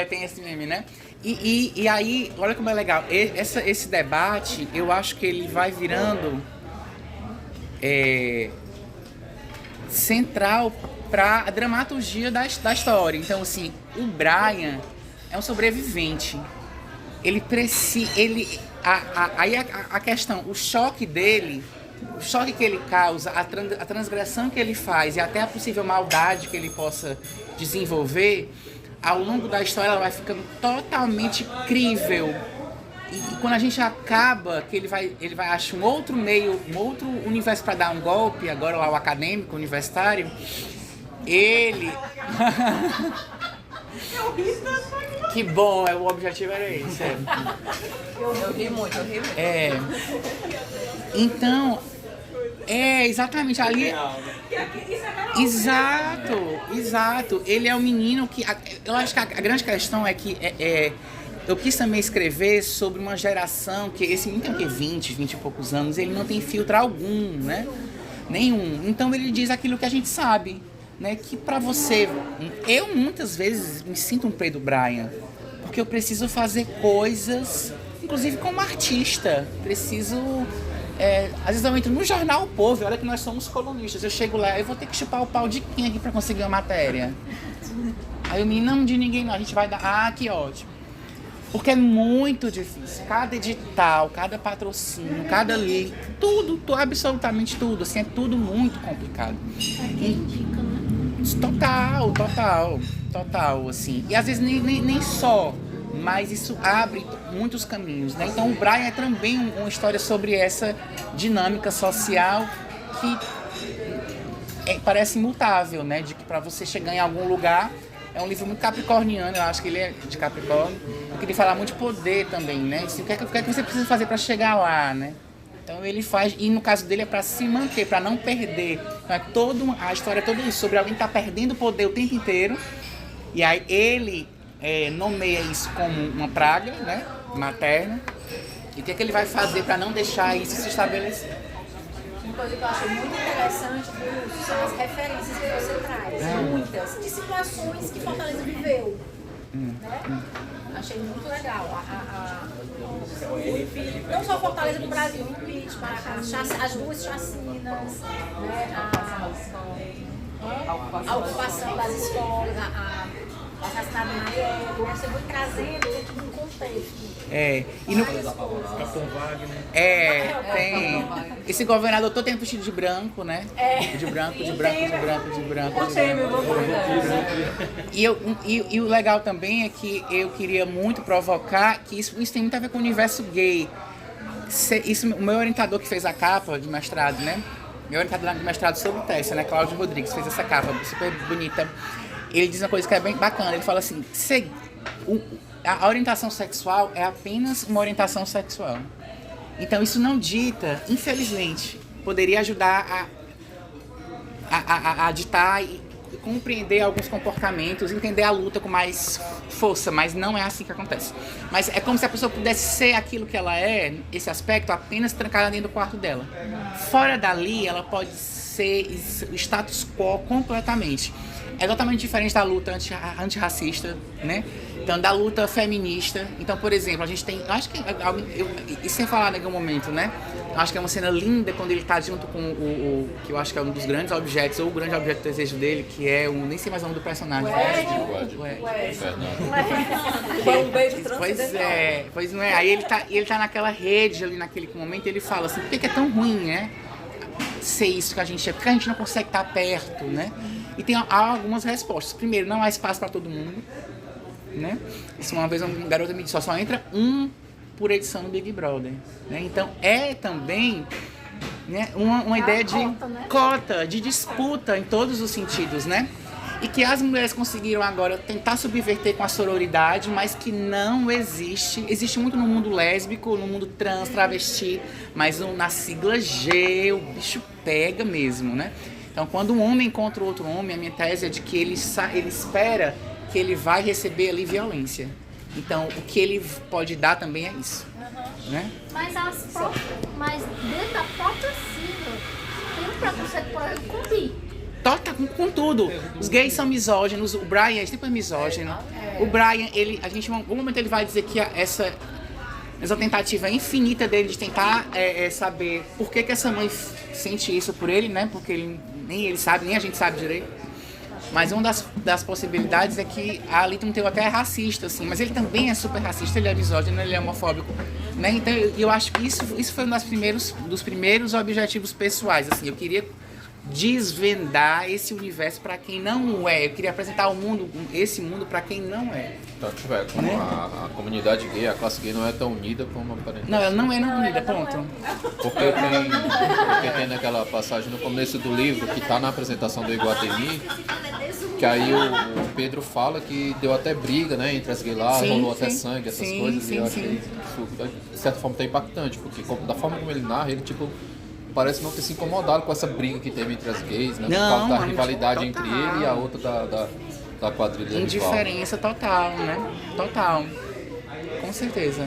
Tem esse meme, né? E aí, olha como é legal. Esse debate, eu acho que ele vai virando central para a dramaturgia da história. Então, assim, o Brian é um sobrevivente. Ele precisa... Aí a questão, o choque dele, o choque que ele causa, a transgressão que ele faz e até a possível maldade que ele possa desenvolver, ao longo da história ela vai ficando totalmente crível. E quando a gente acaba, que ele vai achar um outro meio, um outro universo para dar um golpe, agora lá o acadêmico, universitário, ele... Que bom, o objetivo era esse. Eu ri muito. Então, exatamente ali. Exato. Ele é um menino que. Eu acho que a grande questão é que eu quis também escrever sobre uma geração que esse menino tem 20 e poucos anos, ele não tem filtro algum, né? Nenhum. Então ele diz aquilo que a gente sabe. Né, que para você, eu muitas vezes me sinto um Pedro Brian, porque eu preciso fazer coisas, inclusive como artista, às vezes eu entro no jornal O Povo, olha que nós somos colunistas, eu chego lá, eu vou ter que chupar o pau de quem aqui para conseguir uma matéria? Aí o menino, não de ninguém não, a gente vai dar, que ótimo. Porque é muito difícil, cada edital, cada patrocínio, cada lei, tudo, absolutamente tudo, assim, é tudo muito complicado. Total, assim. E às vezes nem só, mas isso abre muitos caminhos, né? Então o Brian é também uma história sobre essa dinâmica social que parece imutável, né? De que para você chegar em algum lugar, é um livro muito capricorniano, eu acho que ele é de Capricórnio. Eu queria falar muito de poder também, né? Assim, o que é que você precisa fazer para chegar lá, né? Então ele faz, e no caso dele é para se manter, para não perder. Então a história é toda isso, sobre alguém que está perdendo o poder o tempo inteiro. E aí ele nomeia isso como uma praga, né, materna. E o que é que ele vai fazer para não deixar isso se estabelecer? Uma coisa que eu achei muito interessante são as referências que você traz. Muitas. De situações que Fortaleza viveu. Né? Achei muito legal. Não só Fortaleza no Brasil, no impeachment, as duas chacinas, né? A ocupação das escolas, o assassinato de Marielle, você foi trazendo tudo no contexto. E no Capitão Wagner. Tem. Esse governador todo tem vestido de branco, né? De branco. E o legal também é que eu queria muito provocar que isso tem muito a ver com o universo gay. O meu orientador que fez a capa de mestrado, né? Meu orientador de mestrado sobre Tessa, né? Cláudio Rodrigues, fez essa capa super bonita. Ele diz uma coisa que é bem bacana. Ele fala assim, a orientação sexual é apenas uma orientação sexual. Então isso não dita, infelizmente, poderia ajudar a ditar e compreender alguns comportamentos, entender a luta com mais força, mas não é assim que acontece. Mas é como se a pessoa pudesse ser aquilo que ela é, esse aspecto, apenas trancada dentro do quarto dela. Fora dali, ela pode ser o status quo completamente. É totalmente diferente da luta antirracista, né? Então, da luta feminista. Então, por exemplo, a gente tem... Acho que... E sem falar em algum momento, né? Acho que é uma cena linda quando ele tá junto com o que eu acho que é um dos grandes objetos, ou o grande objeto do desejo dele, que é o... Nem sei mais o nome do personagem. Foi um beijo transcendental. Pois não é. Aí ele tá naquela rede ali, naquele momento, e ele fala assim, por que é tão ruim, né? Ser isso que a gente é, porque a gente não consegue estar perto, né? E tem algumas respostas. Primeiro, não há espaço para todo mundo, né? Isso uma vez uma garota me disse, só entra um por edição no Big Brother, né? Então é também, né, uma ideia de cota, de disputa em todos os sentidos, né? E que as mulheres conseguiram agora tentar subverter com a sororidade, mas que não existe. Existe muito no mundo lésbico, no mundo trans, travesti, mas na sigla G o bicho pega mesmo, né? Então, quando um homem encontra outro homem, a minha tese é de que ele espera que ele vai receber ali violência. Então, o que ele pode dar também é isso. Né? Mas dentro da própria sigla, tem um preconceito, por exemplo, com bi. Com tudo. Os gays são misóginos, o Brian sempre é misógino. O Brian, a gente, em algum momento ele vai dizer que essa tentativa infinita dele de tentar saber por que essa mãe sente isso por ele, né? Porque nem ele sabe, nem a gente sabe direito. Mas uma das possibilidades é que a Alita Montego até é racista, assim, mas ele também é super racista, ele é misógino, ele é homofóbico, né? Então eu acho que isso foi um dos primeiros objetivos pessoais, assim, eu queria desvendar esse universo para quem não é, eu queria apresentar esse mundo para quem não é. Então, como né? a comunidade gay, a classe gay não é tão unida como aparenta. Não, ela não é unida, ponto. Porque tem naquela passagem no começo do livro, que está na apresentação do Iguatemi, que aí o Pedro fala que deu até briga, né, entre as gays lá, rolou até sangue, essas coisas, e eu achei isso, de certa forma, tá impactante, porque da forma como ele narra, ele, tipo, parece não ter se incomodado com essa briga que teve entre as gays, né, por causa da rivalidade entre ele e a outra da quadrilha rival. Indiferença total, né? Total. Com certeza.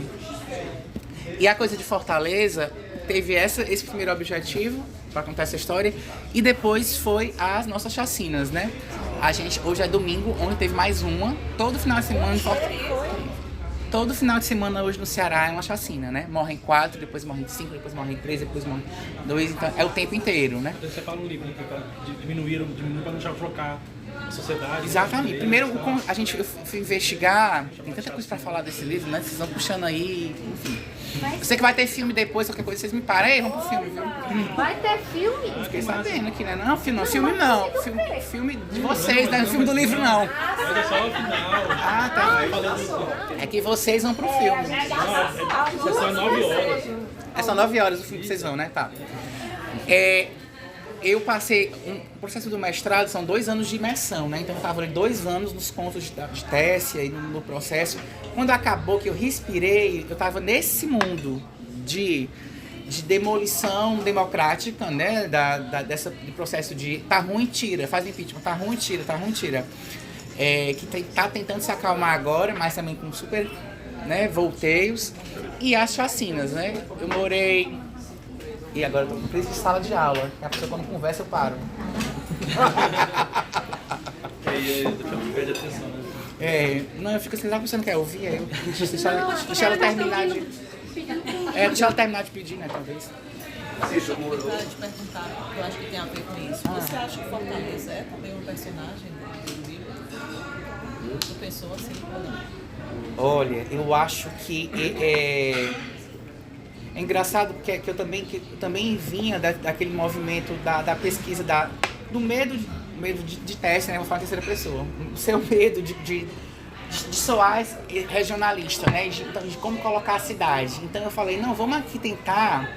E a coisa de Fortaleza teve esse primeiro objetivo para contar essa história e depois foi as nossas chacinas, né? Hoje é domingo, ontem teve mais uma. Todo final de semana Todo final de semana hoje no Ceará é uma chacina, né? Morrem 4, depois morrem 5, depois morrem 3, depois morrem 2, então é o tempo inteiro, né? Você fala no livro, né, que diminuíram para não chocar a sociedade. Exatamente. Primeiro, eu fui investigar, tem tanta coisa pra falar desse livro, né? Vocês vão puxando aí, enfim. Eu sei que vai ter filme depois, qualquer coisa, vocês me param aí, vamos pro filme, viu? Vai ter filme? Fiquei sabendo aqui, né? Não, filme não. Filme de vocês, não é filme do livro, não. Mas é só o final. Ah, tá. É que vocês vão pro filme. É só 9 horas. É só 9 horas o filme que vocês vão, né? Tá. Eu passei, o processo do mestrado são 2 anos de imersão, né? Então eu estava 2 anos nos contos de Tessia e no processo. Quando acabou, que eu respirei, eu estava nesse mundo de demolição democrática, né? Desse processo de tá ruim, tira, faz impeachment, tá ruim, tira, tá ruim, tira. Que tá tentando se acalmar agora, mas também com super, né, volteios. E as chacinas, né? Eu morei... E agora eu tô com crise de sala de aula. A pessoa quando conversa eu paro. E aí perde a atenção, né? Não, eu fico assim, tá pensando que quer ouvir? Deixa ela terminar de... deixa ela terminar de pedir, né, talvez. Eu queria te perguntar, eu acho que tem a ver com isso. Você acha que Fortaleza é também um personagem do livro? Você pensou assim ou não? Olha, eu acho que é engraçado que eu também vinha daquele movimento da pesquisa, do medo de teste, né? Vou falar em terceira pessoa. O seu medo de soar regionalista, né? De como colocar a cidade. Então eu falei, não, vamos aqui tentar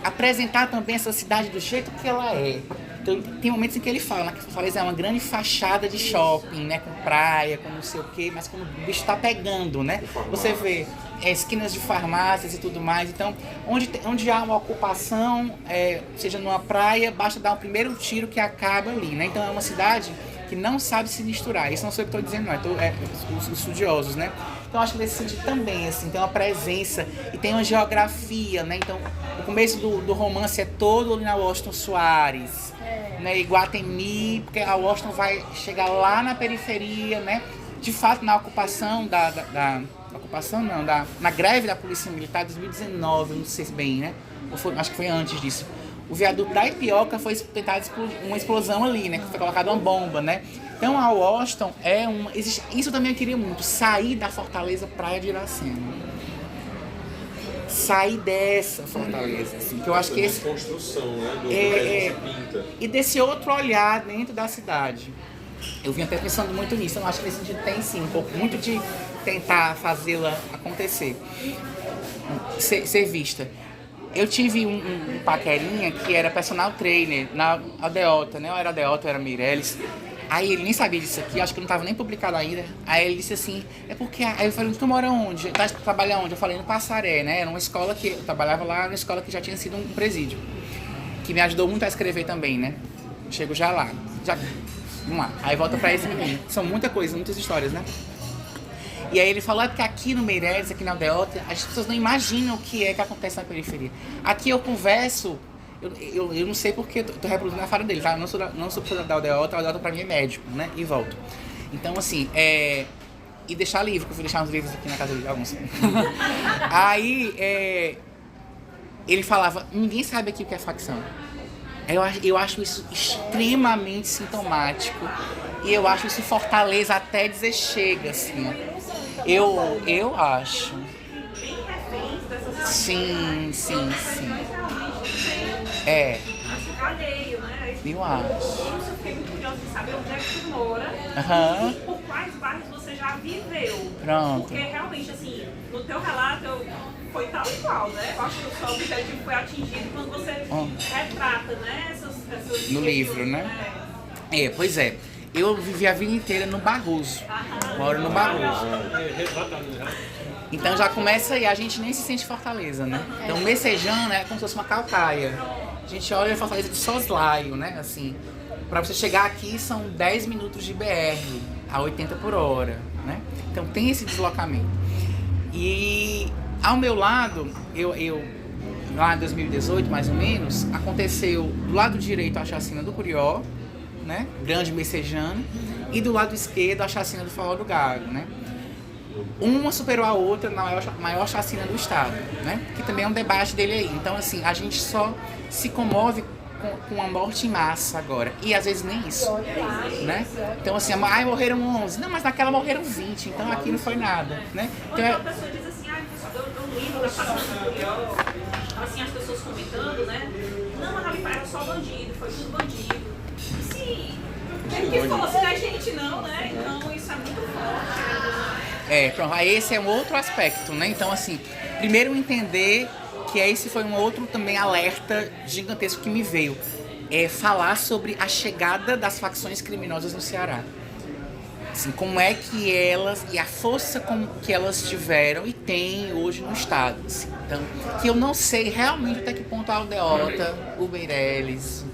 apresentar também essa cidade do jeito que ela é. Então, tem momentos em que ele fala, né, que Fortaleza é uma grande fachada de shopping, né, com praia, com não sei o quê, mas quando o bicho tá pegando, né? Você vê esquinas de farmácias e tudo mais. Então, onde há uma ocupação, seja numa praia, basta dar um primeiro tiro que acaba ali, né? Então, é uma cidade que não sabe se misturar. Isso não sou eu que estou dizendo, não. Os estudiosos, né? Então, acho que nesse sentido também, assim, tem uma presença e tem uma geografia, né? Então, o começo do romance é todo ali na Washington Soares, né? Iguatemi, porque a Washington vai chegar lá na periferia, né? De fato, na ocupação na greve da Polícia Militar de 2019, não sei se bem, né? Acho que foi antes disso. O viaduto da Ipioca foi tentada uma explosão ali, né? Que foi colocada uma bomba, né? Então a Washington isso também eu queria muito, sair da Fortaleza Praia de Iracema. Sair dessa Fortaleza, assim, que eu acho que esse... construção, né? Pinta. E desse outro olhar dentro da cidade. Eu vim até pensando muito nisso, eu acho que nesse sentido tem sim, um pouco muito de tentar fazê-la acontecer, ser vista. Eu tive um paquerinha que era personal trainer na Aldeota, né? Eu era Aldeota, eu era Meirelles. Aí ele nem sabia disso aqui, acho que não estava nem publicado ainda. Aí ele disse assim, aí eu falei, tu mora onde? Trabalha onde? Eu falei, no Passaré, né? Era uma escola que eu trabalhava lá, uma escola que já tinha sido um presídio. Que me ajudou muito a escrever também, né? Chego já lá. Vamos lá. Aí volta pra esse menino. São muita coisa, muitas histórias, né? E aí ele falou, porque aqui no Meirelles, aqui na Aldeota, as pessoas não imaginam o que é que acontece na periferia. Aqui eu converso Eu não sei porque eu tô reproduzindo a fala dele, tá? Eu não sou professor da aldeota, a aldeota pra mim é médico, né? E volto. Então, assim, e deixar livro, que eu fui deixar uns livros aqui na casa de alguns. Aí, ele falava, ninguém sabe aqui o que é facção. Eu acho isso extremamente sintomático e eu acho isso Fortaleza até dizer chega, assim. Eu acho. Sim. Eu acho. Eu fiquei muito curiosa de saber onde é que tu mora e por quais bairros você já viveu. Pronto. Porque realmente, assim, no teu relato foi tal e qual, né? Eu acho que o seu objetivo foi atingido quando você retrata, né? Essas no livro, né? Pois é. Eu vivi a vida inteira no Barroso. Moro no Barroso. Então já começa aí, a gente nem se sente Fortaleza, né? Então Messejana é como se fosse uma calcaia. A gente olha Fortaleza de soslaio, né? Assim, pra você chegar aqui são 10 minutos de BR a 80 por hora, né? Então tem esse deslocamento. E ao meu lado, lá em 2018 mais ou menos, aconteceu do lado direito a chacina do Curió, né? Grande Messejana, e do lado esquerdo a chacina do Forró do Gago, né? Uma superou a outra na maior chacina do estado, né? Que também é um debate dele aí. Então, assim, a gente só se comove com a morte em massa agora. E às vezes nem isso, né? Então, assim, morreram 11. Não, mas naquela morreram 20, então aqui não foi nada, né? Então, a pessoa diz assim, eu livro da passando por assim, as pessoas comentando, né? Não, mas ali era só bandido, foi tudo bandido. Sim, que fosse da gente não, né? Então isso é muito forte. Pronto, aí esse é um outro aspecto, né? Então, assim, primeiro entender que esse foi um outro também alerta gigantesco que me veio. Falar sobre a chegada das facções criminosas no Ceará. Assim, como é que elas, e a força que elas tiveram e têm hoje no estado. Assim. Então, que eu não sei realmente até que ponto a aldeota, o Meirelles,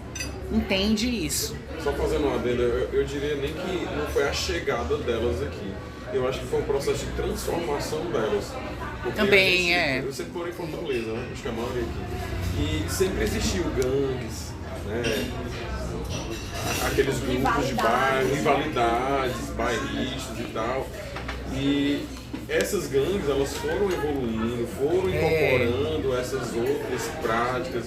entende isso. Só fazendo uma adenda, eu diria nem que não foi a chegada delas aqui. Eu acho que foi um processo de transformação delas. Porque também eu sempre morei em Fortaleza, né? Acho que a maioria aqui. E sempre existiu gangues, né? Aqueles grupos de bairro, rivalidades, bairristas e tal. E essas gangues, elas foram evoluindo, foram incorporando essas outras práticas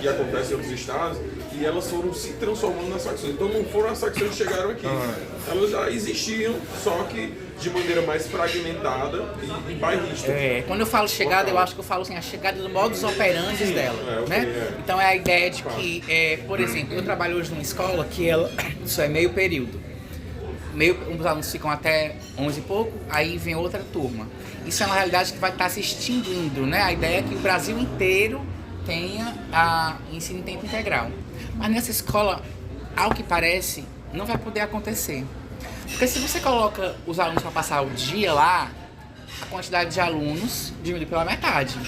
que acontecem em outros estados e elas foram se transformando nas facções. Então não foram as facções que chegaram aqui. Elas já existiam, só que de maneira mais fragmentada e bairrista. Quando eu falo chegada, eu acho que eu falo assim, a chegada do modus operandi dela, né? Então é a ideia de que, por exemplo, eu trabalho hoje numa escola que isso é meio período. Os alunos ficam até 11 e pouco, aí vem outra turma. Isso é uma realidade que vai estar se extinguindo, né? A ideia é que o Brasil inteiro tenha ensino em tempo integral. Mas nessa escola, ao que parece, não vai poder acontecer. Porque se você coloca os alunos para passar o dia lá, a quantidade de alunos diminui pela metade.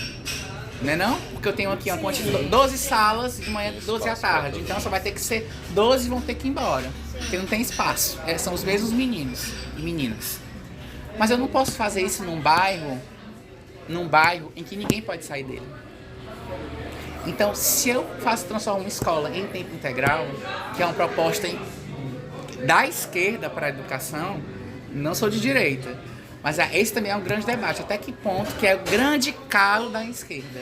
Não é não? Porque eu tenho aqui uma quantidade de 12 salas de manhã e 12 à tarde. Então só vai ter que ser 12 vão ter que ir embora. Porque não tem espaço. São os mesmos meninos e meninas. Mas eu não posso fazer isso num bairro em que ninguém pode sair dele. Então, se eu transformo uma escola em tempo integral, que é uma proposta da esquerda para a educação, não sou de direita. Mas esse também é um grande debate. Até que ponto que é o grande calo da esquerda?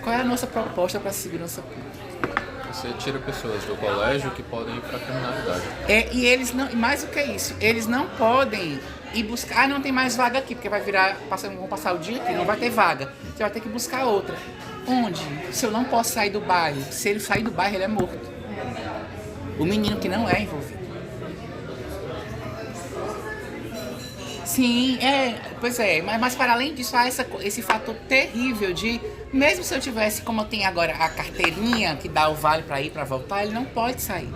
Qual é a nossa proposta para a segurança pública? Você tira pessoas do colégio que podem ir para a criminalidade. E eles não, mais do que isso, eles não podem ir buscar, não tem mais vaga aqui, porque vão passar o dia aqui, não vai ter vaga. Você vai ter que buscar outra. Onde? Se eu não posso sair do bairro, se ele sair do bairro, ele é morto. O menino que não é envolvido. Sim, pois é, mas para além disso há esse fator terrível de, mesmo se eu tivesse, como eu tenho agora a carteirinha que dá o vale para ir, para voltar, ele não pode sair.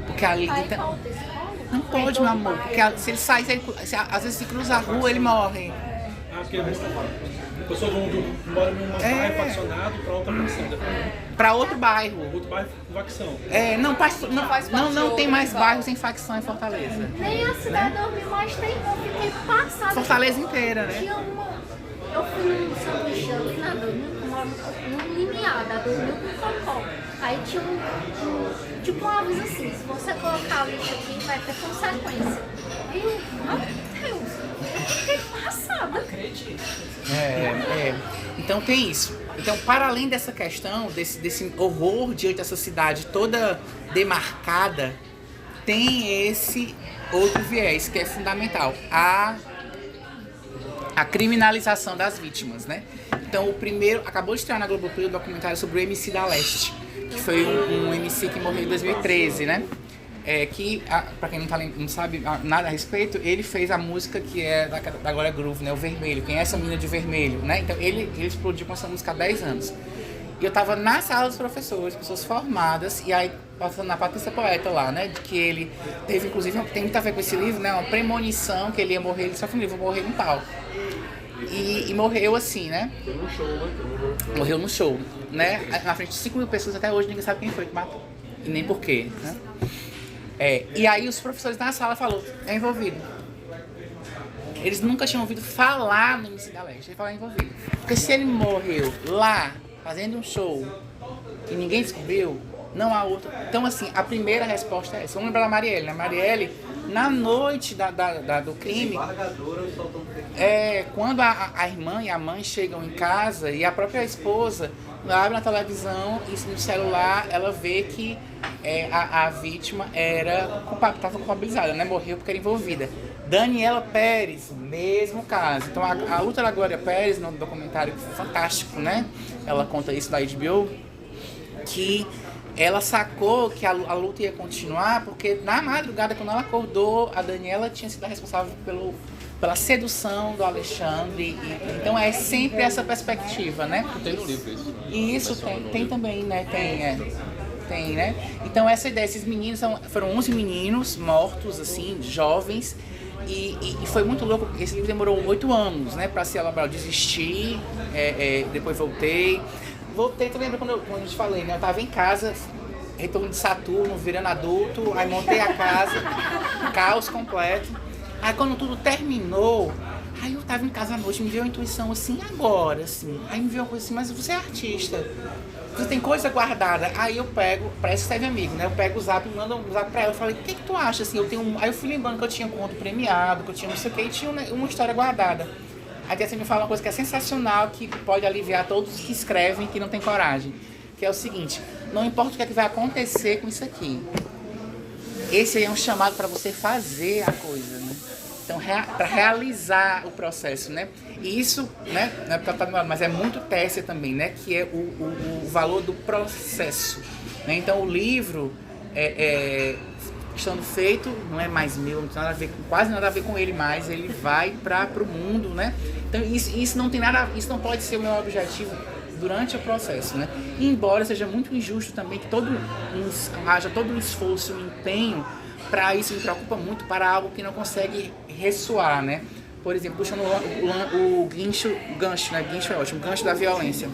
Porque ali não pode, meu amor, porque se ele sair, às vezes se cruza a rua, ele morre. Porque as pessoas vão embora num bairro faccionado para outra facção. Para outro bairro. Outro bairro com facção. Não tem mais bairros sem facção em Fortaleza. Nem a cidade onde mais tem, eu fiquei passada. Fortaleza inteira, né? Eu fui num sanduíche ali na no limiar da dormiu com cocô. Aí tinha tipo um aviso assim, se você colocar o lixo aqui vai ter consequência. Aí eu, meu Deus, eu fiquei passada. Então tem isso. Então, para além dessa questão, desse horror diante dessa cidade toda demarcada, tem esse outro viés que é fundamental, a criminalização das vítimas, né? Então, o primeiro, acabou de estrear na Globoplay o documentário sobre o MC da Leste, que foi um MC que morreu em 2013, né? Pra quem não sabe nada a respeito, ele fez a música que é da Glória Groove, né? O Vermelho. Quem é essa menina de vermelho, né? Então ele explodiu com essa música há 10 anos. E eu tava na sala dos professores, pessoas formadas, e aí passando na Patrícia Poeta lá, né? De que ele teve, inclusive, tem muito a ver com esse livro, né? Uma premonição que ele ia morrer, ele só falou, vou morrer no palco. E morreu assim, né? Morreu no show, né? Na frente de 5.000 pessoas, até hoje ninguém sabe quem foi que matou. E nem porquê, né? E aí os professores na sala falaram, é envolvido. Eles nunca tinham ouvido falar no MC da Leste, eles falaram envolvido. Porque se ele morreu lá, fazendo um show, e ninguém descobriu, não há outro. Então assim, a primeira resposta é essa. Vamos lembrar da Marielle, né? Marielle, na noite do crime, quando a irmã e a mãe chegam em casa, e a própria esposa abre na televisão e no celular ela vê que a vítima estava culpabilizada, né? Morreu porque era envolvida. Daniela Pérez, mesmo caso. Então a luta da Glória Pérez, no documentário fantástico, né? Ela conta isso da HBO, que ela sacou que a luta ia continuar porque na madrugada, quando ela acordou, a Daniela tinha sido a responsável pela sedução do Alexandre. Então é sempre essa perspectiva, né? Tem no livro isso. E isso tem também, né? Tem, né? Então essa ideia, esses meninos foram 11 meninos mortos, assim, jovens, e foi muito louco. Esse livro demorou 8 anos, né, para ser elaborado. Desisti, depois voltei, tu lembra quando eu te falei, né? Eu tava em casa, retorno de Saturno, virando adulto, aí montei a casa, caos completo. Aí quando tudo terminou, aí eu tava em casa à noite, me veio a intuição assim, agora, assim. Aí me veio uma coisa assim, mas você é artista, você tem coisa guardada. Aí eu pego, parece que serve amigo, né? Eu pego o zap e mando um zap pra ela. Eu falei, o que tu acha, assim? Aí eu fui lembrando que eu tinha conto premiado, que eu tinha não sei o que, e tinha uma história guardada. Aí você me fala uma coisa que é sensacional, que pode aliviar todos os que escrevem que não tem coragem. Que é o seguinte, não importa o que é que vai acontecer com isso aqui. Esse aí é um chamado para você fazer a coisa, né? Então, para realizar o processo, né? E isso, né? Não é porque tá demorando, mas é muito Tessia também, né? Que é o valor do processo, né? Então, o livro, estando feito, não é mais meu, não tem nada a ver, quase nada a ver com ele mais. Ele vai para o mundo, né? Então, isso não tem nada, isso não pode ser o meu objetivo durante o processo, né? E embora seja muito injusto também que haja todo um esforço, um empenho para isso, me preocupa muito para algo que não consegue ressoar, né? Por exemplo, puxando o gancho, né? Gancho é ótimo, gancho da violência.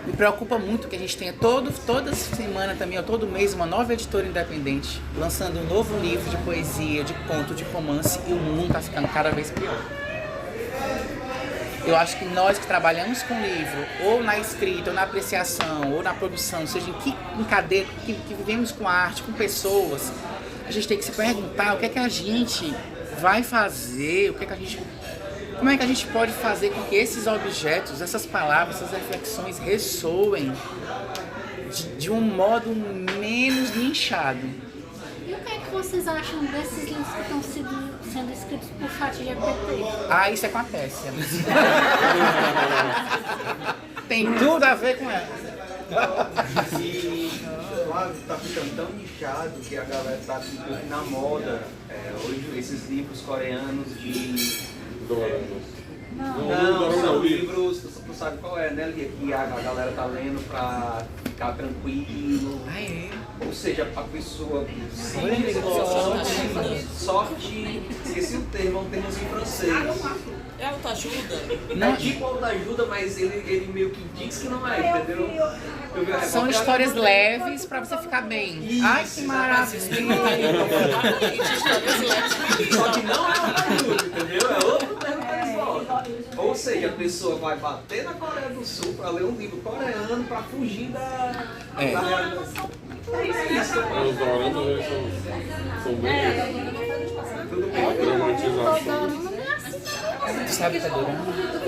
Me preocupa muito que a gente tenha toda semana também, ou todo mês, uma nova editora independente lançando um novo livro de poesia, de conto, de romance, e o mundo está ficando cada vez pior. Eu acho que nós que trabalhamos com livro, ou na escrita, ou na apreciação, ou na produção, seja em cadeia, que vivemos com arte, com pessoas, a gente tem que se perguntar o que é que a gente vai fazer, como é que a gente pode fazer com que esses objetos, essas palavras, essas reflexões ressoem de um modo menos linchado. E o que é que vocês acham desses livros que estão sendo escritos por ChatGPT? Ah, isso é com a Tessia. Tem tudo a ver com ela. E tá ficando tão nichado que a galera tá ficando na moda hoje, esses livros coreanos de... Não, são livros, tu sabe qual é, né, Lia? Que a galera tá lendo pra ficar tranquilo. Ou seja, a pessoa sorte, esqueci o termo, é um termo em francês. É autoajuda? Não é tipo autoajuda, mas ele meio que diz que não é, entendeu? São histórias leves pra você ficar bem. Isso, ai, que maravilha! Só que não é autoajuda, entendeu? É outro termo que eles falam. Ou seja, a pessoa vai bater na Coreia do Sul para ler um livro coreano para fugir da realidade. Os doramas eles são bem dramatizados. Tu sabe que é dorama?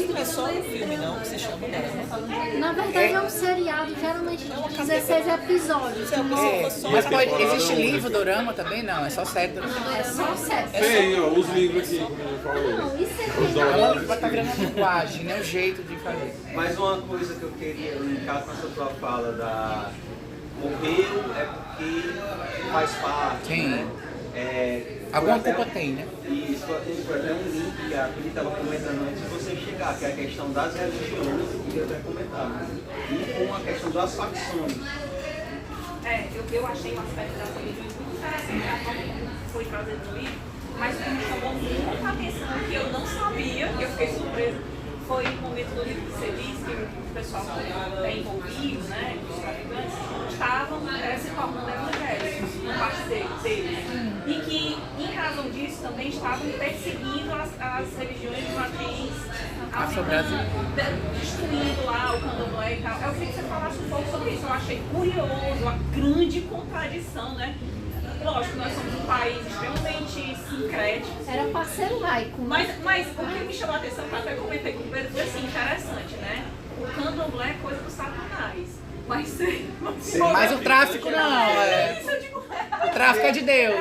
Não é só um filme, não, que se chama Dorama. Na verdade é um seriado, geralmente de 16 episódios. Mas pode, existe livro dorama também? Não, é só série dorama. É só série. Tem, ó, os livros aqui, como eu falei. Não, isso Os é doramas. Tá virando uma linguagem, né? O jeito de fazer. Mas uma coisa que eu queria linkar com essa tua fala da morreu é porque faz parte, Sim. né? Alguma culpa tem, né? Isso, foi até um link que a Cris estava comentando antes de você chegar, que é a questão das religiões, que eu queria até comentar, né? E com a questão das facções. Eu achei o aspecto das religiões muito interessante, a forma como foi trazido no livro, mas o que me chamou muita atenção, que eu não sabia, que eu fiquei surpresa, foi o momento do livro que você disse, que o pessoal que é envolvido, né, os traficantes, estavam se tornando evangélicos, no parte deles. E que, em razão disso, também estavam perseguindo as religiões de matriz africana, destruindo lá o candomblé e tal. Eu queria que você falasse um pouco sobre isso. Eu achei curioso, a grande contradição, né? Lógico, nós somos um país extremamente sincrético. Era para ser laico. Mas o que me chamou a atenção, que eu até comentei com o Pedro, foi assim, interessante, né? O candomblé é coisa do satanás. Mas o tráfico não, o tráfico é de Deus,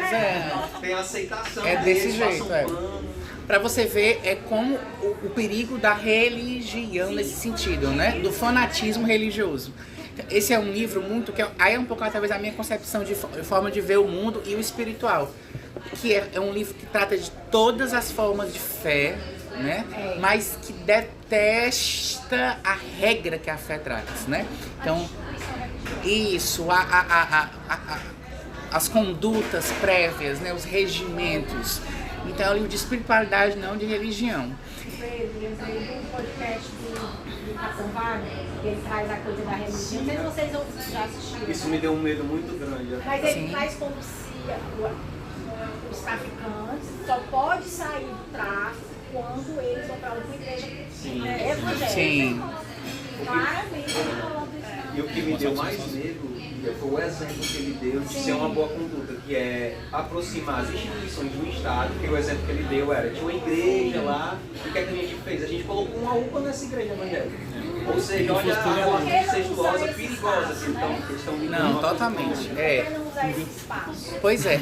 Tem aceitação. É desse deles, jeito, passam pano. Pra você ver como o perigo da religião nesse sentido, né? Do fanatismo religioso. Esse é um livro muito que aí é um pouco talvez a minha concepção de forma de ver o mundo e o espiritual, que é um livro que trata de todas as formas de fé, né? Mas que detesta a regra que a fé traz, né? Então, isso, as condutas prévias, né? Os regimentos. Então é um livro de espiritualidade, não de religião. Lembrei do podcast do Capitão Wagner, que ele traz a coisa da religião. Não sei se vocês já assistiram. Isso me deu um medo muito grande. Mas ele traz como se os traficantes só podem sair do tráfico quando eles vão para alguma igreja evangélica. Sim. Claramente ele coloca isso. E o que me deu mais medo foi o exemplo que ele deu de ser uma boa conduta, que é aproximar as instituições do Estado, porque o exemplo que ele deu era, tinha uma igreja lá, e o que é que a gente fez? A gente colocou uma UPA nessa igreja evangélica. Ou seja, olha a morte incestuosa, perigosa, assim, então, eles estão Não, totalmente. Pois é,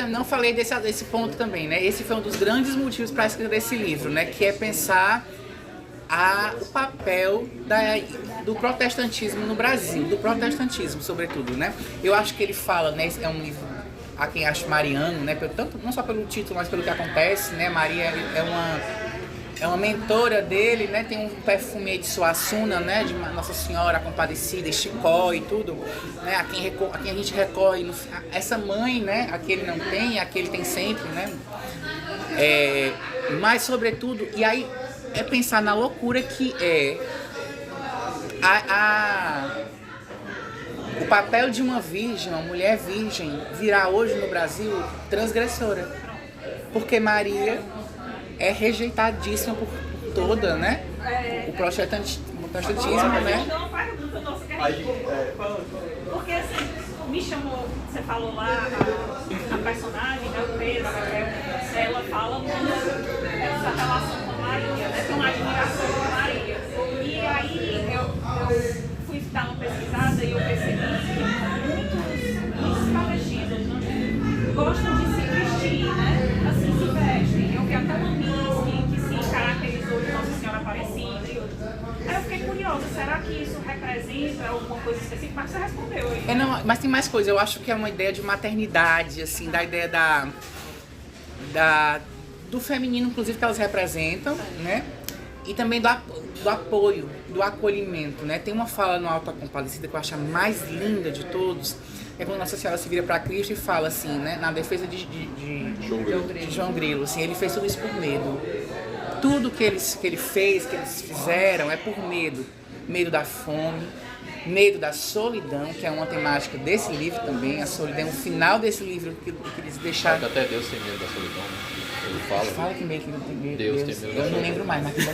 não falei desse ponto também, né? Esse foi um dos grandes motivos para escrever esse livro, né? Que é pensar o papel do protestantismo no Brasil, do protestantismo, sobretudo, né? Eu acho que ele fala, né? É um livro a quem acho mariano, né? Tanto, não só pelo título, mas pelo que acontece, né? Maria é uma mentora dele, né? Tem um perfume aí de Suassuna, né? De Nossa Senhora Compadecida, Chicó e tudo, né? A quem a gente recorre, essa mãe, né? A que ele não tem, a que ele tem sempre, né? Mas, sobretudo, e aí é pensar na loucura que é o papel de uma virgem, uma mulher virgem, virar hoje no Brasil transgressora. Porque Maria é rejeitadíssima por toda, né? O protestantismo, né? Porque assim, me chamou, você falou lá, a personagem, né, o Pedro, ela fala muito dessa relação com a Maria, né? Tem uma admiração por Maria. E aí eu fui dar uma pesquisada e eu percebi que muitos travestis gostam de se vestir, né? Assim, se vestem. Eu vi até uma Miss que se caracterizou de Nossa Senhora Aparecida e outros. Aí eu fiquei curiosa, será que isso representa alguma coisa específica? Mas você respondeu aí. Mas tem mais coisa, eu acho que é uma ideia de maternidade, assim, da ideia do feminino, inclusive, que elas representam, né? E também do apoio, do acolhimento, né? Tem uma fala no Alto da Compadecida que eu acho a mais linda de todos, é quando Nossa Senhora se vira para Cristo e fala assim, né? Na defesa de João Grilo, assim, ele fez tudo isso por medo. Tudo que ele fez, que eles fizeram, é por medo. Medo da fome, medo da solidão, que é uma temática desse livro também. A solidão, o final desse livro que eles deixaram. Até Deus tem medo da solidão, né? Ele fala. Fala que meio que Deus tem medo da Eu não sombra. lembro mais, mas que bom.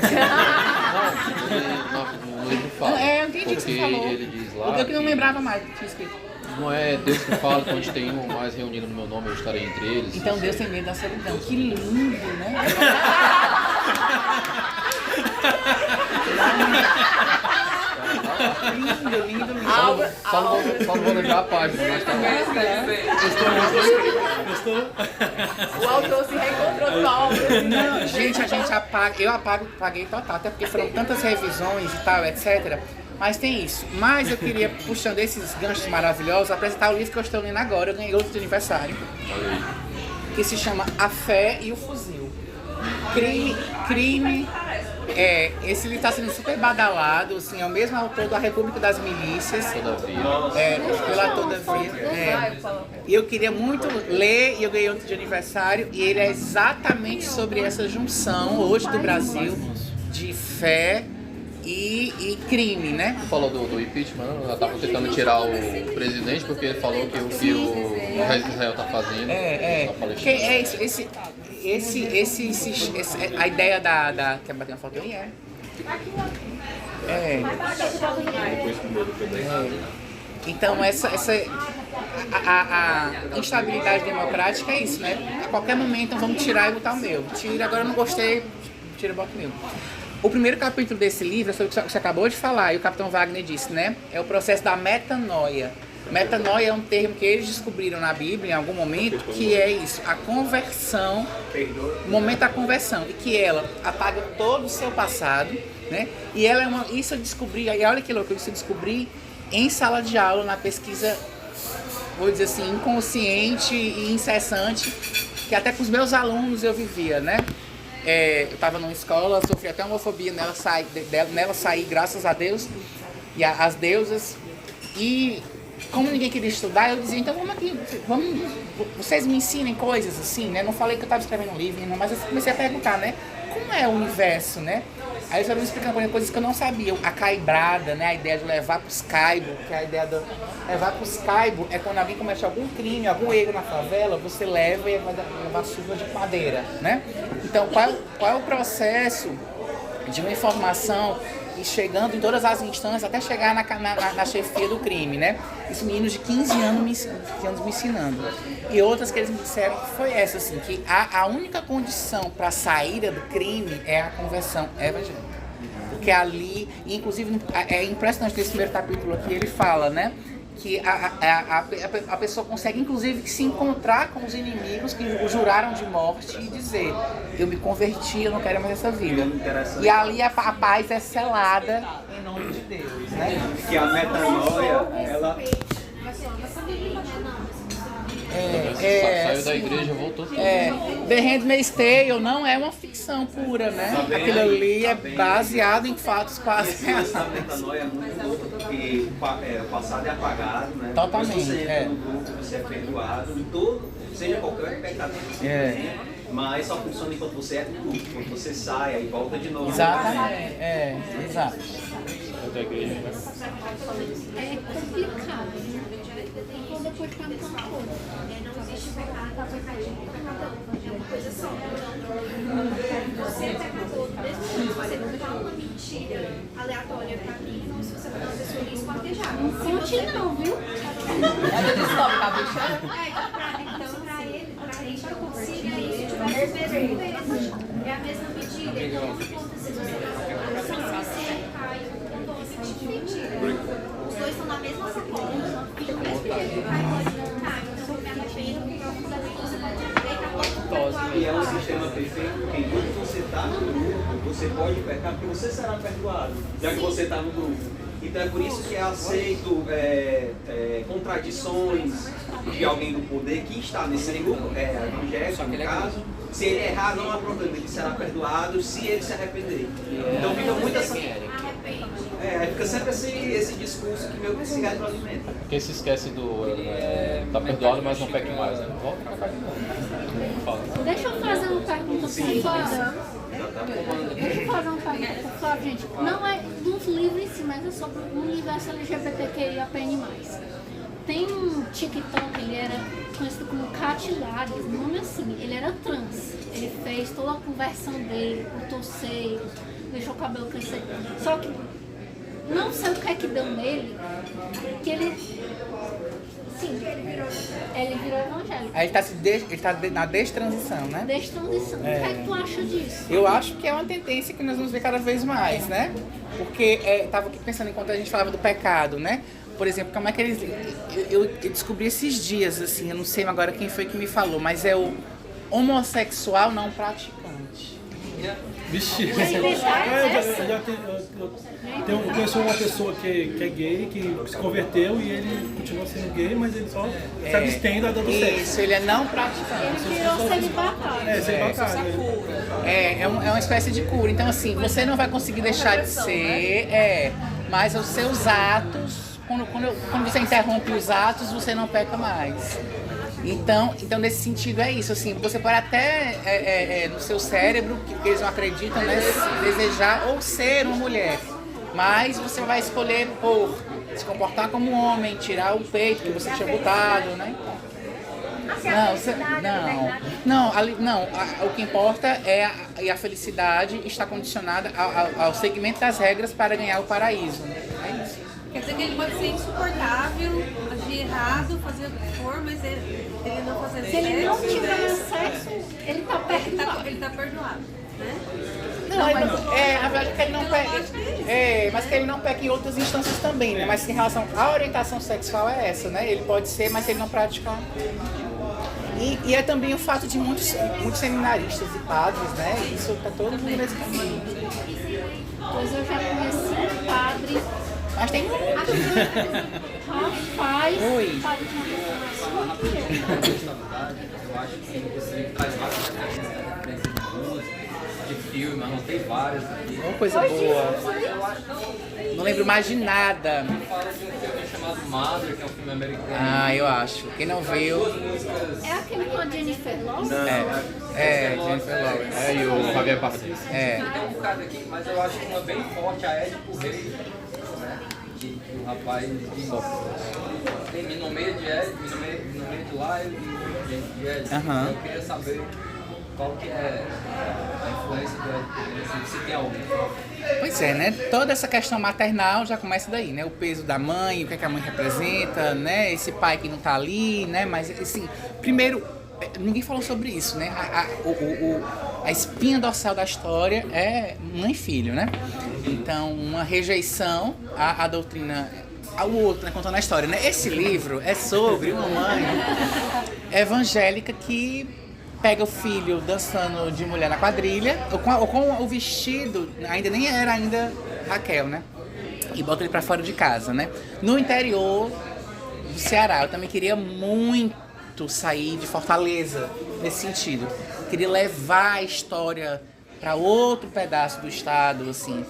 No livro fala. É, eu entendi o que porque você falou. ele diz lá Eu que não lembrava mais do que tinha escrito. não é Deus que fala que onde tem um mais reunido no meu nome, eu estarei entre eles. Então Deus tem medo da solidão. Que lindo, né? Lindo, lindo, lindo. Só não vou lembrar a página, mas tá O autor se reencontrou com a obra. Não, gente, a gente apaga. Eu apaguei total, até porque foram tantas revisões e tal, etc. Mas tem isso. Mas eu queria, puxando esses ganchos maravilhosos, apresentar o livro que eu estou lendo agora. Eu ganhei outro de aniversário. Que se chama A Fé e o Fuzil. Crime. Esse livro está sendo super badalado, assim, é o mesmo autor da República das Milícias. Todavia. Pela Todavia. E eu queria muito ler, e eu ganhei outro de aniversário, e ele é exatamente sobre essa junção, hoje do Brasil, de fé e crime, né? Tu falou do impeachment, não? Ela estava tentando tirar o presidente porque ele falou que o que o rei de Israel está fazendo na Palestina. A ideia da... Quer bater uma foto aí? Então, a instabilidade democrática é isso, né? A qualquer momento vamos tirar e botar o meu. Tira, agora eu não gostei, tira e bota o meu. O primeiro capítulo desse livro é sobre o que você acabou de falar, e o Capitão Wagner disse, né? É o processo da metanoia. Metanoia é um termo que eles descobriram na Bíblia em algum momento, que é isso, a conversão, o momento da conversão, e que ela apaga todo o seu passado, né? E ela isso eu descobri, e olha que louco, isso eu descobri em sala de aula, na pesquisa, vou dizer assim, inconsciente e incessante, que até com os meus alunos eu vivia, né? Eu estava numa escola, sofri até homofobia nela sair, graças a Deus, e as deusas, e como ninguém queria estudar, eu dizia, então vocês me ensinem coisas assim, né? Não falei que eu estava escrevendo um livro, mas eu comecei a perguntar, né? Como é o universo, né? Aí eu já me explicando coisas que eu não sabia. A caibrada, né? A ideia de levar pros caibos, que é a ideia de levar pros caibos é quando alguém comete algum crime, algum erro na favela, você leva e vai levar surra de madeira, né? Então, qual é o processo de uma informação e chegando em todas as instâncias até chegar na chefia do crime, né? Isso meninos de 15 anos me ensinando. E outras que eles me disseram que foi essa, assim, que a única condição para a saída do crime é a conversão evangélica. Porque ali, inclusive, é impressionante nesse primeiro capítulo aqui, ele fala, né? Que a pessoa consegue, inclusive, se encontrar com os inimigos que o juraram de morte e dizer, eu me converti, eu não quero mais essa vida. E ali a paz é selada em nome de Deus, né? Que a metanoia, ela... Saiu da igreja, voltou tudo. The Handmaid's Tale não é uma ficção pura, né? Aquilo ali é baseado em fatos quase reais. A metanoia é muito louca, porque o passado é apagado, né? Totalmente, Depois você entra no grupo, você é perdoado, em todo, seja qualquer pecado que você tenha, mas só funciona enquanto você é do grupo. Quando você sai, aí volta de novo. Exatamente, exato. É complicado. Então depois perguntar uma coisa. Não existe pecado, é uma coisa só. Você é pecador, mesmo se você contar uma mentira aleatória pra mim, ou se você for uma pessoa esquartejada. Não conte não, viu? Ela descobre a bicha. Então pra ele, pra eu conseguir isso, tivesse o mesmo peso, é a mesma medida. Então não importa se você tá suficiente, Caio, eu tô sentindo mentira. Os dois estão na mesma sacola, fica o mesmo peso. Caio pode contar, então eu me arrependo, você pode ver que a porta E é um sistema perfeito, porque enquanto você está no grupo, você pode pecar, porque você será perdoado, já que você está no grupo. Então é por isso que é aceito contradições de alguém do poder que está nesse grupo, evangélico no caso. Se ele errar, não há problema, ele será perdoado se ele se arrepender. Então fica muito essa... fica sempre esse discurso que meio que se retroalimenta. Porque se esquece tá perdoado, mas não peca mais, né? Volta pra cá de novo. Deixa eu fazer uma pergunta pro Flávio. Deixa eu fazer uma pergunta pro Flávio, gente. Não é dos livros em si, mas é sobre o universo LGBTQIAPN+. Tem um TikTok, ele era conhecido como Catilares, nome assim, ele era trans. Ele fez toda a conversão dele, cortou seios, deixou o cabelo crescer. Só que não sei o que é que deu nele, que ele. Sim, ele virou evangélico. Aí ele tá na destransição, né? Destransição. O que é que tu acha disso? Eu acho que é uma tendência que nós vamos ver cada vez mais, né? Porque tava aqui pensando enquanto a gente falava do pecado, né? Por exemplo, como é que eles... Eu descobri esses dias, assim, eu não sei agora quem foi que me falou, mas é o homossexual não praticante. Vixe. Eu conheço uma pessoa que é gay, que se converteu e ele continua sendo gay, mas ele só se abstém da do sexo. Isso, ele é não praticante. Ele virou celibatário. Celibatário. É uma espécie de cura. Então, assim, você não vai conseguir deixar de ser, mas os seus atos, quando você interrompe os atos, você não peca mais. Então, nesse sentido é isso, assim, você pode até, no seu cérebro, que eles não acreditam, né, desejar ou ser uma mulher, mas você vai escolher se comportar como um homem, tirar o peito que você tinha botado, né? O que importa é a felicidade está condicionada ao segmento das regras para ganhar o paraíso. É isso. Quer dizer que ele pode ser insuportável, agir errado, fazer o que for, mas ele não fazer sexo. Se ele não tiver sexo, ele tá perdoado. Ele tá perdoado, né? A verdade é que ele não peca. Mas que ele não peca em outras instâncias também, né? Mas em relação à orientação sexual é essa, né? Ele pode ser, mas se ele não praticar. E é também o fato de muitos seminaristas e padres, né? Isso tá todo mundo nesse caminho. Pois eu já conheci um padre. Mas tem muito. Rapaz. Oi. Eu acho que você faz várias referências de música, de filme, anotei várias aqui. Uma coisa boa. Não lembro mais de nada. Fala de um filme chamado Mother, que é um filme americano. Ah, eu acho. Quem não viu. É aquele com a Jennifer Lawrence? Jennifer Lawrence. E o Javier Bardem. Tem um bocado aqui, mas eu acho que uma bem forte, a Édipo Rei, né? Que o rapaz tem me nomeia de Édipo, me nomeia de lá e Édipo. Eu queria saber qual que é a influência do Édipo, se tem alguém. Pois é, né? Toda essa questão maternal já começa daí, né? O peso da mãe, o que a mãe representa, né? Esse pai que não tá ali, né? Mas, assim, primeiro, ninguém falou sobre isso, né? A espinha dorsal da história é mãe e filho, né? Então, uma rejeição à doutrina, ao outro, né? Contando a história, né? Esse livro é sobre uma mãe evangélica que pega o filho dançando de mulher na quadrilha, ou com o vestido, ainda nem era Raquel, né? E bota ele pra fora de casa, né? No interior do Ceará, eu também queria muito sair de Fortaleza, nesse sentido. Queria levar a história para outro pedaço do estado, assim.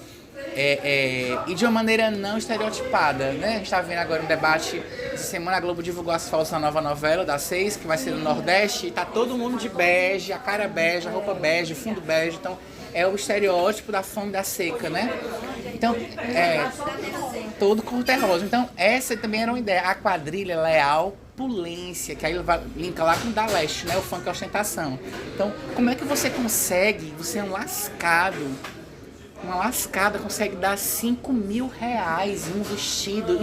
E de uma maneira não estereotipada, né? A gente tá vendo agora um debate, essa semana a Globo divulgou as fotos da nova novela da 6, que vai ser no Nordeste, e tá todo mundo de bege, a cara bege, a roupa bege, fundo bege, então é o estereótipo da fome da seca, né? Então, todo cor-de-rosa. Então, essa também era uma ideia. A quadrilha, ela é a opulência, que aí linka lá com o da Leste, né? O funk é ostentação. Então, como é que você consegue, você é um lascado, uma lascada consegue dar R$5.000 em um vestido.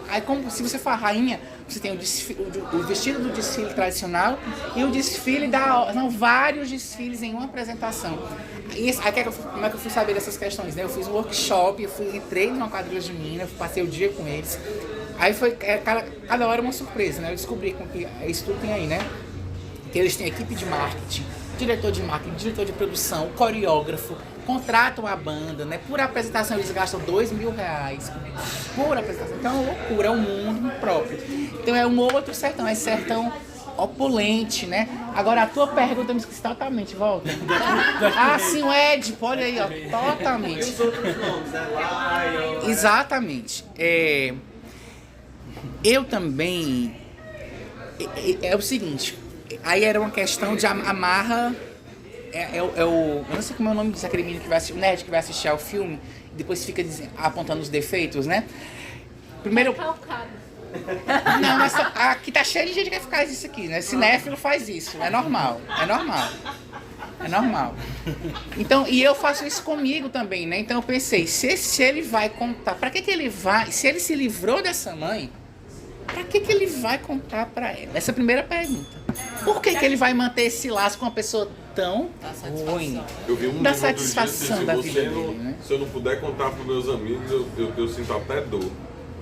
Aí como se você for a rainha, você tem o vestido do desfile tradicional e o desfile são vários desfiles em uma apresentação. Como é que eu fui saber dessas questões, né? Eu fiz um workshop, entrei numa quadrilha junina, passei o dia com eles. Aí foi cada hora uma surpresa, né? Eu descobri que isso tudo tem aí, né? Que eles têm equipe de marketing, diretor de marketing, diretor de produção, coreógrafo, contratam a banda, né? Por apresentação eles gastam R$2.000 por apresentação. Então é uma loucura, é um mundo próprio. Então é um outro sertão, é sertão opulente, né? Agora a tua pergunta eu me esqueci totalmente, volta. Sim, o Édipo, olha aí, ó, totalmente. E os outros nomes, né? Lion. Exatamente. Eu também... É o seguinte, aí era uma questão de amarra... eu não sei como é o nome disso, aquele menino que vai assistir, o nerd que vai assistir ao filme e depois fica apontando os defeitos, né? Primeiro... Não, mas aqui tá cheio de gente que faz isso aqui, né? Cinéfilo faz isso, é normal, é normal. É normal. Então, e eu faço isso comigo também, né? Então eu pensei, se ele vai contar, pra que ele vai, se ele se livrou dessa mãe, pra que ele vai contar pra ela? Essa é a primeira pergunta. Por que ele vai manter esse laço com uma pessoa tão ruim? Eu vi um da livro outro dia, satisfação assim, da se vida você não- dele, né? Se eu não puder contar pros meus amigos, eu sinto até dor.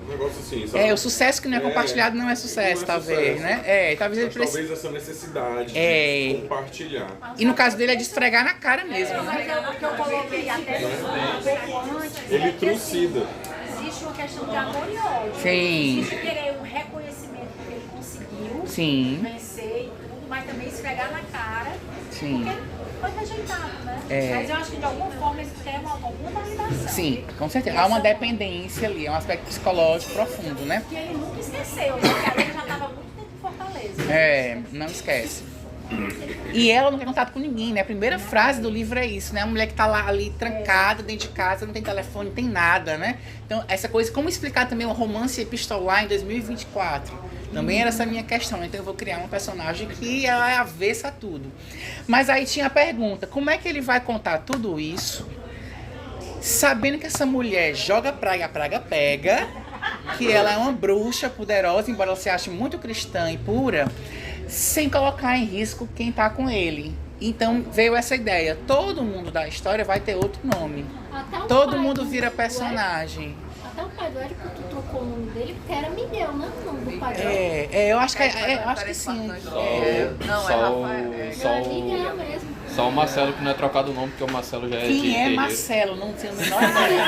Um negócio assim, sabe? É, o sucesso que não é compartilhado não é sucesso, talvez, né? É, talvez ele Mas precise. talvez essa necessidade É. de compartilhar. E no caso dele é de esfregar na cara mesmo, né? Mas o que eu coloquei até um pouco antes Ele é que, assim, trucida. existe uma questão de amor e ódio. Sim. Existe querer um reconhecimento que ele conseguiu Sim. vencer e tudo, mas também esfregar na cara. Sim. Porque foi rejeitado, né? É. Mas eu acho que de alguma forma eles querem alguma validação. Sim, com certeza. Há uma dependência ali, é um aspecto psicológico profundo, né? Que ele nunca esqueceu, né? Porque ele já estava muito tempo em Fortaleza. É, não esquece. E ela não quer contato com ninguém, né? A primeira frase do livro é isso, né? A mulher que tá lá ali trancada dentro de casa, não tem telefone, não tem nada, né? Então, essa coisa, como explicar também um romance epistolar em 2024? Também era essa minha questão, então eu vou criar uma personagem que ela é avessa a tudo. Mas aí tinha a pergunta, como é que ele vai contar tudo isso, sabendo que essa mulher joga praga, a praga pega, que ela é uma bruxa poderosa, embora ela se ache muito cristã e pura, sem colocar em risco quem tá com ele. Então veio essa ideia, todo mundo da história vai ter outro nome. Até o Todo pai mundo do- vira do personagem. Até o pai do Érico, tu trocou o nome dele, porque era Miguel, né? O nome do pai do Eu acho que, eu acho que sim. Não, é Só, Rafael. só, Era Miguel mesmo. só o Marcelo que não é trocado o nome, porque o Marcelo já é de Quem é terreiro. Marcelo? Não tenho a menor ideia.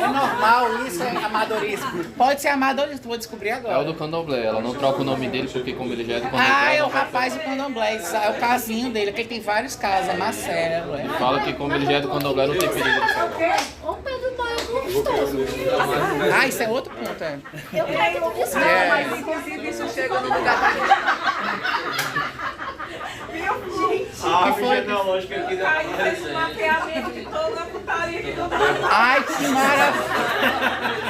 É normal isso, é amadorismo. Pode ser amadorismo, vou descobrir É agora. o do Candomblé, ela não troca o nome dele porque como ele já é do Candomblé, Ah, é o ela não rapaz do Candomblé, é o casinho dele, que ele tem vários casos, é Marcelo. É. fala que como ele já é do Candomblé não tem perigo de pegar. Ô Pedro Maia gostoso. Ah, isso é outro ponto, é. Eu quero que tu desculpa, É. Mas inclusive isso chega no lugar da A Que foi? genealógica aqui da Aí fez um mapeamento de toda a putaria que não Ai, que maravilha!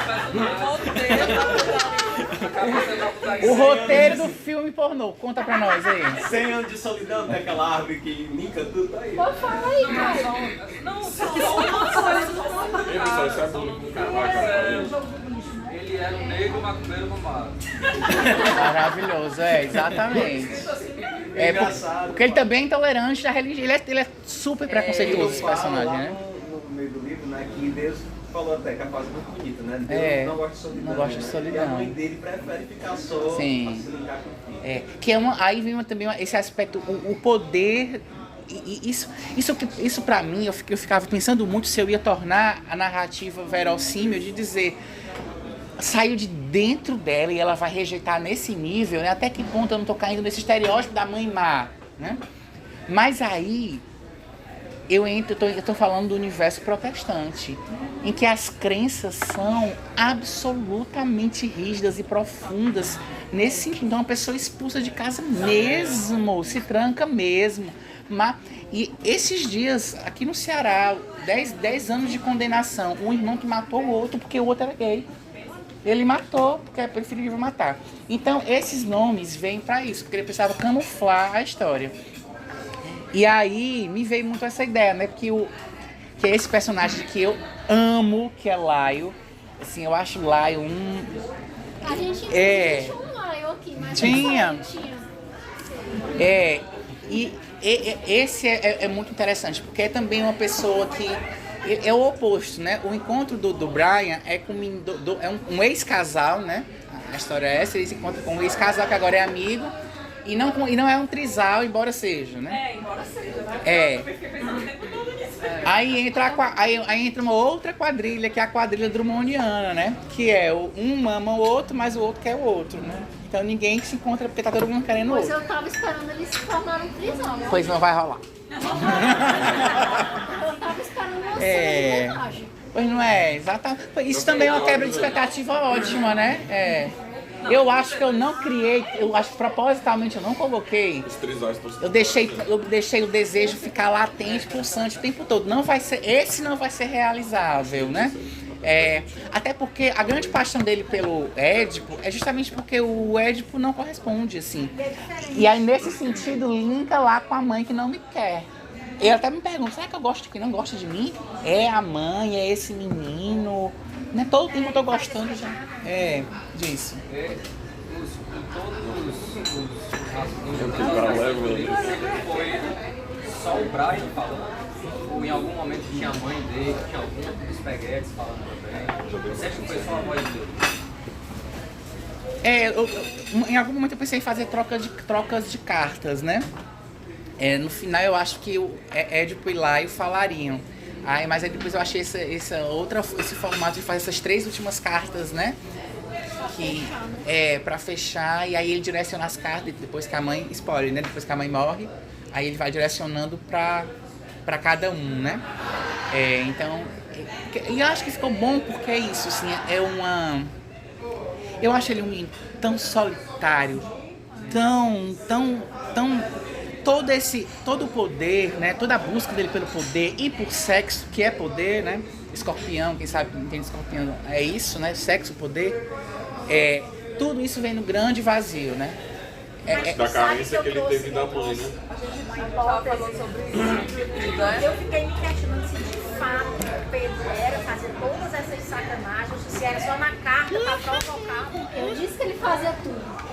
O roteiro do filme pornô, conta pra nós aí. 100 anos de solidão, né? Aquela árvore que linka tudo aí. Pô, fala aí, cara. Não, só uma coisa. Ei, pessoal, isso é bullying com cara. Ele era um negro macumbeiro mamado. Maravilhoso, exatamente. É, porque ele também é intolerante da religião, ele é super preconceituoso, esse personagem, né? No meio do livro, né? Que Deus falou até que é a fase muito bonita, né? Deus É, não gosta de solidão. não gosta de né? solidão. E a mãe dele prefere ficar só Sim. pra se ligar com o filho. É, que é aí vem também esse aspecto, o poder, isso pra mim, eu ficava pensando muito se eu ia tornar a narrativa verossímil de dizer, saiu de dentro dela e ela vai rejeitar nesse nível, né? Até que ponto eu não tô caindo nesse estereótipo da mãe má, né? Mas aí, eu tô falando do universo protestante, em que as crenças são absolutamente rígidas e profundas nesse sentido. Então, a pessoa expulsa de casa mesmo, se tranca mesmo. E esses dias, aqui no Ceará, 10 anos de condenação, um irmão que matou o outro porque o outro era gay. Ele matou porque é preferível matar. Então, esses nomes vêm para isso, porque ele precisava camuflar a história. E aí me veio muito essa ideia, né? Que é esse personagem que eu amo, que é Laio. Assim, eu acho Laio um. A gente É. tinha um Laio aqui, mas Tinha. não tinha. E esse é muito interessante, porque é também uma pessoa que é o oposto, né? O encontro do Brian é com um ex-casal, né? A história é essa, ele se encontra com um ex-casal que agora é amigo. E não é um trisal, embora seja, né? Embora seja. É. Aí entra uma outra quadrilha, que é a quadrilha drummondiana, né? Que é um ama o outro, mas o outro quer o outro, né? Então ninguém se encontra porque tá todo mundo querendo o Pois outro. eu tava esperando eles se formarem um trisal, né? Pois não vai rolar. Eu tava esperando você na imagem. Pois não é, exatamente. Isso também é uma quebra de expectativa ótima, né? É. Eu acho que eu não criei, eu acho que propositalmente eu não coloquei. Os trisais estão se Eu deixei o desejo ficar latente, pulsante o tempo todo. Esse não vai ser realizável, né? Até porque a grande paixão dele pelo Édipo é justamente porque o Édipo não corresponde, assim. E aí, nesse sentido, linka lá com a mãe que não me quer. Ele até me pergunta, será que eu gosto de quem não gosta de mim? É a mãe, é esse menino. Né? Todo tempo eu tô gostando já. Disso. Foi só o Brian falando, ou em algum momento tinha a mãe dele, tinha algum dos peguetes falando também. Você acha que foi só a voz dele? Em algum momento eu pensei em fazer trocas de cartas, né? No final eu acho que o Édipo e Laio falariam. Mas aí depois eu achei esse formato de fazer essas 3 últimas cartas, né? Pra fechar, e aí ele direciona as cartas depois que a mãe, spoiler, né? Depois que a mãe morre, aí ele vai direcionando pra cada um, né? Então, e eu acho que ficou bom porque é isso, assim, eu acho ele um menino tão solitário, tão todo o poder, né? Toda a busca dele pelo poder e por sexo, que é poder, né? Escorpião, quem sabe entende escorpião, é isso, né? Sexo, poder. Tudo isso vem no grande vazio, né? Da carência que ele teve da mãe, né? Eu fiquei me questionando se de fato o Pedro era fazer todas essas sacanagens, ou se era só na carta pra provocar. Eu disse que ele fazia tudo.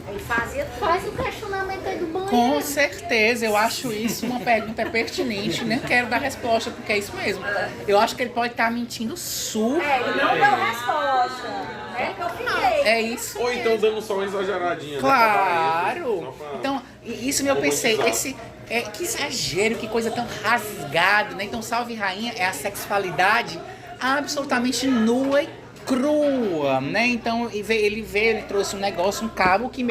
Ele fazia tudo. Faz o questionamento aí do banheiro. Com certeza, eu acho isso uma pergunta pertinente. Nem quero dar resposta, porque é isso mesmo. Eu acho que ele pode estar mentindo super. Ele não deu resposta, né? Que eu fiquei. É isso. Ou então dando só uma exageradinha. Claro. Né? Então, isso eu pensei. Que exagero, que coisa tão rasgada, né? Então, Salve Rainha é a sexualidade absolutamente nua e crua, né? Então ele trouxe um negócio, um cabo que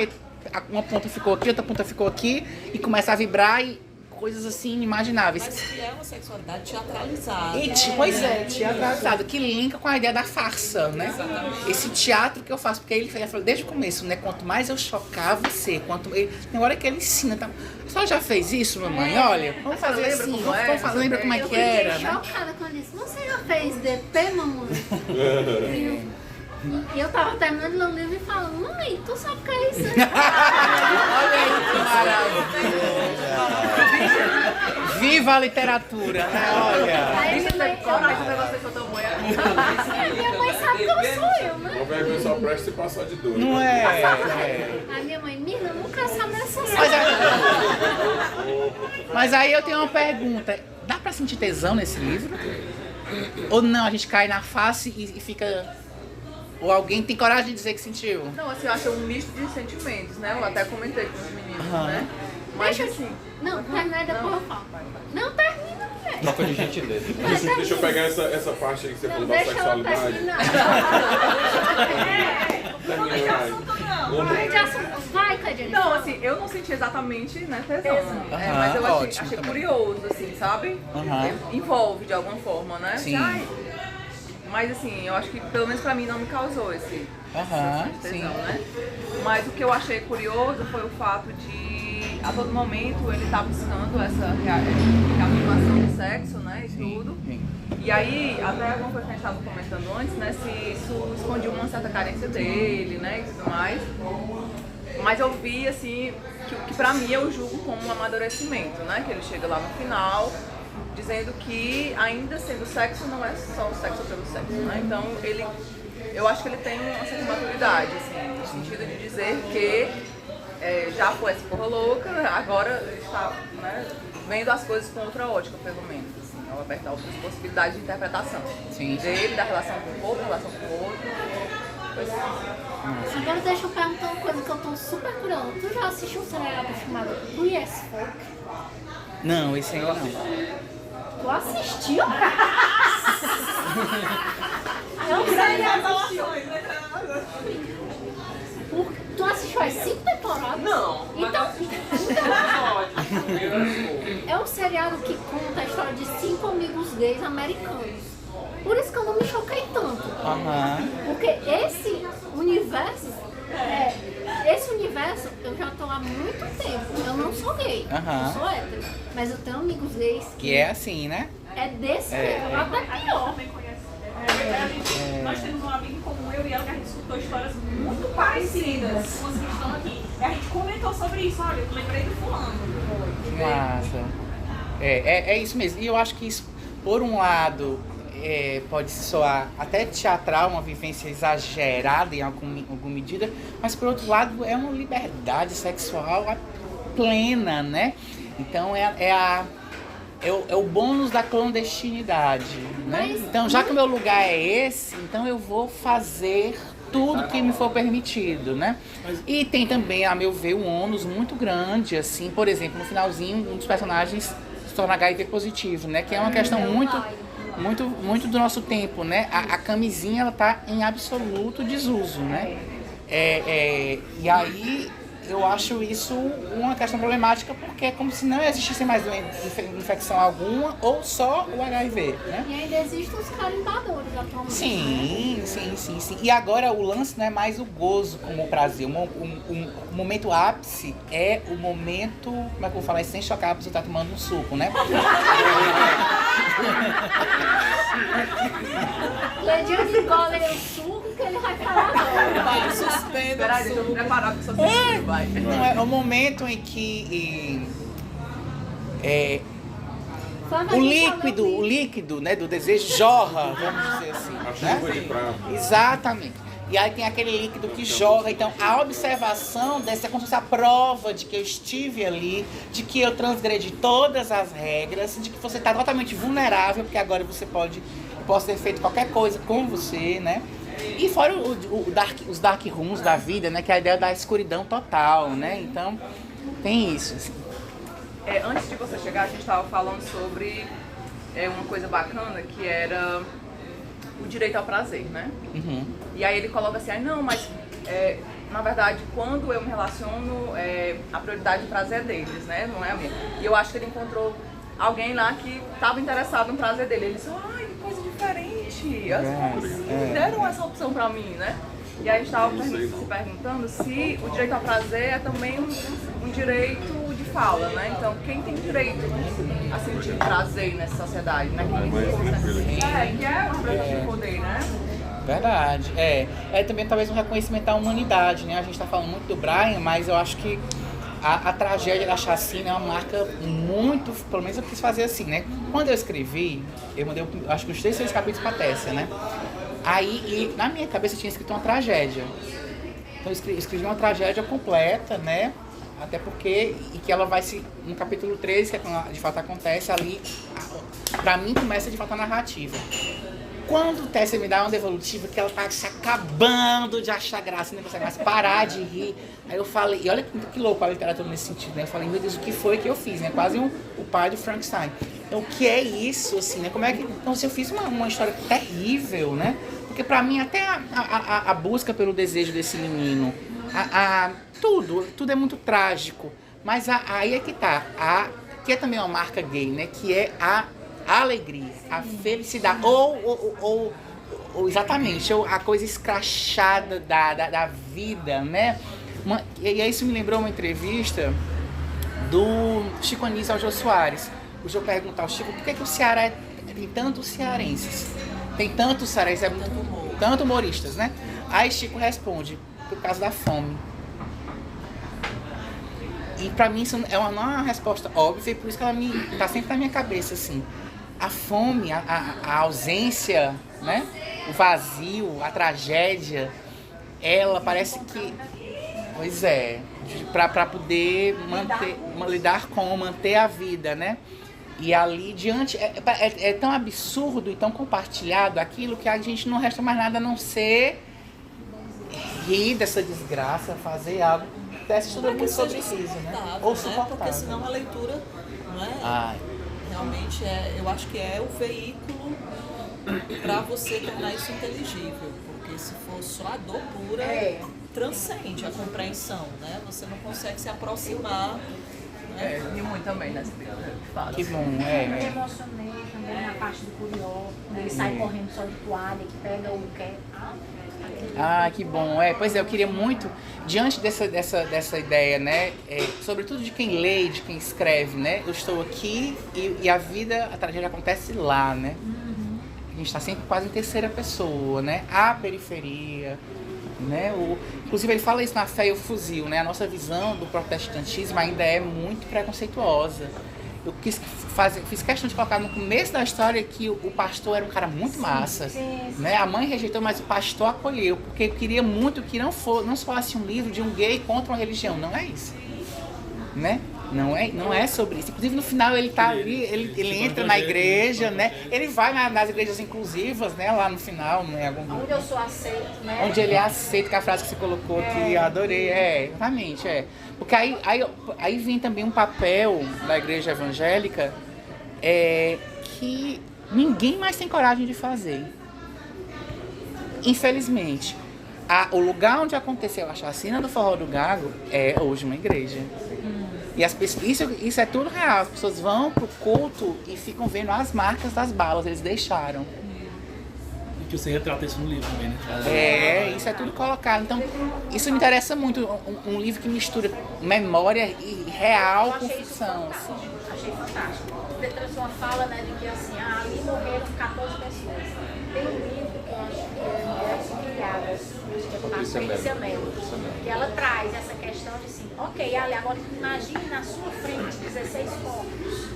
uma ponta ficou aqui, outra ponta ficou aqui e começa a vibrar e coisas assim inimagináveis. Mas que é uma sexualidade teatralizada. Pois é, teatralizada, que linka com a ideia da farsa, né? Exatamente. Esse teatro que eu faço, porque ele falou desde o começo, né? Quanto mais eu chocar você, tem hora que ele ensina, tá? A senhora já fez isso, mamãe? Olha, vamos fazer assim, lembra como é que era, né? Eu fiquei chocada quando ele disse, você já fez DP, mamãe? E eu tava terminando de ler o livro e falando, mãe, tu sabe o que é isso? Olha aí que maravilha! Viva a literatura, né? Olha! Aí minha mãe sabe que eu sou eu, né? Uma vergonha só presta se passar de dor. Não é? Aí minha mãe, Mirna, não quero saber dessas coisas. Mas aí eu tenho uma pergunta. Dá pra sentir tesão nesse livro? Ou não, a gente cai na face e fica... Ou alguém tem coragem de dizer que sentiu? Não, assim, eu acho um misto de sentimentos, né? Eu até comentei com os meninos, né? Mas assim... Não, termina depois eu falo. Não, termina, mulher. Troca de gentileza. Deixa eu pegar essa parte aí que você falou da sexualidade. Vai, Cadiane. Não, assim, eu não senti exatamente, né, tesão. Mas eu achei curioso, assim, sabe? Envolve de alguma forma, né? Sim. Mas assim, eu acho que pelo menos pra mim não me causou esse tesão, né? Mas o que eu achei curioso foi o fato de, a todo momento, ele tá buscando essa reafirmação do sexo, né, e tudo. E aí, até alguma coisa que a gente tava comentando antes, né, se isso escondia uma certa carência dele, né, e tudo mais. Mas eu vi, assim, que pra mim eu julgo como um amadurecimento, né, que ele chega lá no final, dizendo que ainda sendo sexo não é só o sexo pelo sexo, né? Então eu acho que ele tem uma certa maturidade, assim, no sentido de dizer que já foi essa porra louca, agora ele está, né, vendo as coisas com outra ótica, pelo menos, assim, ao apertar outras possibilidades de interpretação. Sim. Dele, da relação com o outro, da relação com o outro. Agora deixa eu perguntar uma coisa que eu tô super curiosa. Tu já assistiu um seriado chamado Yes Folk? Não, esse ainda não. Tu assistiu? Não sei, Tu assistiu as 5 temporadas? Não. Então é um seriado que conta a história de 5 amigos gays americanos. Por isso que eu não me choquei tanto. Porque esse universo eu já tô há muito tempo. Eu não sou gay, eu sou hétero. Mas eu tenho amigos gays que é assim, né? É desse jeito, até pior. Nós temos um amigo como eu e ela, que a gente escutou histórias muito parecidas com as que estão aqui. E a gente comentou sobre isso, olha, eu lembrei do fulano. Massa. É isso mesmo. E eu acho que isso, por um lado, pode soar até teatral, uma vivência exagerada em alguma medida, mas por outro lado é uma liberdade sexual plena, né? Então é o bônus da clandestinidade, né? Então, já que o meu lugar é esse, então eu vou fazer tudo que me for permitido, né? E tem também, a meu ver, um ônus muito grande, assim, por exemplo, no finalzinho, um dos personagens se torna HIV positivo, né? Que é uma questão muito do nosso tempo, né? A camisinha, ela tá em absoluto desuso, né? E aí eu acho isso uma questão problemática, porque é como se não existisse mais infecção alguma ou só o HIV, né? E ainda existem os carimbadores atualmente. Sim. E agora o lance não é mais o gozo como o prazer. O momento ápice é o momento, como é que eu vou falar isso sem chocar, porque você tá tomando um suco, né? Leandro engole o suco que ele vai falar agora. Vai, suspenda. Peraí, deixa eu me preparar pro seu suco, vai. Não, é o momento em que o líquido, né, do desejo jorra, vamos dizer assim. A Né? chuva de prata. Exatamente. E aí tem aquele líquido que jorra. Então, a observação dessa é como se fosse a prova de que eu estive ali, de que eu transgredi todas as regras, de que você está totalmente vulnerável, porque agora você posso ter feito qualquer coisa com você, né? E fora os dark rooms da vida, né? Que é a ideia da escuridão total, né? Então, tem isso. Assim. Antes de você chegar, a gente estava falando sobre uma coisa bacana, que era o direito ao prazer, né? Uhum. E aí ele coloca assim, não, mas na verdade, quando eu me relaciono, a prioridade de prazer é deles, né? Não é a minha. E eu acho que ele encontrou alguém lá que estava interessado no prazer dele. Ele disse, ai, que coisa diferente. Assim, deram essa opção pra mim, né? E aí a gente estava se perguntando se o direito ao prazer é também um direito de fala, né? Então, quem tem direito a sentir prazer nessa sociedade, né? Que é uma prestação de poder, né? Verdade. É também talvez um reconhecimento da humanidade, né? A gente tá falando muito do Brian, mas eu acho que a tragédia da chacina é uma marca muito, pelo menos eu quis fazer assim, né? Quando eu escrevi, eu mandei, acho que os 3 capítulos pra Tessia, né? Aí, na minha cabeça eu tinha escrito uma tragédia. Então eu escrevi uma tragédia completa, né? Até porque, e que ela vai se, no capítulo 13, que é quando de fato acontece, ali, pra mim começa de fato a narrativa. Quando Tessia me dá uma devolutiva, que ela tá se acabando de achar graça, não consegue mais parar de rir. Aí eu falei, e olha que louco a literatura nesse sentido, né? Eu falei, meu Deus, o que foi que eu fiz, né? Quase o pai do Frankenstein. Então, o que é isso, assim, né? Como é que... Então, se eu fiz uma história terrível, né? Porque pra mim, até a busca pelo desejo desse menino, tudo é muito trágico. Mas aí é que tá, que é também uma marca gay, né? Que é a alegria, a felicidade, ou exatamente, a coisa escrachada da vida, né? E aí isso me lembrou uma entrevista do Chico Anísio ao Jô Soares. O Jô pergunta ao Chico por que o Ceará tem tantos cearenses, tem tantos cearenses, tanto humoristas, né? Aí Chico responde, por causa da fome. E pra mim isso não é uma resposta óbvia, e por isso que ela tá sempre na minha cabeça, assim. A fome, a ausência, né? O vazio, a tragédia, ela parece que, pois é, para poder manter a vida, né? E ali diante, é tão absurdo e tão compartilhado aquilo que a gente não resta mais nada a não ser rir dessa desgraça, fazer algo. Tessa estuda muito sobre isso, né? Ou suportável. Porque senão a leitura não é... Realmente eu acho que é o veículo para você tornar isso inteligível, porque se for só a dor pura, transcende a compreensão, né? Você não consegue se aproximar. Né? E muito também nessa fala. Que bom, Eu me emocionei também na parte do Curió, quando ele sai correndo só de toalha, que pega o que que bom. Pois é, eu queria muito, diante dessa ideia, né, sobretudo de quem lê e de quem escreve, né, eu estou aqui e a vida, a tragédia acontece lá, né. gente está sempre quase em terceira pessoa, né? A periferia, né? Inclusive ele fala isso na Fé e o Fuzil, né? A nossa visão do protestantismo ainda é muito preconceituosa. Eu fiz questão de colocar no começo da história que o pastor era um cara muito massa, né? A mãe rejeitou, mas o pastor acolheu, porque queria muito que não fosse um livro de um gay contra uma religião, não é isso, né? Não é sobre isso. Inclusive no final ele tá ali, ele entra na igreja, né? Ele vai nas igrejas inclusivas, né? Lá no final, né? Onde eu sou aceito, né? Onde ele é aceito, que é a frase que você colocou que eu adorei. Exatamente, Porque aí vem também um papel da igreja evangélica que ninguém mais tem coragem de fazer. Infelizmente. O lugar onde aconteceu a chacina do Forró do Gago é hoje uma igreja. E as pessoas, isso é tudo real. As pessoas vão pro culto e ficam vendo as marcas das balas, eles deixaram. E que você retrata isso no livro também, né? Isso é tudo colocado. Então, isso me interessa muito. Um livro que mistura memória e real com ficção. Assim. Achei fantástico. Você trouxe uma fala, né, de que assim, ali morreram 14 pessoas. Tem um livro que eu acho que é Mulheres Humilhadas, Patrícia Mello, que ela traz essa questão de assim, ok, Ali, agora imagine na sua frente 16 corpos.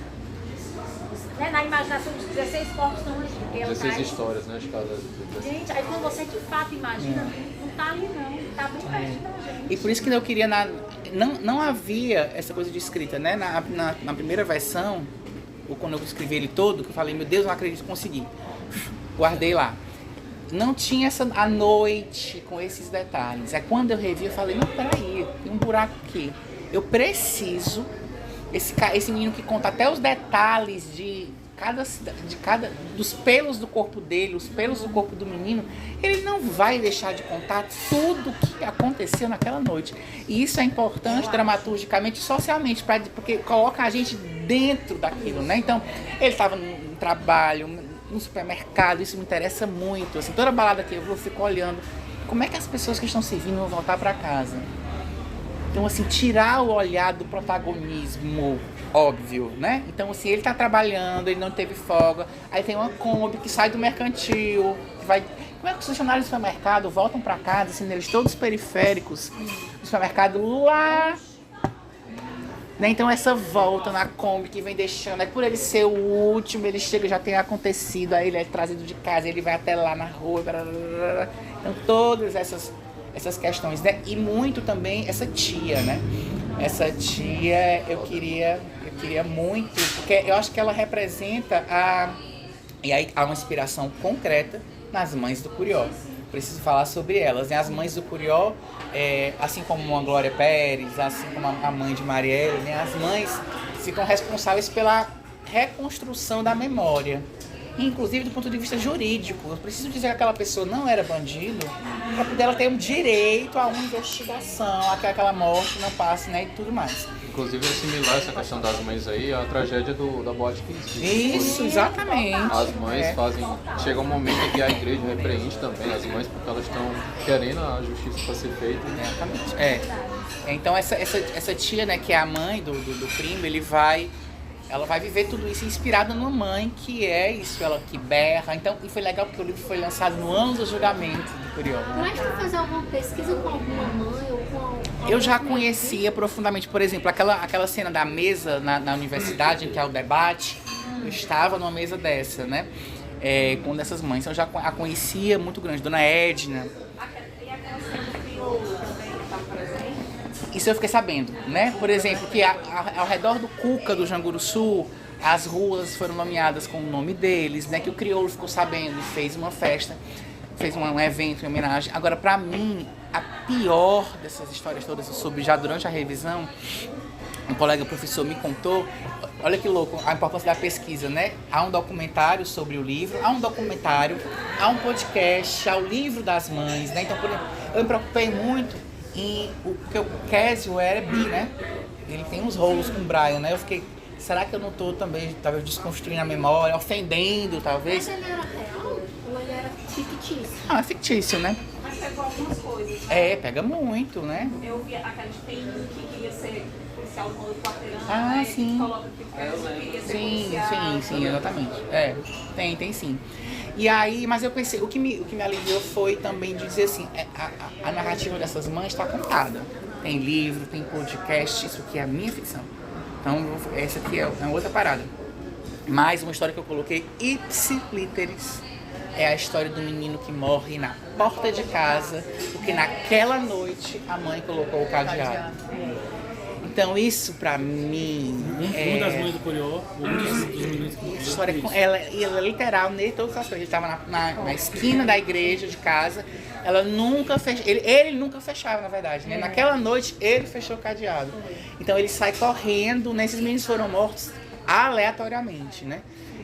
Né? Na imaginação dos 16 corpos estão ali. 16 histórias, né? Gente, aí quando você de fato imagina, não tá ali não, tá bem perto da gente. E por isso que eu queria, não havia essa coisa de escrita, né? Na primeira versão, ou quando eu escrevi ele todo, que eu falei, meu Deus, não acredito que consegui. Guardei lá. Não tinha a noite com esses detalhes. Quando eu revi, eu falei, não, peraí, tem um buraco aqui. Eu preciso, esse menino que conta até os detalhes dos pelos do corpo dele, os pelos do corpo do menino, ele não vai deixar de contar tudo o que aconteceu naquela noite. E isso é importante dramaturgicamente e socialmente, porque coloca a gente dentro daquilo, né? Então, ele estava no trabalho, no supermercado, isso me interessa muito. Assim, toda balada que eu vou, eu fico olhando como é que as pessoas que estão servindo vão voltar para casa. Então, assim, tirar o olhar do protagonismo óbvio, né? Então, assim, ele tá trabalhando, ele não teve folga, aí tem uma Kombi que sai do mercantil, que vai... Como é que os funcionários do supermercado voltam para casa, assim, eles todos periféricos, do supermercado lá... Né? Então essa volta na Kombi que vem deixando, por ele ser o último, ele chega, já tem acontecido, aí ele é trazido de casa, ele vai até lá na rua, então todas essas questões, né? E muito também essa tia, né? Essa tia eu queria muito, porque eu acho que ela representa e aí há uma inspiração concreta nas Mães do Curió. Preciso falar sobre elas, né? As Mães do Curió, assim como a Glória Pérez, assim como a mãe de Marielle, né? As mães ficam responsáveis pela reconstrução da memória, inclusive do ponto de vista jurídico. Eu preciso dizer que aquela pessoa não era bandido para poder ela ter um direito a uma investigação, a que aquela morte não passe, né? E tudo mais. Inclusive, é similar essa questão das mães aí à tragédia da boate que isso, exatamente. As mães fazem... Chega um momento em que a igreja repreende também as mães, porque elas estão querendo a justiça para ser feita. Exatamente. Então, essa tia, né, que é a mãe do primo, ela vai viver tudo isso inspirada numa mãe que é isso, ela que berra. Então, e foi legal porque o livro foi lançado no ano do julgamento do Curió. Mas tu fazer alguma pesquisa com alguma mãe ou com... Eu já conhecia profundamente, por exemplo, aquela cena da mesa na universidade, que é o debate, eu estava numa mesa dessa, né? Com uma dessas mães, eu já a conhecia muito grande, Dona Edna. Isso eu fiquei sabendo, né? Por exemplo, que ao redor do Cuca do Janguruçu, as ruas foram nomeadas com o nome deles, né? Que o crioulo ficou sabendo e fez uma festa, fez um evento em homenagem. Agora, pra mim, a pior dessas histórias todas eu soube já durante a revisão, um colega professor me contou, olha que louco, a importância da pesquisa, né? Há um documentário sobre o livro, há um documentário, há um podcast, há o livro das mães, né? Então, por exemplo, eu me preocupei muito porque o Késio era bi, né? Ele tem uns rolos com o Brian, né? Eu fiquei, será que eu não tô também, talvez, desconstruindo a memória, ofendendo, talvez? Mas ele era real ou ele era fictício? É fictício, né? Mas pegou algumas coisas. Pega muito, né? Eu vi aquela de tem um que queria ser policial do quarteirão, Ah, né? sim. Que coloca que queria ser policial. Sim, exatamente. Tem sim. E aí, mas eu pensei, o que me aliviou foi também de dizer assim, a narrativa dessas mães está contada. Tem livro, tem podcast, isso aqui é a minha ficção. Então, essa aqui é outra parada. Mais uma história que eu coloquei, ipsiliteris, é a história do menino que morre na porta de casa, porque naquela noite a mãe colocou o cadeado. Então isso pra mim Uma das mães do Curió, dos meninos que história ela é literal nem todas as coisas. Ele estava na esquina da igreja de casa, ela nunca fechava, ele nunca fechava, na verdade, né? Naquela noite ele fechou o cadeado. Então ele sai correndo, né? Esses meninos foram mortos aleatoriamente, né?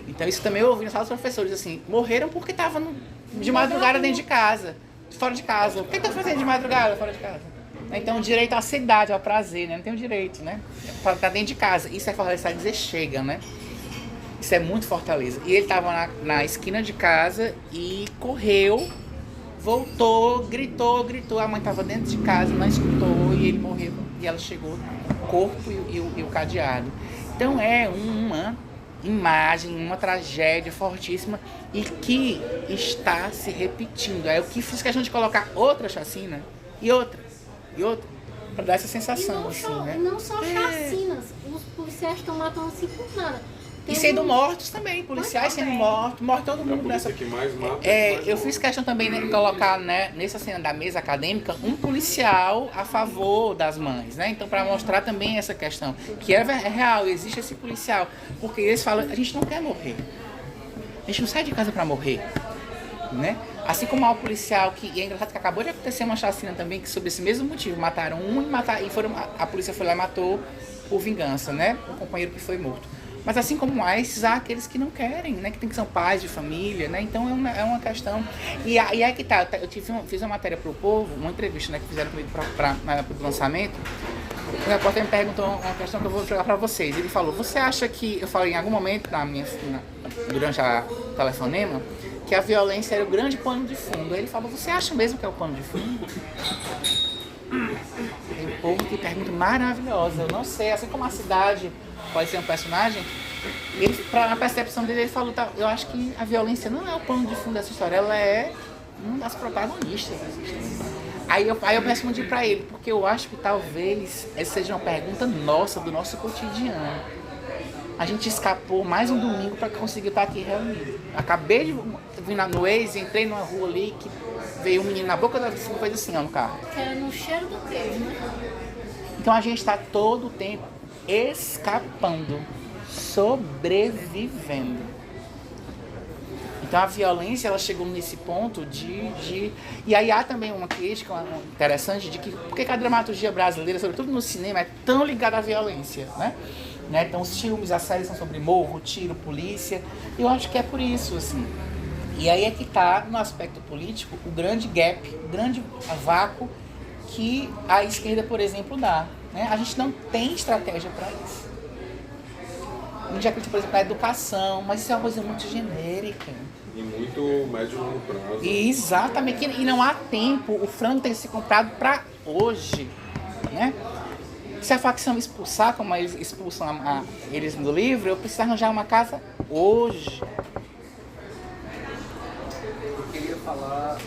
Então isso também eu ouvi na sala dos professores, assim, morreram porque estavam de madrugada dentro de casa, fora de casa. O que estão fazendo de madrugada fora de casa? Então o direito à cidade, ao prazer, né? Não tem o direito, né? Para estar dentro de casa. Isso é Fortaleza, dizer chega, né? Isso é muito Fortaleza. E ele estava na esquina de casa e correu, voltou, gritou. A mãe estava dentro de casa, não escutou e ele morreu. E ela chegou com o corpo e o cadeado. Então é uma imagem, uma tragédia fortíssima e que está se repetindo. É o que fiz questão de colocar outra chacina e outra, para dar essa sensação, não só chacinas, os policiais estão matando assim por nada. E sendo mortos também, policiais sendo mortos, morre todo mundo nessa. Que mais mata, Eu fiz questão também de colocar, né, nessa cena da mesa acadêmica um policial a favor das mães, né? Então, para mostrar também essa questão, que é real, existe esse policial, porque eles falam, a gente não quer morrer, a gente não sai de casa para morrer, né? Assim como há o policial e é engraçado que acabou de acontecer uma chacina também, que sobre esse mesmo motivo, mataram um a polícia foi lá e matou por vingança, né? O companheiro que foi morto. Mas assim como há aqueles que não querem, né? Que são pais de família, né? Então é uma questão. E aí que tá, eu fiz uma matéria para o Povo, uma entrevista, né, que fizeram comigo para o lançamento. O repórter me perguntou uma questão que eu vou jogar para vocês. Ele falou, você acha que, eu falei em algum momento durante a telefonema, que a violência era o grande pano de fundo. Aí ele falou, você acha mesmo que é o pano de fundo? Tem um povo que pergunta maravilhosa, eu não sei, assim como a cidade pode ser um personagem, na percepção dele, ele falou, tá, eu acho que a violência não é o pano de fundo dessa história, ela é uma das protagonistas dessa história. Aí eu respondi pra ele, porque eu acho que talvez essa seja uma pergunta nossa, do nosso cotidiano. A gente escapou mais um domingo para conseguir estar aqui reunido. Acabei de vir no Waze, entrei numa rua ali que veio um menino na boca da vizinha e fez assim, ó, no carro. Que era no cheiro do queijo, né? Então a gente está todo o tempo escapando, sobrevivendo. Então a violência, ela chegou nesse ponto de... E aí há também uma crítica interessante de que por que a dramaturgia brasileira, sobretudo no cinema, é tão ligada à violência, né? Então os filmes, as séries são sobre morro, tiro, polícia. Eu acho que é por isso, assim. E aí é que está, no aspecto político, o grande gap, o grande vácuo que a esquerda, por exemplo, dá. Né? A gente não tem estratégia para isso. A gente acredita, por exemplo, na educação, mas isso é uma coisa muito genérica. E muito médio e longo prazo. E exatamente. E não há tempo. O frango tem que ser comprado para hoje. Né? Se a facção me expulsar, como eles expulsam eles no livro, eu preciso arranjar uma casa hoje. Eu queria falar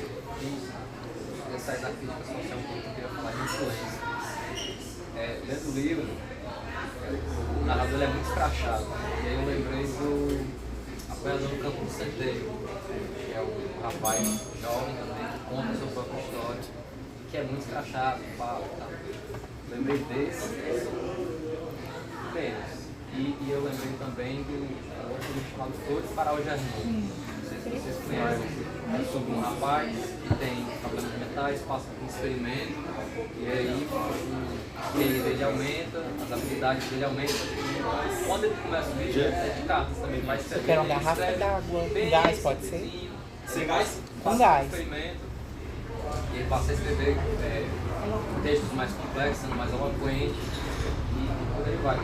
dessa crítica social, eu queria falar de influência. Dentro do livro, o narrador é muito escrachado. E aí eu lembrei do apoiador do Campo do Centeio, que é o rapaz jovem também, que conta a sua própria história, que é muito escrachado, fala e tal. Lembrei desse, e eu lembrei também do outro livro chamado Flores para o Jardim. Não sei se vocês conhecem. É sobre um rapaz que tem problemas mentais, passa por um experimento, e aí o QI dele aumenta, as habilidades dele aumentam. E quando ele começa o vídeo, é de cartas também. Mas eu quero uma garrafa d'água, gás pode ser? Sem gás? Com gás. E ele passa a escrever textos mais complexos, sendo mais eloquente, e por aí vai.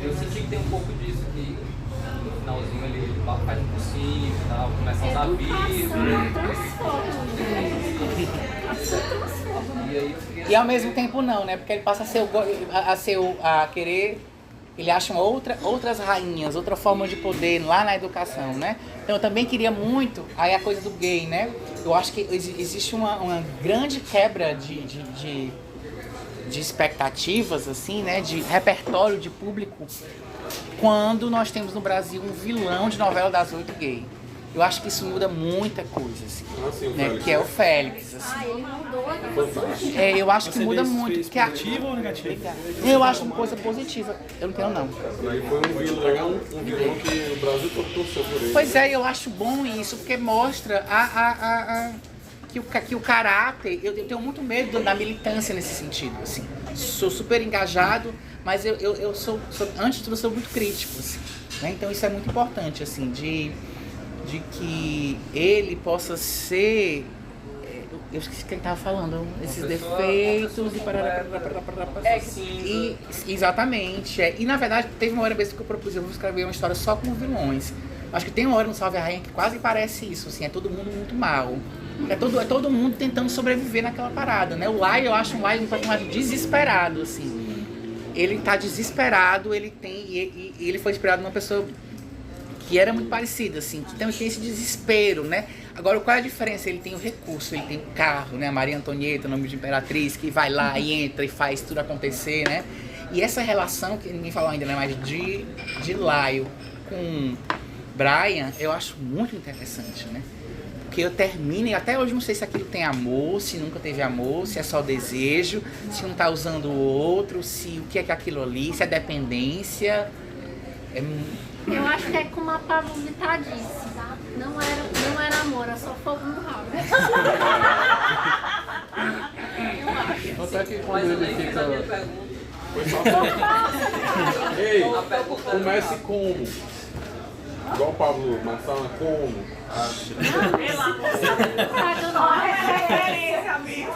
E eu senti que tem um pouco disso, que no finalzinho ele faz um cursinho e tal, começa a usar E ao mesmo tempo não, né? Porque ele passa a querer ele acha outras rainhas, outra forma de poder lá na educação, né? Então eu também queria muito, aí a coisa do gay, né? Eu acho que existe uma grande quebra de expectativas, assim, né? De repertório de público, quando nós temos no Brasil um vilão de novela das 8 gay. Eu acho que isso muda muita coisa, assim, né? Félix, que é o Félix. Assim. Ele mudou a Eu acho que muda muito. Positivo ou negativo? Eu acho uma coisa positiva. Eu não tenho, não. Aí foi um vilão que o Brasil todo torceu por ele. Pois é, eu acho bom isso, porque mostra que o caráter... Eu tenho muito medo da militância nesse sentido, assim. Sou super engajado, mas eu sou antes de tudo, sou muito crítico, assim, né? Então isso é muito importante, assim, de que ele possa ser... Eu esqueci quem estava falando, esses defeitos e exatamente. E na verdade, teve uma hora mesmo que eu propus, eu vou escrever uma história só com vilões. Acho que tem uma hora no Salve a Rainha que quase parece isso, assim, é todo mundo muito mal. É todo mundo tentando sobreviver naquela parada, né? O Lai, eu acho um Lai um personagem desesperado, assim. Ele tá desesperado, ele foi inspirado numa pessoa que era muito parecida, assim, então ele tem esse desespero, né? Agora, qual é a diferença? Ele tem o recurso, ele tem o carro, né? A Maria Antonieta, nome de imperatriz, que vai lá e entra e faz tudo acontecer, né? E essa relação, que ninguém falou ainda, né? Mas de Laio com Brian, eu acho muito interessante, né? Porque eu termino e até hoje não sei se aquilo tem amor, se nunca teve amor, se é só desejo, se um tá usando o outro, se o que é aquilo ali, se é dependência. Eu acho que é como a Pablo Vittar disse, tá? Não era amor, era só fogo no rabo. Até que quando ele fica... Ei, comece como? Igual o Pablo Massana, como? Referência, amigo.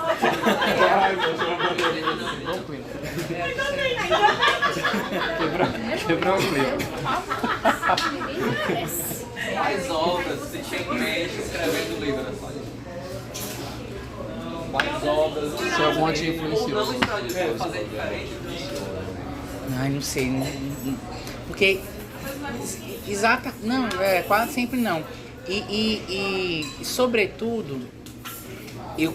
Quebrou o clima. Quais obras você tinha em mente escrevendo o livro, né? Quais obras? Se alguma te influenciou. Ou não está de fazer diferente? Ai, não sei. Porque... Não, quase sempre não. E sobretudo, eu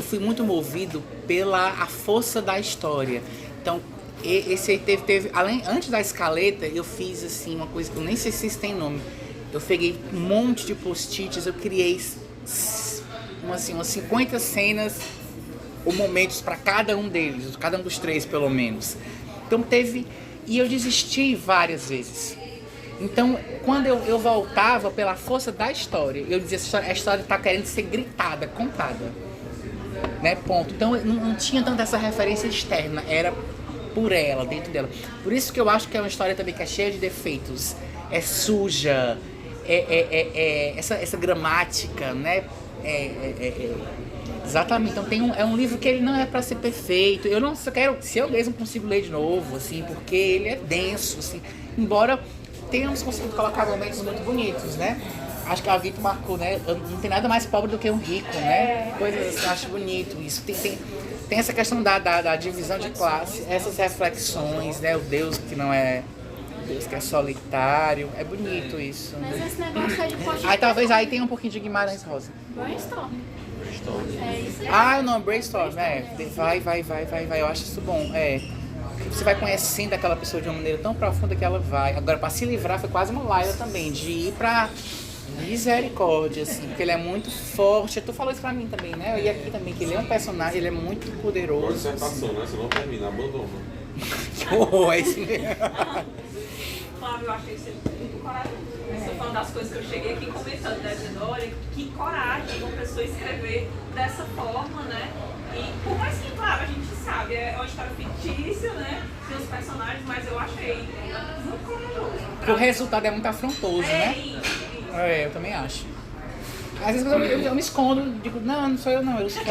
fui muito movido pela força da história. Então, esse aí teve antes da escaleta, eu fiz assim uma coisa que eu nem sei se isso tem nome. Eu peguei um monte de post-its, eu criei umas 50 cenas ou momentos para cada um deles, cada um dos 3 pelo menos. Então e eu desisti várias vezes. Então, quando eu voltava pela força da história, eu dizia, a história está querendo ser gritada, contada, né, ponto. Então, não tinha tanta essa referência externa, era por ela, dentro dela. Por isso que eu acho que é uma história também que é cheia de defeitos, é suja, essa gramática, né, exatamente. Então é um livro que ele não é para ser perfeito. Eu não quero, se eu ler, não consigo ler de novo, assim, porque ele é denso, assim. Embora tenhamos conseguido colocar momentos muito bonitos, né? Acho que a Vitor marcou, né? Não tem nada mais pobre do que um rico, né? Coisas assim, eu acho bonito isso. Tem essa questão da divisão de classe, essas reflexões, né? O Deus que não é... Deus que é solitário. É bonito isso. Mas esse negócio é de post. Aí talvez aí tenha um pouquinho de Guimarães Rosa. Brainstorm. É isso aí. Ah, não, Brainstorm, vai, eu acho isso bom, Você vai conhecendo aquela pessoa de uma maneira tão profunda que ela vai. Agora, pra se livrar, foi quase uma Laila também, de ir pra misericórdia, assim, porque ele é muito forte. Tu falou isso pra mim também, né? Eu ia aqui também, que ele é um personagem, ele é muito poderoso. Dissertação, né? Se não termina, abandona. É isso mesmo. Flávio, eu achei você muito corajoso. Essa foi uma das coisas que eu cheguei aqui comentando, né? Dizendo, olha, que coragem uma pessoa escrever dessa forma, né? E por mais que, claro, a gente sabe, é uma história fictícia, né? Tem os personagens, mas eu achei muito corajoso. O resultado é muito afrontoso, né? Eu também acho. Às vezes eu me escondo, digo, não sou eu não, eu sou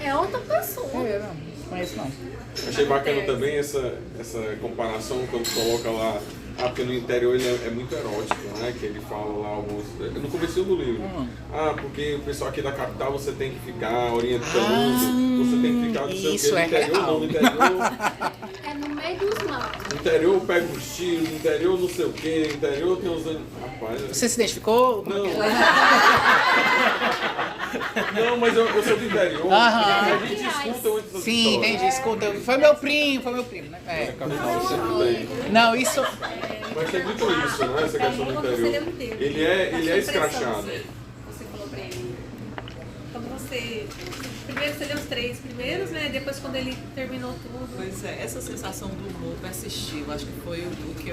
É outra pessoa. Não conheço não. Achei bacana também essa comparação quando coloca lá porque no interior ele é muito erótico, né? Que ele fala lá alguns. No começo do livro. Porque o pessoal aqui da capital você tem que ficar orientando, você tem que ficar não sei o quê. No interior não, no interior. É no meio dos matos. No interior pega os tiros, no interior não sei o quê, no interior tem uns. Rapaz. Você se identificou? Não. Não, mas eu sou do interior. A gente escuta muito essas Sim, histórias. entendi, escuta. Foi meu primo, né? Não, isso. Mas tem muito isso, né? Essa questão do interior. Ele é escrachado. Você falou pra ele. Quando você. Primeiro você leu os 3 primeiros, né? Depois quando ele terminou tudo. Pois é, essa sensação do humor persistiu, acho que foi o que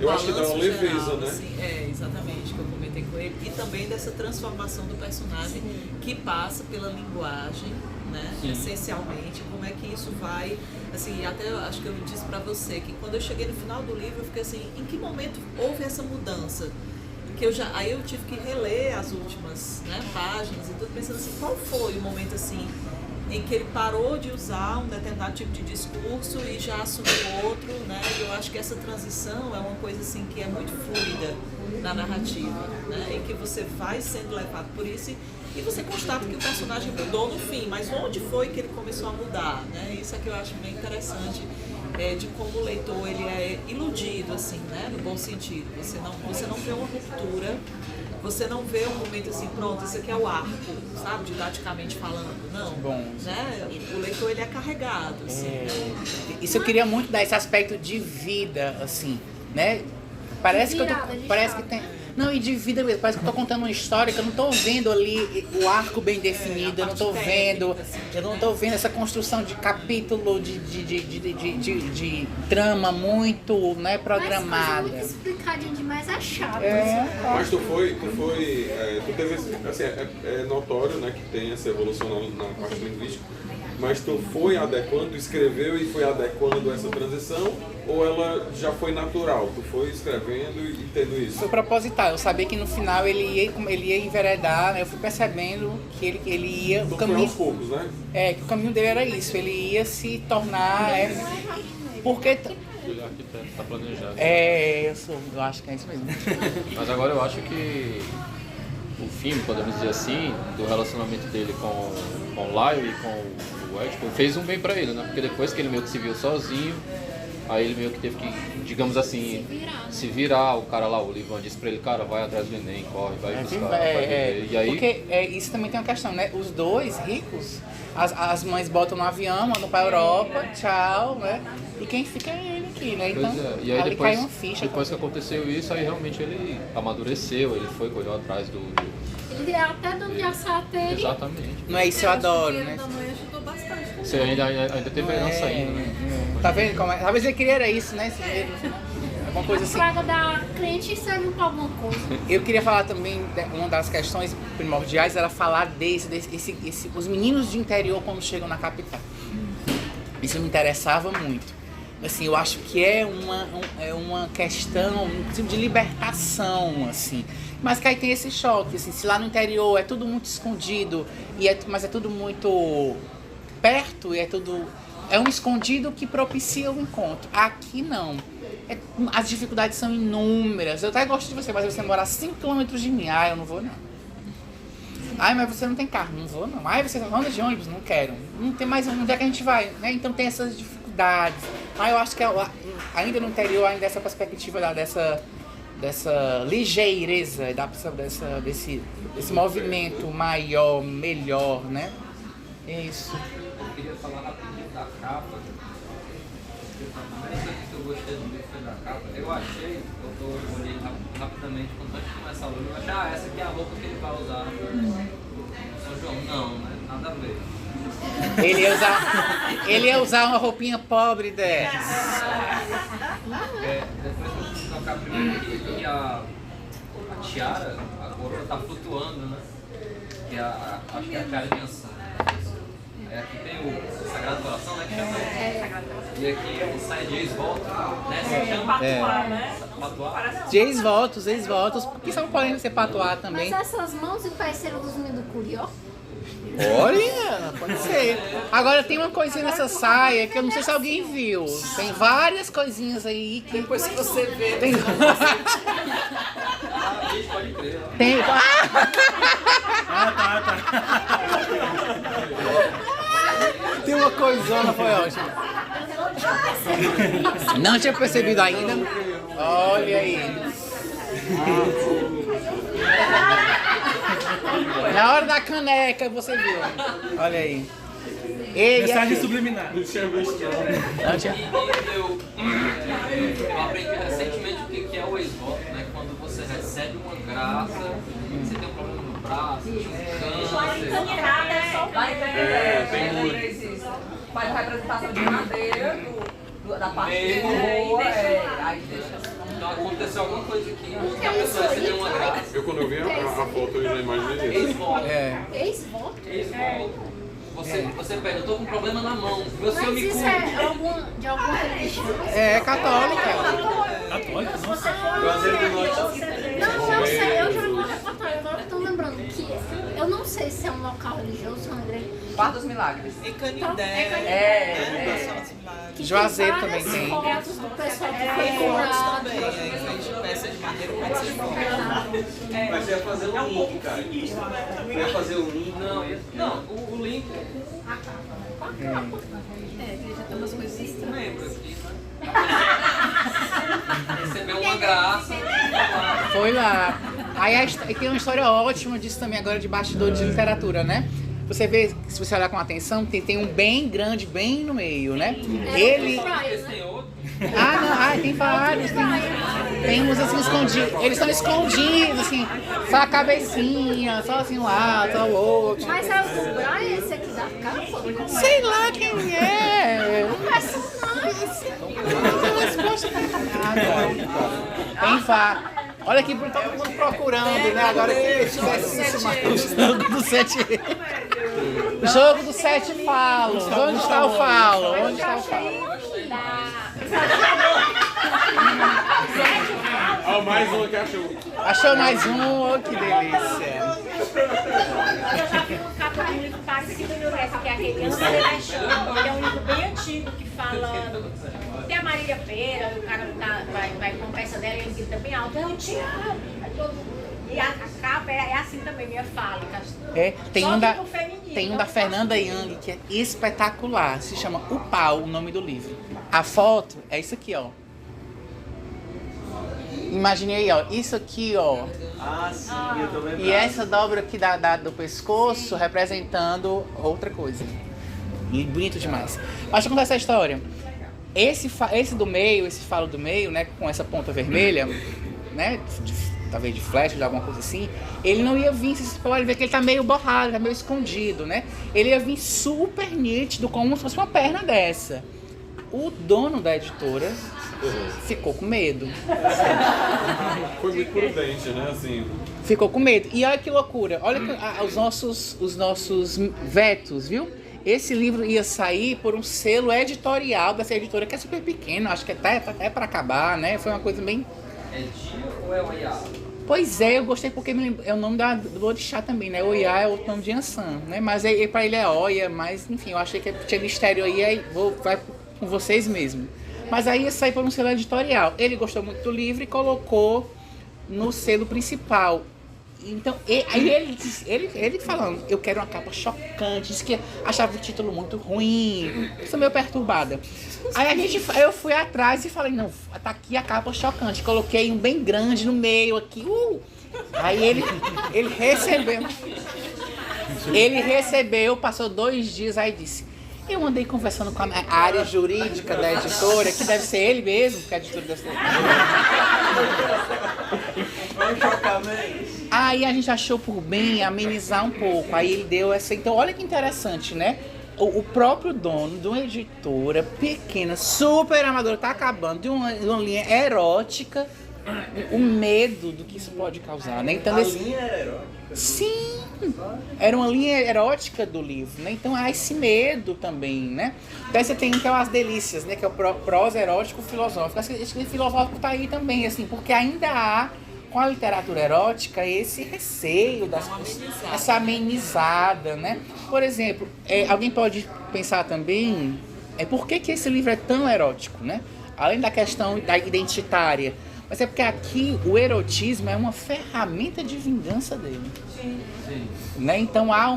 eu acho que dá uma leveza, geral, né? Assim, exatamente, que eu comentei com ele. E também dessa transformação do personagem que passa pela linguagem, né? Essencialmente, como é que isso vai... Assim, até acho que eu disse pra você que quando eu cheguei no final do livro, eu fiquei assim, em que momento houve essa mudança? Que aí eu tive que reler as últimas, né, páginas e tudo, pensando assim, qual foi o momento assim em que ele parou de usar um determinado tipo de discurso e já assumiu outro, né? E eu acho que essa transição é uma coisa assim que é muito fluida na narrativa, né? Em que você vai sendo levado por isso e você constata que o personagem mudou no fim, mas onde foi que ele começou a mudar, né? Isso é que eu acho bem interessante. De como o leitor ele é iludido, assim, né? No bom sentido. Você não vê uma ruptura, você não vê um momento assim, pronto, esse aqui é o arco, sabe? Didaticamente falando. Não. Bom. Né? O leitor ele é carregado, assim. Né? Isso eu queria muito dar esse aspecto de vida, assim, né? Parece que tem. Não, e de vida mesmo. Parece que eu tô contando uma história que eu não tô vendo ali o arco bem definido, eu não tô vendo. Eu não tô vendo essa construção de capítulo, de trama muito, né, programada. Mas muito explicadinho demais, é chato. Mas tu teve assim, é notório, né, que tem essa evolução na parte linguística. Mas tu foi adequando, tu escreveu e foi adequando essa transição, ou ela já foi natural? Tu foi escrevendo e tendo isso? Foi proposital, eu sabia que no final ele ia enveredar, né? Eu fui percebendo que ele ia... Então o caminho, foi aos poucos, né? Que o caminho dele era isso, ele ia se tornar... porque... Ele é arquiteto, tá planejado. Eu acho que é isso mesmo. Mas agora eu acho que o fim, podemos dizer assim, do relacionamento dele com o Lyle e com o Edipo, fez um bem pra ele, né? Porque depois que ele meio que se viu sozinho, aí ele meio que teve que, digamos assim, se virar. O cara lá, o Livan, disse pra ele, cara, vai atrás do Enem, corre, vai buscar, vai viver. E aí... Porque isso também tem uma questão, né? Os dois ricos, as mães botam no avião, mandam pra Europa, tchau, né? E quem fica é ele aqui, né? Então, E aí ali cai uma ficha. Depois que aconteceu isso, aí realmente ele amadureceu, ele foi, correu atrás do... Ele é até dono de açateiro. Exatamente. Não é isso, eu adoro, né? A mãe ajudou bastante. Você ainda teve herança ainda, né? Tá vendo como é? Talvez ele queria era isso, né? Esse medo, alguma coisa assim. A praga da crente serve pra alguma coisa. Eu queria falar também, uma das questões primordiais era falar os meninos de interior quando chegam na capital. Isso me interessava muito. Assim, eu acho que é uma questão, inclusive, de libertação, assim. Mas que aí tem esse choque, assim, se lá no interior é tudo muito escondido, mas é tudo muito perto, e é um escondido que propicia o encontro. Aqui não. As dificuldades são inúmeras. Eu até gosto de você, mas você mora a 5 km de mim. Eu não vou não. Mas você não tem carro, não vou não. Você anda de ônibus, não quero. Não tem mais onde é que a gente vai, né? Então tem essas dificuldades. Eu acho que ainda no interior, ainda essa perspectiva dessa ligeireza, desse movimento maior, melhor, né? É isso. Eu queria falar rapidinho da capa. A primeira coisa que eu gostei do livro foi da capa. Eu achei, eu olhei rapidamente, quando antes de começar o livro, eu achei, essa aqui é a roupa que ele vai usar no São João. Não, né? Nada a ver. Ele ia usar uma roupinha pobre dessa. Depois eu vou tocar primeiro que a tiara, a coroa tá flutuando, né? Que acho que é a tiara de anção. Aqui tem o Sagrado Coração, né? Que chama. E aqui sai Jays Volta, né? Se chama Patuá, né? Patuá. Jays voltos, porque são podem ser patuá também. Mas essas mãos e pareceram dos meninos do Curió? Olha, pode ser. Agora tem uma coisinha nessa saia que eu não sei se alguém viu. Tem várias coisinhas aí que... Depois que você vê... Tem... Pode crer. Tem... Tá. Tem uma coisona, foi ótimo. Não tinha percebido ainda. Olha aí. Na hora da caneca você viu. Olha aí. Mensagem subliminar. Não tinha visto, não. Não tinha. Eu aprendi recentemente o que é o ex-voto, né? Quando você recebe uma graça, você tem um problema no braço, tinha um câncer. Faz a representação de madeira da parte boa, aí deixa assim. Então aconteceu alguma coisa aqui, que a pessoa recebeu uma graça. Eu quando eu vi a foto, eu já imaginei isso. Ex-voto. Ex-voto? Ex-voto. Você pede, eu tô com um problema na mão. Meu senhor Mas me isso cura. é de alguma religião? É católica. Católica? Nossa. Não, eu sei, eu já vi uma reportagem, agora eu tô lembrando que eu não sei se é um local religioso ou uma igreja. Bar dos Milagres. Em Canindé. Juazeiro também tem. Fotos do pessoal que foi Tem curado. fotos também, aí fez peças de madeira pode ser foto. Mas você ia fazer um link, cara. Você ia fazer um link. Não, o link Já tem umas coisas não estranhas. lembro aqui, né? Recebeu uma graça. Foi lá. Aí tem uma história ótima disso também agora de bastidor de literatura, né? Você vê, se você olhar com atenção, tem um bem grande, bem no meio, né? Ele... Tem outro. Tem vários. Tem uns assim escondidos. Eles são escondidos, assim, só a cabecinha, só assim um lado, só o outro. Mas é o do Brian, esse aqui da capa? Sei lá quem é. O personagem. A resposta tá errada. Tem vá. Olha aqui, todo mundo procurando, né? Agora que tivesse isso, o jogo do 7. O jogo do 7 falos. Onde está o falo? Onde está o falo? Ó, mais um que achou. Achou mais um? Oh, que delícia. Capa de um livro parecido com essa, que é aquele Antes da Paixão, que é um livro bem antigo que fala. Tem a Marília Pera, o cara vai com a peça dela e ele grita bem alto, eu te amo. E a capa é assim também, meio fálica. Tem Só um que da, pro feminino, tem um não da faço Fernanda Young que é espetacular. Se chama O Pau, o nome do livro. A foto é isso aqui, ó. Imaginei, ó, isso aqui, ó. Ah, sim, eu tô lembrando. E essa dobra aqui do pescoço representando outra coisa. E bonito demais. Mas deixa eu contar essa história. Esse do meio, esse falo do meio, né, com essa ponta vermelha, né, talvez de flecha, de alguma coisa assim, ele não ia vir, você pode ver que ele tá meio borrado, tá meio escondido, né? Ele ia vir super nítido, como se fosse uma perna dessa. O dono da editora ficou com medo. Foi muito prudente, né? Assim. Ficou com medo. E olha que loucura. Olha os nossos vetos, viu? Esse livro ia sair por um selo editorial dessa editora, que é super pequeno, acho que até para acabar, né? Foi uma coisa bem... É dia ou é Oiá? Pois é, eu gostei porque é o nome do orixá também, né? Oiá é o nome de Ansan, né? Mas pra ele é Oia, mas enfim, eu achei que tinha mistério aí vai com vocês mesmo. Mas aí ia sair por um selo editorial. Ele gostou muito do livro e colocou no selo principal. Então, aí ele falando, eu quero uma capa chocante, disse que achava o título muito ruim, estou meio perturbada. Aí eu fui atrás e falei, não, tá aqui a capa chocante, coloquei um bem grande no meio aqui, Aí ele recebeu, passou 2 dias, aí disse, eu andei conversando com a área jurídica da editora, que deve ser ele mesmo, porque a editora deve ser Aí a gente achou por bem amenizar um pouco. Aí ele deu essa... Então, olha que interessante, né? O próprio dono de uma editora pequena, super amadora, tá acabando de uma linha erótica, o medo do que isso pode causar, né? Então, linha era erótica? Sim! Era uma linha erótica do livro, né? Então há esse medo também, né? Daí você tem então as delícias, né? Que é o prosa erótico filosófico. Acho que esse filosófico tá aí também, assim, porque ainda há com a literatura erótica, esse receio das pessoas, essa amenizada, né? Por exemplo, alguém pode pensar também, por que esse livro é tão erótico, né? Além da questão da identitária, mas é porque aqui o erotismo é uma ferramenta de vingança dele. Sim. Né? Então há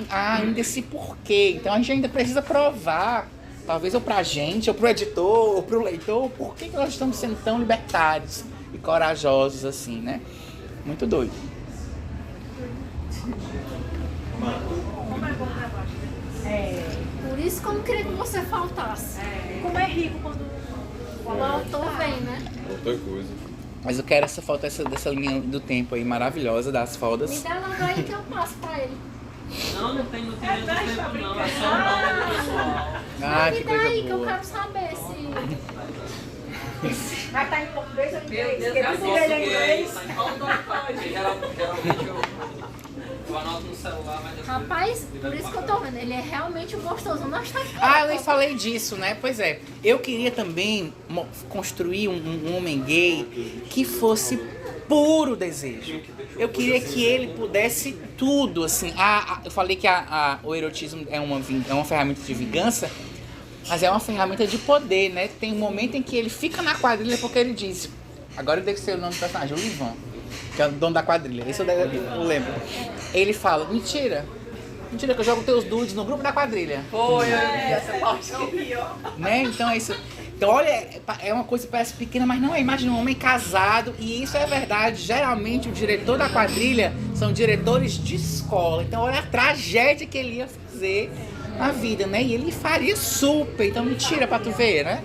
ainda esse porquê. Então a gente ainda precisa provar, talvez ou pra gente, ou pro editor, ou pro leitor, por que nós estamos sendo tão libertários e corajosos assim, né? Muito doido. Por isso que eu não queria que você faltasse. Como é rico quando o autor vem, né? Outra coisa. Mas eu quero essa foto dessa linha do tempo aí maravilhosa das fodas. Me dá logo aí que eu passo pra ele. Não tem muito tempo não, é só o nome do pessoal. Ah, Me que dá coisa aí que eu boa. quero saber se... Vai estar em português ou em inglês? Meu Deus, Porque se ele é inglês... Geralmente eu anoto no celular, mas... Rapaz, por isso que eu tô vendo, ele é realmente um gostoso. Nós tá aqui. Ah, eu nem falei disso, né? Pois é. Eu queria também construir um homem gay que fosse puro desejo. Eu queria que ele pudesse tudo, assim. Eu falei que o erotismo é uma ferramenta de vingança, mas é uma ferramenta de poder, né? Tem um momento em que ele fica na quadrilha porque ele diz... Agora eu devo ser o nome do personagem, o Livan, que é o dono da quadrilha. Esse eu lembro. Ele fala, mentira que eu jogo teus dudes no grupo da quadrilha. Foi, essa parte que eu vi, ó. Né? Então é isso. Então olha, é uma coisa que parece pequena, mas não é. Imagina um homem casado, e isso é verdade. Geralmente o diretor da quadrilha são diretores de escola. Então olha a tragédia que ele ia fazer na vida, né? E ele faria super. Então me tira pra tu ver, né?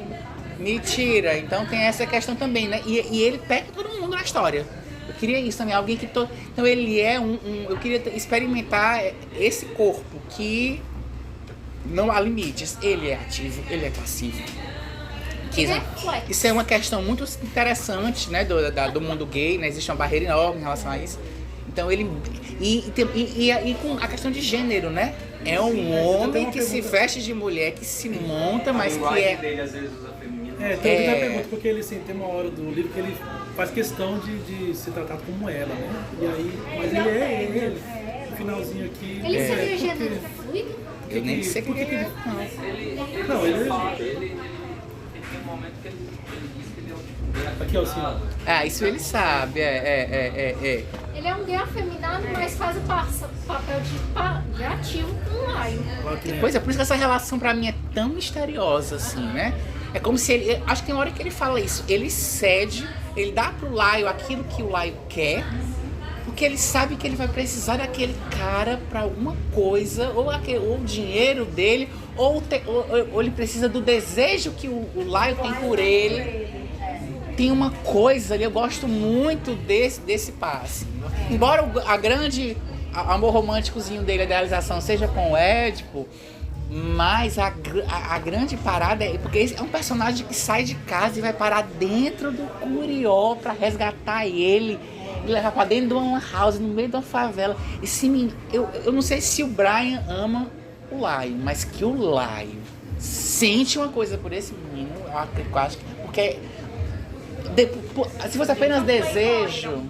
Me tira. Então tem essa questão também, né? E ele pega todo mundo na história. Eu queria isso também, alguém que... Então ele é eu queria experimentar esse corpo que não há limites. Ele é ativo, ele é passivo. Isso é uma questão muito interessante, né, do mundo gay, né? Existe uma barreira enorme em relação a isso. Então ele... E com a questão de gênero, né? É um homem que se veste de mulher, que se monta, mas que é... dele às vezes usa feminino. Tem uma pergunta, porque ele assim, tem uma hora do livro que ele faz questão de ser tratado como ela, né? E aí, mas ele é ele. No finalzinho aqui... Ele seria gênero fluido? Eu nem sei por que ele... Não, ele tem um momento que ele disse que deu... Aqui, ó, assim. Isso ele sabe, Ele é um gay afeminado, mas faz o papel de ativo com o Laio. Pois é, por isso que essa relação pra mim é tão misteriosa, assim, né? É como se ele... Acho que tem uma hora que ele fala isso. Ele cede, ele dá pro Laio aquilo que o Laio quer, porque ele sabe que ele vai precisar daquele cara pra alguma coisa, ou o dinheiro dele, ou ele precisa do desejo que o Laio tem por ele. Tem uma coisa ali, eu gosto muito desse passe. Embora a grande amor românticozinho dele, a idealização, seja com o Édipo, mas a grande parada é porque esse é um personagem que sai de casa e vai parar dentro do Curió pra resgatar ele e levar pra dentro de uma lan house, no meio de uma favela. Eu não sei se o Brian ama o Laio, mas que o Laio sente uma coisa por esse menino, eu acho que... Porque se fosse apenas desejo...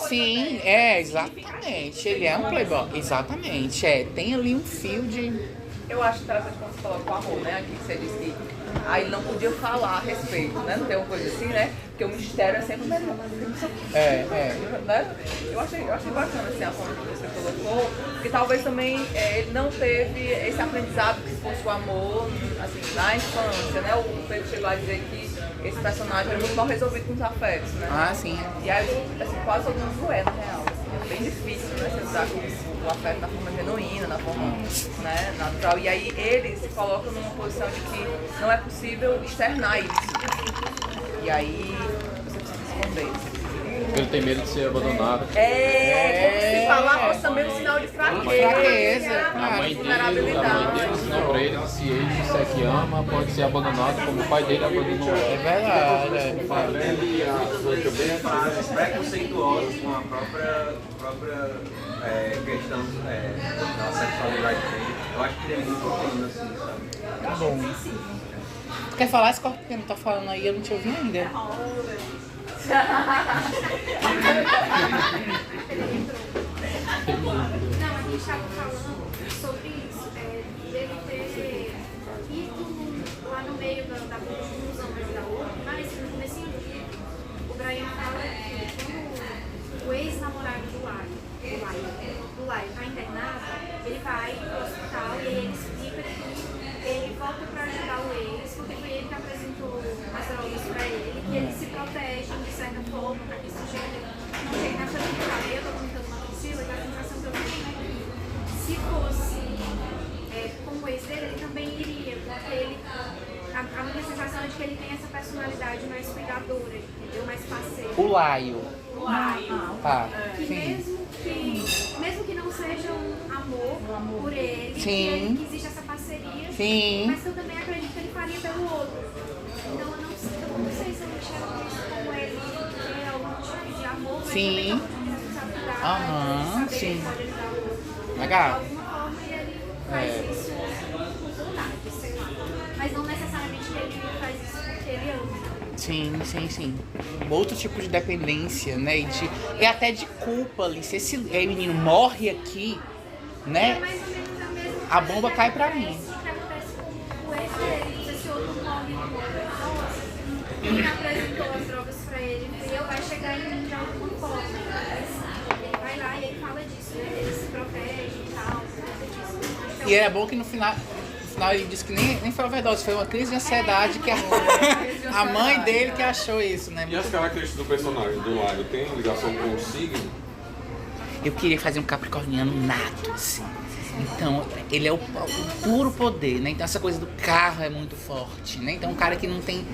Sim, exatamente. Ele é um playboy, exatamente. Tem ali um fio de... Eu acho interessante quando você coloca o amor, né? Aqui que você disse que aí não podia falar a respeito, né? Não tem uma coisa assim, né? Porque o mistério é sempre melhor. Né? Eu achei bacana assim, a forma que você colocou, porque talvez também ele não teve esse aprendizado que fosse o amor, assim, na infância, né? O Pedro chegou a dizer que esse personagem era muito mal resolvido com os afetos, né? Sim. E aí, assim, quase todo mundo é, na real. Assim, é bem difícil, né? Você lidar com o afeto da forma genuína, da forma, né, natural. E aí ele se coloca numa posição de que não é possível externar isso. E aí você precisa esconder. Ele tem medo de ser abandonado. Como se falar fosse também um sinal de fraqueza. A mãe dele ensinou pra ele que se ele disser que ama, pode ser abandonado como o pai dele abandonou. É verdade. Frases preconceituosas com a própria questão da sexualidade dele. Eu acho que ele é muito profundo, assim, sabe? Tá bom. Tu quer falar esse corpo que não tá falando aí? Eu não te ouvi ainda. Não, a gente estava falando sobre isso, dele ter ido lá no meio da confusão da outra, mas no comecinho do livro, o Brian fala que quando o ex-namorado do Laio está internado, ele vai pro hospital e ele explica que ele volta para ajudar o ex, porque foi ele que apresentou as drogas para ele, que ele se protege de certa forma para que isso não chegue na frente do cabelo. Eu estou comentando uma Priscila, que a sensação que eu tenho é que se fosse como o ex dele, ele também iria, porque ele, a minha sensação é de que ele tem essa personalidade mais cuidadora, entendeu? Mais parceira. O Laio. Tá, Que mesmo que não seja um amor por ele, que existe essa parceria, mas eu também acredito que ele faria pelo outro. Então eu não sei se eu enxergo isso como ele tem algum tipo de amor, mas também é uma responsabilidade, saber que pode ajudar o outro. Legal. De alguma forma ele faz isso com vontade, sei lá. Mas não necessariamente ele faz isso porque ele ama. Sim. Outro tipo de dependência, né? E até de culpa ali. Se esse menino morre aqui, né? A bomba cai pra mim. O ex dele, esse outro morre, ele apresentou as drogas pra ele, entendeu? Vai chegar em mim de alguma forma. Ele vai lá e ele fala disso, né? Ele se protege e tal. Então, E é bom que no final ele disse que nem foi overdose, foi uma crise de ansiedade que a mãe dele que achou isso, né? E as características do personagem do Laio tem ligação com o signo? Eu queria fazer um capricorniano nato, assim. Então, ele é o puro poder, né? Então, essa coisa do carro é muito forte, né? Então, um cara que não tem...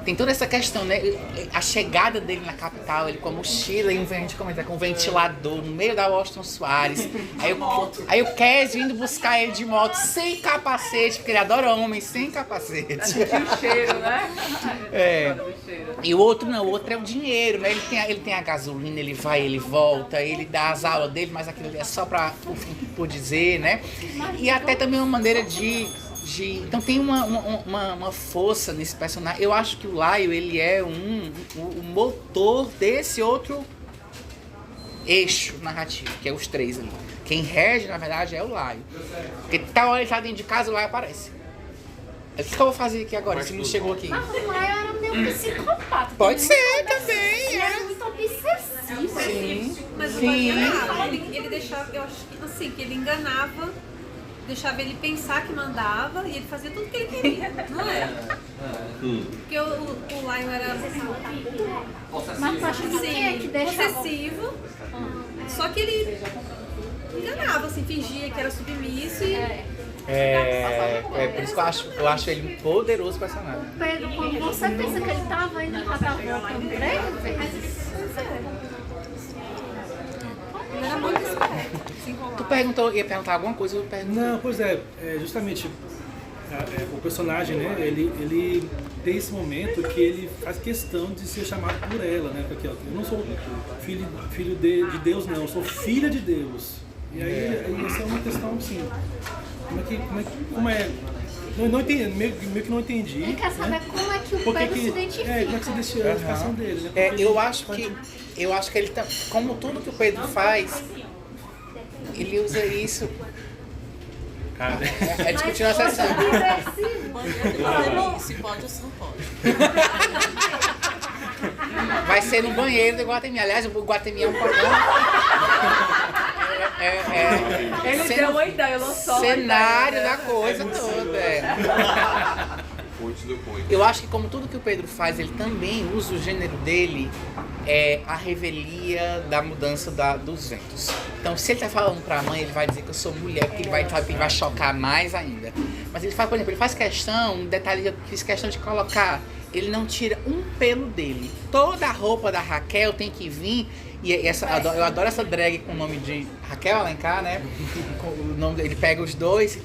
Tem toda essa questão, né? A chegada dele na capital, ele com a mochila e a gente comenta, com um ventilador no meio da Washington Soares. Aí o Cassie indo buscar ele de moto sem capacete, porque ele adora homens sem capacete. O cheiro, né? E o outro não, o outro é o dinheiro, né? Ele tem a gasolina, ele vai, ele volta, ele dá as aulas dele, mas aquilo ali é só por dizer, né? E até também uma maneira então tem uma força nesse personagem. Eu acho que o Laio, ele é o motor desse outro eixo narrativo, que é os três ali. Quem rege, na verdade, é o Laio. Porque tal hora ele tá dentro de casa, o Laio aparece. O que eu vou fazer aqui agora, se não chegou aqui? Mas o Laio era meio psicopata. Pode ser também. Ele era muito obsessivo. Sim. Mas o ele deixava, eu acho que assim, que ele enganava, deixava ele pensar que mandava e ele fazia tudo que ele queria, não é? Porque o Lion era Mas tu acha que quem é que deixava? possessivo, só que ele enganava, assim, fingia que era submisso e... Por isso que eu acho ele um poderoso personagem. Pedro, quando você pensa que ele tava indo pra dar voltando pra ele, Ele era muito esperto. Tu ia perguntar alguma coisa, eu pergunto. Não, pois justamente o personagem, né, ele tem esse momento que ele faz questão de ser chamado por ela, né, porque eu não sou filho de Deus, não, eu sou filha de Deus. E aí essa é uma questão assim, como é não entendi, meio que não entendi. Ele quer saber, né, como é que o Pedro se identifica. Como é que se identifica a identificação dele, né? Eu acho que ele tá, como tudo que o Pedro faz, ele usa isso. É discutir a sessão. Se pode ou se não pode. Vai ser no banheiro do Iguatemi. Aliás, o Iguatemi é um programa. Ele deu uma ideia, lançou uma cenário ideia, da coisa toda. Eu acho que como tudo que o Pedro faz, ele também usa o gênero dele, a revelia da mudança dos ventos. Então, se ele tá falando pra mãe, ele vai dizer que eu sou mulher, porque ele vai chocar mais ainda. Mas ele faz, por exemplo, ele faz questão, um detalhe, eu fiz questão de colocar, ele não tira um pelo dele. Toda a roupa da Raquel tem que vir, e eu adoro essa drag com o nome de Raquel Alencar, né? O nome, ele pega os dois.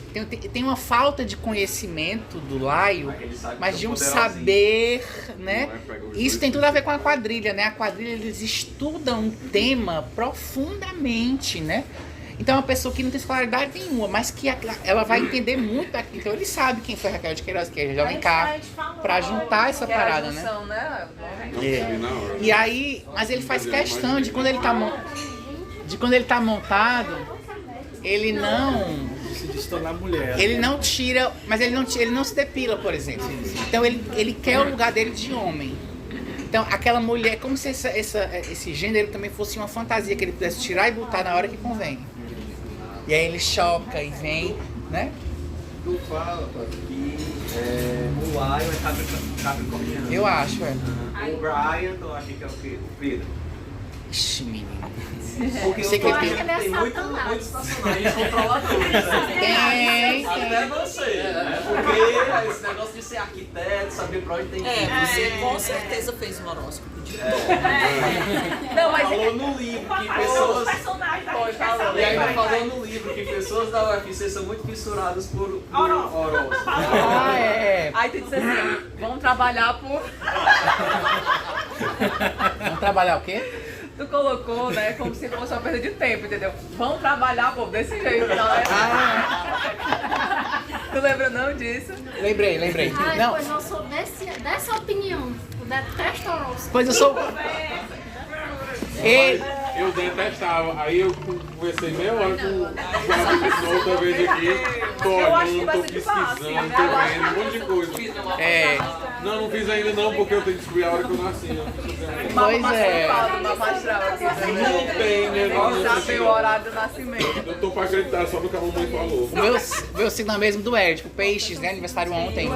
Tem uma falta de conhecimento do Laio, mas de um saber, né? Isso tem tudo a ver com a quadrilha, né? A quadrilha, eles estudam um tema profundamente, né? Então é uma pessoa que não tem escolaridade nenhuma, mas que ela vai entender muito daquilo. Então ele sabe quem foi Raquel de Queiroz, que é Jovem Cá, pra juntar essa parada, né? E aí, mas ele faz questão de quando ele tá montado, ele não... De se tornar mulher. Ele não tira, mas ele não se depila, por exemplo. Então ele quer o lugar dele de homem. Então aquela mulher, como se esse gênero também fosse uma fantasia, que ele pudesse tirar e botar na hora que convém. E aí ele choca e vem, né? Tu fala, que o Lion é capricorniano. Eu acho, O Brian, tu acha que é o quê? O Pedro? Ixi, menino. Porque Você eu acho que tem muitos personagens controladores, né? Tem. Até você, né? Porque esse negócio de ser arquiteto, saber pra onde tem que ir. Você com certeza fez um horóscopo de Não, mas falou no livro que pessoas... E ainda falou no livro que pessoas da UFC são muito fissuradas por horóscopo. Ah, é. Aí tu disse assim, vamos trabalhar por... Vamos trabalhar o quê? Tu colocou, né, como se fosse uma perda de tempo, entendeu? Vamos trabalhar, pô, desse jeito, não é? Tu lembra não disso? Lembrei. Ai, Não, pois eu sou dessa opinião. Eu detesto horóscopo. pois eu sou... Ei, Eu detestava. Aí eu conversei meia hora com o Guarda outra vez aqui. Tô Eu acho que olhando, vai tô ser de fácil. pesquisando, tô vendo um monte de coisa. é... Não fiz ainda não, porque eu tenho que descobrir a hora que eu nasci. Né? Pois é. Mapa astral aqui, Não tem, né? Vamos saber o horário do nascimento. Eu tô pra acreditar só no que a mamãe falou. O meu signo é mesmo do Ed, tipo, Peixes, né? Aniversário ontem.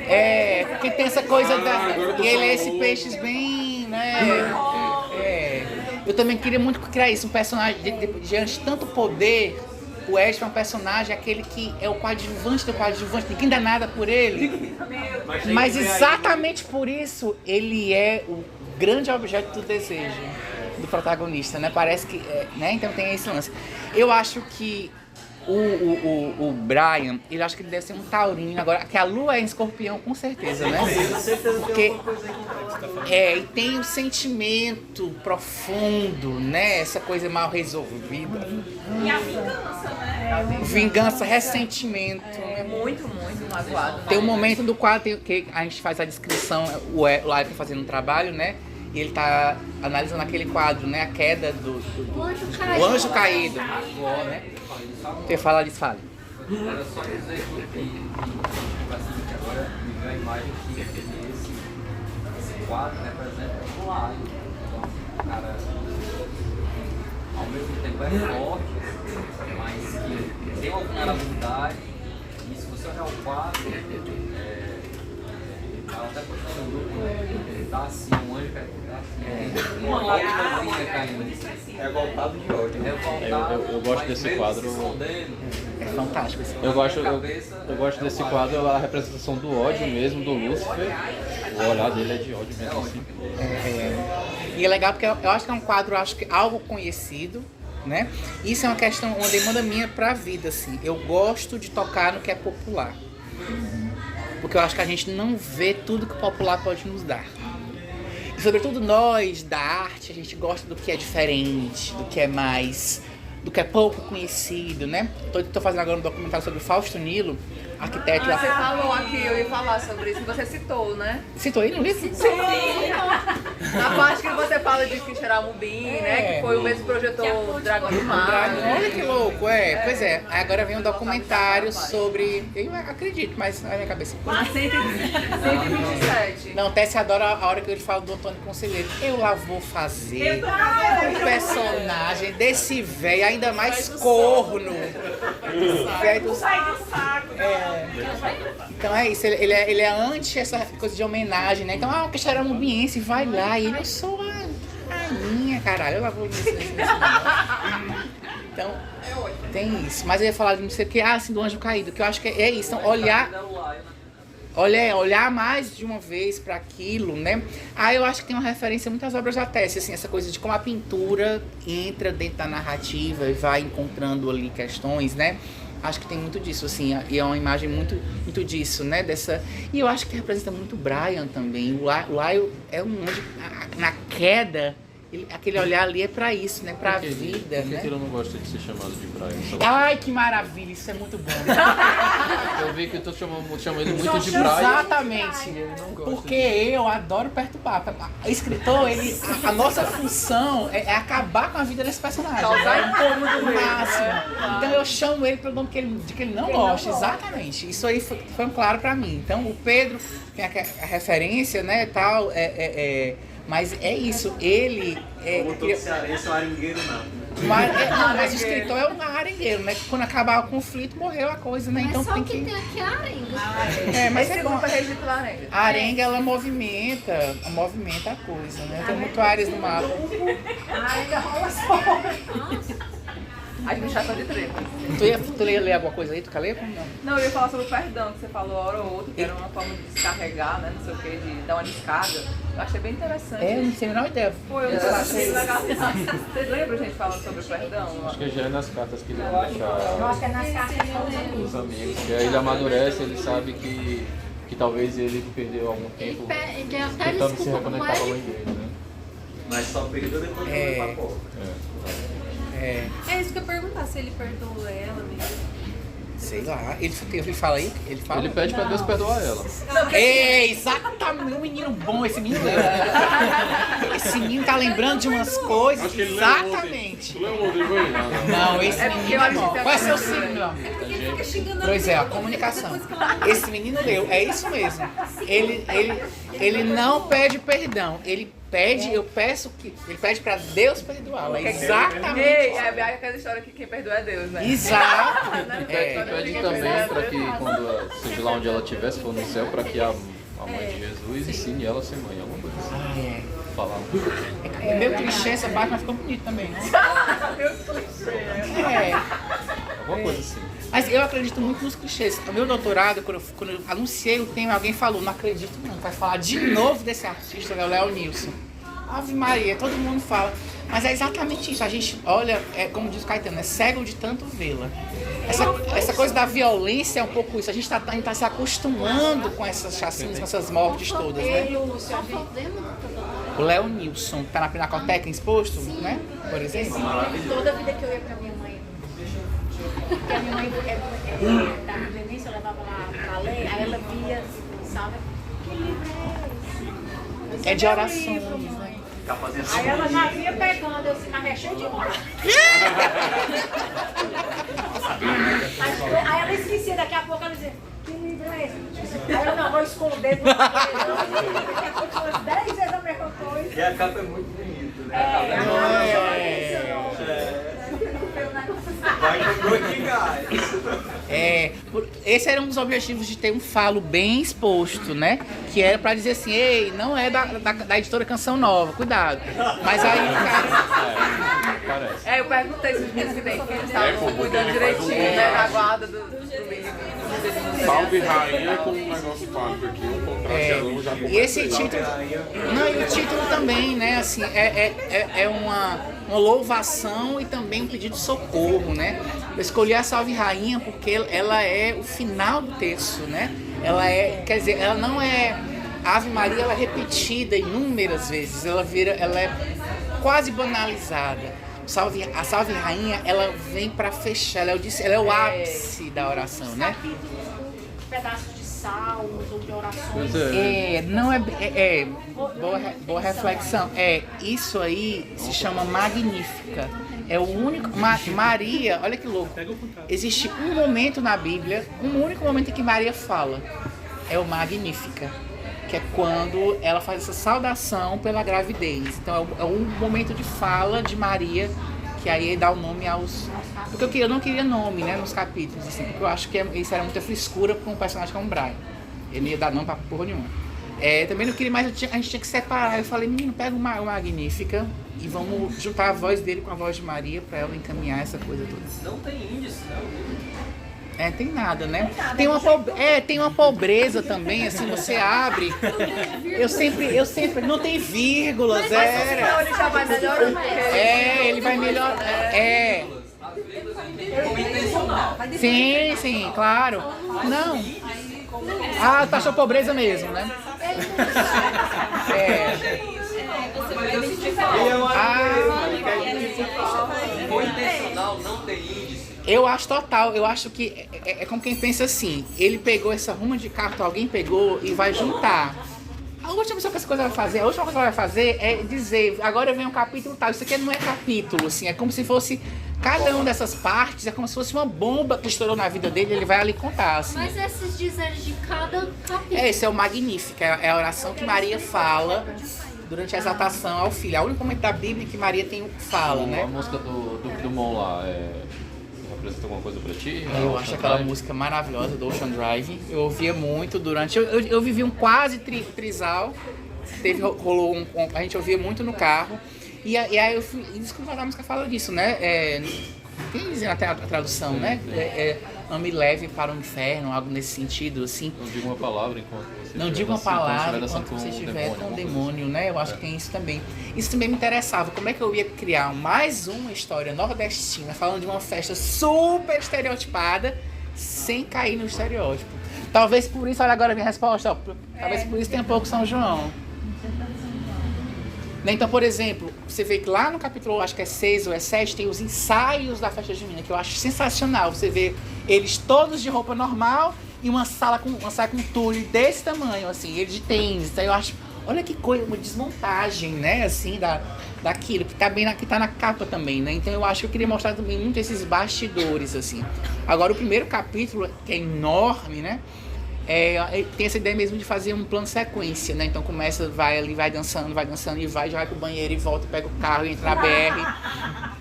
É, porque tem essa coisa da... E ele é esse Peixes bem, né? É. Eu também queria muito criar isso, um personagem diante de tanto poder. O Ed é um personagem, aquele que é o coadjuvante do coadjuvante, ninguém dá nada por ele. Mas exatamente por isso, ele é o grande objeto do desejo do protagonista, né? Parece que... né? Então tem esse lance. Eu acho que o Brian, ele acho que ele deve ser um taurino. Agora, que a lua é em escorpião, com certeza, né? Porque e tem o sentimento profundo, né? Essa coisa mal resolvida. E a vingança, né? Vingança, ressentimento. É muito magoado. Tem um momento do quadro que a gente faz a descrição, o Live fazendo um trabalho, né? E ele tá analisando aquele quadro, né? A queda do o anjo caído. Né? Você fala disso, fale. Era só dizer que agora me veio a imagem que esse quadro representa o lado. Então, cara, ao mesmo tempo é forte, mas que tem uma vulnerabilidade. E se você olhar o quadro, ela até postou no grupo, ele tá assim, um anjo tá assim, uma lágrima caindo. É voltado de ódio. Eu gosto desse quadro. É fantástico esse Eu gosto desse quadro, a representação do ódio mesmo, do Lúcifer. O olhar dele é de ódio mesmo, assim. E é legal porque eu acho que é um quadro, algo conhecido, né? Isso é uma questão, uma demanda minha pra vida, assim. Eu gosto de tocar no que é popular. Porque eu acho que a gente não vê tudo que o popular pode nos dar. E sobretudo nós, da arte, a gente gosta do que é diferente, do que é mais... do que é pouco conhecido, né? Tô fazendo agora um documentário sobre o Fausto Nilo, arquiteto... Você falou aqui, eu ia falar sobre isso, você citou, né? Citou aí no livro? Sim! Na parte que você fala de Quixeramobim, né? Que foi o mesmo que projetou o Dragão do Mar. Olha que louco, Pois é. Aí agora vem um documentário sobre... Eu acredito, mas na minha cabeça. A 127. Não, Tessia adora a hora que ele fala do Antônio Conselheiro. Eu lá vou fazer um personagem desse velho, ainda mais corno. Sai do saco. Então é isso, ele é anti essa coisa de homenagem, né? Então, o Quixeramobim vai lá e ele, eu sou a rainha, caralho, eu lá vou nesse. Então, tem isso. Mas eu ia falar de não sei o que, assim, do Anjo Caído, que eu acho que é isso. Então, olhar mais de uma vez para aquilo, né? Eu acho que tem uma referência a muitas obras da Tessia, assim, essa coisa de como a pintura entra dentro da narrativa e vai encontrando ali questões, né? Acho que tem muito disso, assim, e é uma imagem muito disso, né? E eu acho que representa muito Brian também. O Lyle é um anjo, na queda, aquele olhar ali é pra isso, né? Pra vida, Por né? que ele não gosta de ser chamado de Brian? Ai, que maravilha, isso é muito bom. Eu vi que tu chama ele muito de Brian. Exatamente. Ele não gosta Porque eu adoro perturbar. Escritor, a nossa função é acabar com a vida desse personagem. No máximo. Então eu chamo ele pelo nome de que ele não gosta. Exatamente. Isso aí foi claro pra mim. Então o Pedro tem a referência, né, tal, mas é isso, ele Como todo cearense é um aringueiro não. Mas o escritor é um arengueiro, né? Quando acabar o conflito, morreu a coisa, né? Então Mas só tem o que que... tem aqui é a arenga. Mas Esse é bom. grupo é regido pela arenga. A arenga, ela movimenta a coisa, né? Tem muito áreas no mapa. A arenga rola só. Administração de treta. Tu ia ler alguma coisa aí? Tu quer ler? Não, eu ia falar sobre o perdão, que você falou hora ou outra, que era uma forma de descarregar, né? Não sei o que, de dar uma descarga. Eu achei bem interessante. Eu não tenho a menor ideia. Foi, eu achei legal. Vocês lembram a gente falando sobre o perdão? Acho que já é nas cartas que ele Eu deixa acho que é nas cartas com os amigos. Que aí ele amadurece, ele sabe que talvez ele perdeu algum tempo Ele até tentando se desculpa com reconectar com a mãe ele. dele, né? Mas só perdoa depois que eu vou pra porta. É isso que eu ia perguntar, se ele perdoou ela mesmo. Sei lá. Ele fala aí? Ele fala? Ele pede pra Deus perdoar ela. Exatamente. Um menino bom, esse menino leu. Esse menino tá lembrando de umas coisas. Acho que ele leu Exatamente. Tu leu ontem, foi? Não, esse É porque menino eu é acho bom. que Qual é seu signo, meu amigo? Ele fica xingando Pois é, a comunicação. Esse menino leu, é isso mesmo. Ele não pede perdão, ele pede pra Deus perdoá-lo. É exatamente. É aquela história que quem perdoa é Deus, né? Exato. Pede também para que quando seja lá onde ela estiver, se for no céu, para que a mãe de Jesus ensine ela a ser mãe. Alguma coisa assim. Falar. É meio clichê essa parte, mas ficou bonito também, né? Alguma coisa assim. Mas eu acredito muito nos clichês. O meu doutorado, quando eu anunciei o tema, alguém falou, não acredito não, vai falar de novo desse artista, que é o Léo Nilson. Ave Maria, todo mundo fala. Mas é exatamente isso, a gente olha, como diz o Caetano, é cego de tanto vê-la. Essa coisa da violência é um pouco isso, a gente tá se acostumando com essas chacinas, com essas mortes todas, né? O Léo Nilson, tá na Pinacoteca exposto, né? Por exemplo. Toda a vida que eu ia pra minha mãe, porque a minha mãe da Benícia, eu levava lá pra ler, aí ela via, sabe? Que livro é esse? É de orações, né? Aí ela já vinha pegando, eu disse, mas é cheio de moral. Aí ela esquecia, daqui a pouco ela dizia, que livro é esse? Aí eu não vou esconder, porque daqui a pouco umas 10 vezes a mesma coisa. E a capa é muito bonita, né? Vai com gosto de gás. Esse era um dos objetivos de ter um falo bem exposto, né? Que era pra dizer assim, ei, não é da editora Canção Nova, cuidado. Mas aí o cara... Parece. Eu perguntei se os meninos que têm filhos estavam cuidando direitinho, né, da guarda do livro. Salve Rainha com um negócio pago aqui, um contrato já E esse título... Não, e o título também, né? Assim, é uma louvação e também um pedido de socorro, né? Eu escolhi a Salve Rainha porque ela é o final do texto, né? Quer dizer, ela não é... A Ave Maria, ela é repetida inúmeras vezes, ela é quase banalizada. A Salve Rainha, ela vem para fechar, ela é o ápice da oração, né? Pedaços de salmos ou de orações. Boa reflexão. Isso aí se chama Magnífica. É o único... Maria, olha que louco. Existe um momento na Bíblia, um único momento em que Maria fala. É o Magnífica. Que é quando ela faz essa saudação pela gravidez. Então é um momento de fala de Maria, que aí dá o nome aos... Porque eu não queria nome, né, nos capítulos, assim, porque eu acho que isso era muita frescura para um personagem como o Brian. Ele não ia dar nome pra porra nenhuma. Também não queria mais, a gente tinha que separar. Eu falei, menino, pega o Magnífica e vamos juntar a voz dele com a voz de Maria para ela encaminhar essa coisa toda. Não tem índice, não. Tem nada, né? Tem uma pobreza também, assim, você abre. Eu sempre não tem vírgulas, Ele já vai melhorando. ele vai melhor. Sim, claro. Não. Taxa pobreza mesmo, né? mas eu senti falta. Ele é uma Foi intencional não ter índice. Eu acho total, eu acho que é como quem pensa assim, ele pegou essa ruma de carta, alguém pegou e vai juntar. A última coisa que essa coisa vai fazer, a última coisa que ela vai fazer é dizer, agora vem um capítulo tal, isso aqui não é capítulo, assim, é como se fosse, cada uma dessas partes, é como se fosse uma bomba que estourou na vida dele, ele vai ali contar, assim. Mas esses dizeres de cada capítulo. Esse é o Magnífica, é a oração que Maria fala durante a exaltação ao filho. É o único momento da Bíblia que Maria tem fala, né? A música do Duque Dumont lá, representa alguma coisa pra ti? Eu acho aquela música maravilhosa do Ocean Drive. Eu ouvia muito durante... Eu vivi um quase trisal. Rolou a gente ouvia muito no carro. E aí eu fui... Isso que a música fala disso, né? Tem dizendo até a tradução, né? Ame leve para o inferno, algo nesse sentido, assim. Não diga uma palavra enquanto você Não diga uma palavra enquanto você estiver com o demônio, né? Eu acho que tem isso também. Isso também me interessava. Como é que eu ia criar mais uma história nordestina falando de uma festa super estereotipada sem cair no estereótipo? Talvez por isso, olha agora a minha resposta, ó, talvez por isso tenha pouco São João. Então, por exemplo, você vê que lá no capítulo, acho que é 6 ou é 7, tem os ensaios da festa junina, que eu acho sensacional. Você vê eles todos de roupa normal e uma saia com tule desse tamanho, assim, eles de tênis. Então eu acho, olha que coisa, uma desmontagem, né, assim, daquilo, que tá na capa também, né? Então eu acho que eu queria mostrar também muito esses bastidores, assim. Agora, o primeiro capítulo, que é enorme, né? Tem essa ideia mesmo de fazer um plano sequência, né? Então começa, vai dançando e já vai pro banheiro e volta, pega o carro e entra na BR.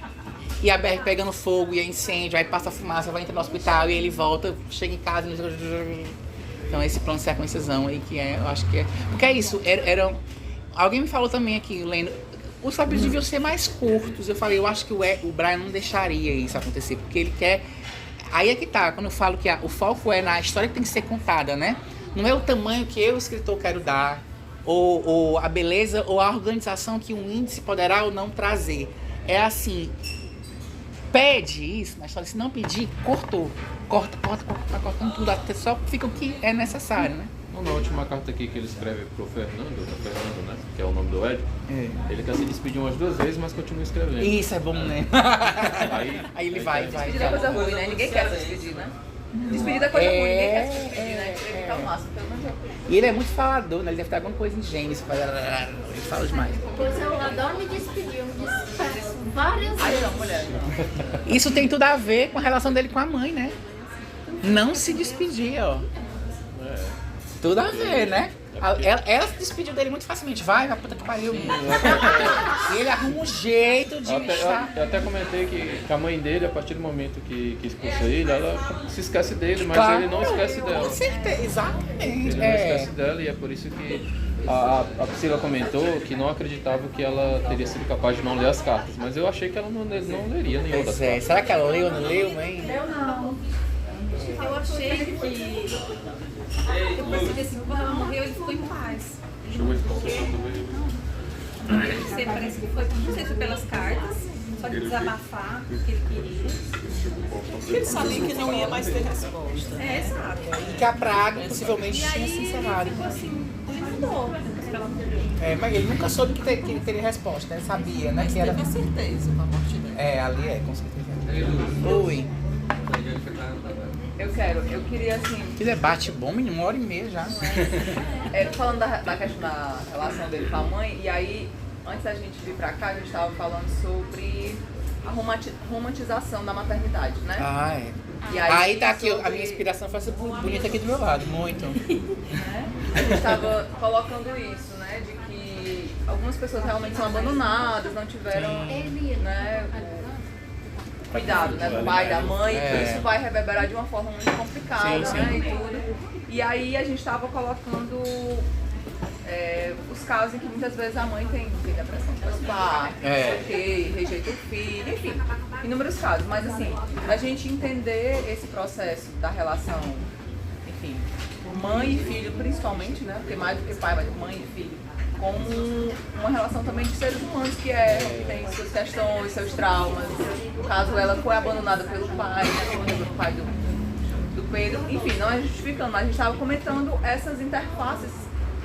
E a BR pegando fogo e é incêndio, aí passa a fumaça, vai entrar no hospital e ele volta, chega em casa. Então esse plano sequenciazão aí que eu acho que é... Porque é isso, alguém me falou também aqui, lendo, os capítulos deviam ser mais curtos. Eu falei, eu acho que o Brian não deixaria isso acontecer, porque ele quer... Aí é que tá, quando eu falo que o foco é na história que tem que ser contada, né? Não é o tamanho que eu, escritor, quero dar, ou a beleza, ou a organização que um índice poderá ou não trazer. É assim, pede isso na história, se não pedir, cortou. Corta, vai cortando tudo, até só fica o que é necessário, né? Na última carta aqui que ele escreve pro Fernando, né? Que é o nome do Ed, ele quer se despedir umas 2 vezes, mas continua escrevendo. Isso é bom, né? Aí ele vai. Despedir é coisa ruim, né? Ninguém quer se despedir, né? Despedir é coisa ruim, ninguém quer se despedir, né? Ele fica ao máximo, pelo menos E ele é muito falador, né? Ele deve ter alguma coisa em Gênesis. Ele fala demais. Pois eu adoro me despedir, eu me despeço várias vezes. Aí não, mulher, não. Isso tem tudo a ver com a relação dele com a mãe, né? Não se despedir, ó. Tudo a ver, né? Ela se despediu dele muito facilmente. Vai puta que pariu. E ele arruma um jeito de eu até comentei que a mãe dele, a partir do momento que expulsa ele, ela se esquece dele, mas claro, ele não esquece dela. Com certeza, exatamente. Ele não esquece dela e é por isso que a Priscila comentou que não acreditava que ela teria sido capaz de não ler as cartas. Mas eu achei que ela não leria nenhuma das cartas. Será que ela leu ou não leu, mãe? Eu não. Eu achei que... Eu percebi assim, quando ela morreu, ele ficou em paz. Você parece que foi, não sei se foi pelas cartas, só de desabafar o que ele queria. Ele sabia que não ia mais ter resposta. Exato. E que a praga possivelmente tinha se encerrado. Ficou assim, mudou depois que ela morreu. Mas ele nunca soube que ele teria resposta, né? Ele sabia, né? Mas que era... teve a certeza com a morte dele. Ali com certeza. Oi. Eu queria assim... Que debate bom, menino, 1h30 já. Falando da questão da relação dele com a mãe, e aí, antes da gente vir pra cá, a gente estava falando sobre a romantização da maternidade, né? E aí tá aqui, a minha inspiração foi essa bonita aqui do meu lado, muito. Né? A gente estava colocando isso, né? De que algumas pessoas realmente são abandonadas, não tiveram, né, cuidado, né, do pai, da mãe, e isso vai reverberar de uma forma muito complicada, né, e tudo. E aí a gente estava colocando os casos em que muitas vezes a mãe tem depressão pós-parto, rejeita o filho, enfim, inúmeros casos. Mas assim, a gente entender esse processo da relação, enfim, mãe e filho principalmente, né, porque mais do que pai, mas mãe e filho, como uma relação também de seres humanos que tem suas questões, seus traumas. No caso, ela foi abandonada pelo pai, pelo pai do Pedro. Enfim, não é justificando, mas a gente estava comentando essas interfaces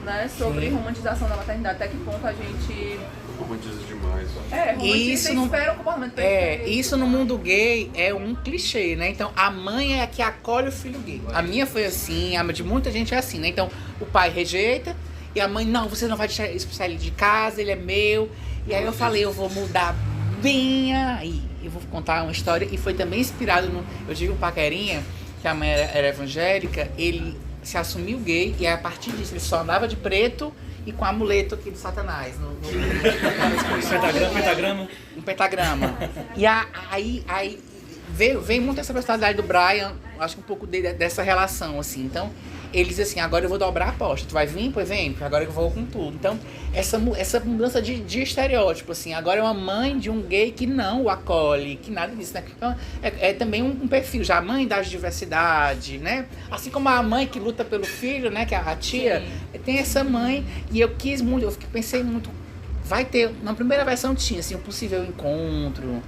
né, sobre romantização da maternidade, até que ponto a gente romantiza demais. romantiza e espera o comportamento perfeito. Isso no mundo gay é um clichê, né? Então a mãe é a que acolhe o filho gay. A minha foi assim, a de muita gente é assim, né? Então o pai rejeita e a mãe, não, você não vai expulsar ele de casa, ele é meu. E aí eu falei, eu vou mudar bem aí. Eu vou contar uma história e foi também inspirado no... Eu digo o Paquerinha, que a mãe era evangélica, ele se assumiu gay e a partir disso ele só andava de preto e com amuleto aqui de Satanás. Pentagrama. Um pentagrama. E aí veio muito essa personalidade do Brian, acho que um pouco dessa relação, assim. Então, ele diz assim, agora eu vou dobrar a aposta. Tu vai vir? Pois vem, porque agora eu vou com tudo. Então, essa mudança de estereótipo, assim. Agora é uma mãe de um gay que não o acolhe, que nada disso, né? Então, é também um perfil, já a mãe da diversidade, né? Assim como a mãe que luta pelo filho, né? Que é a tia. Tem essa mãe. E eu quis muito, pensei muito, vai ter, na primeira versão tinha, assim, um possível encontro.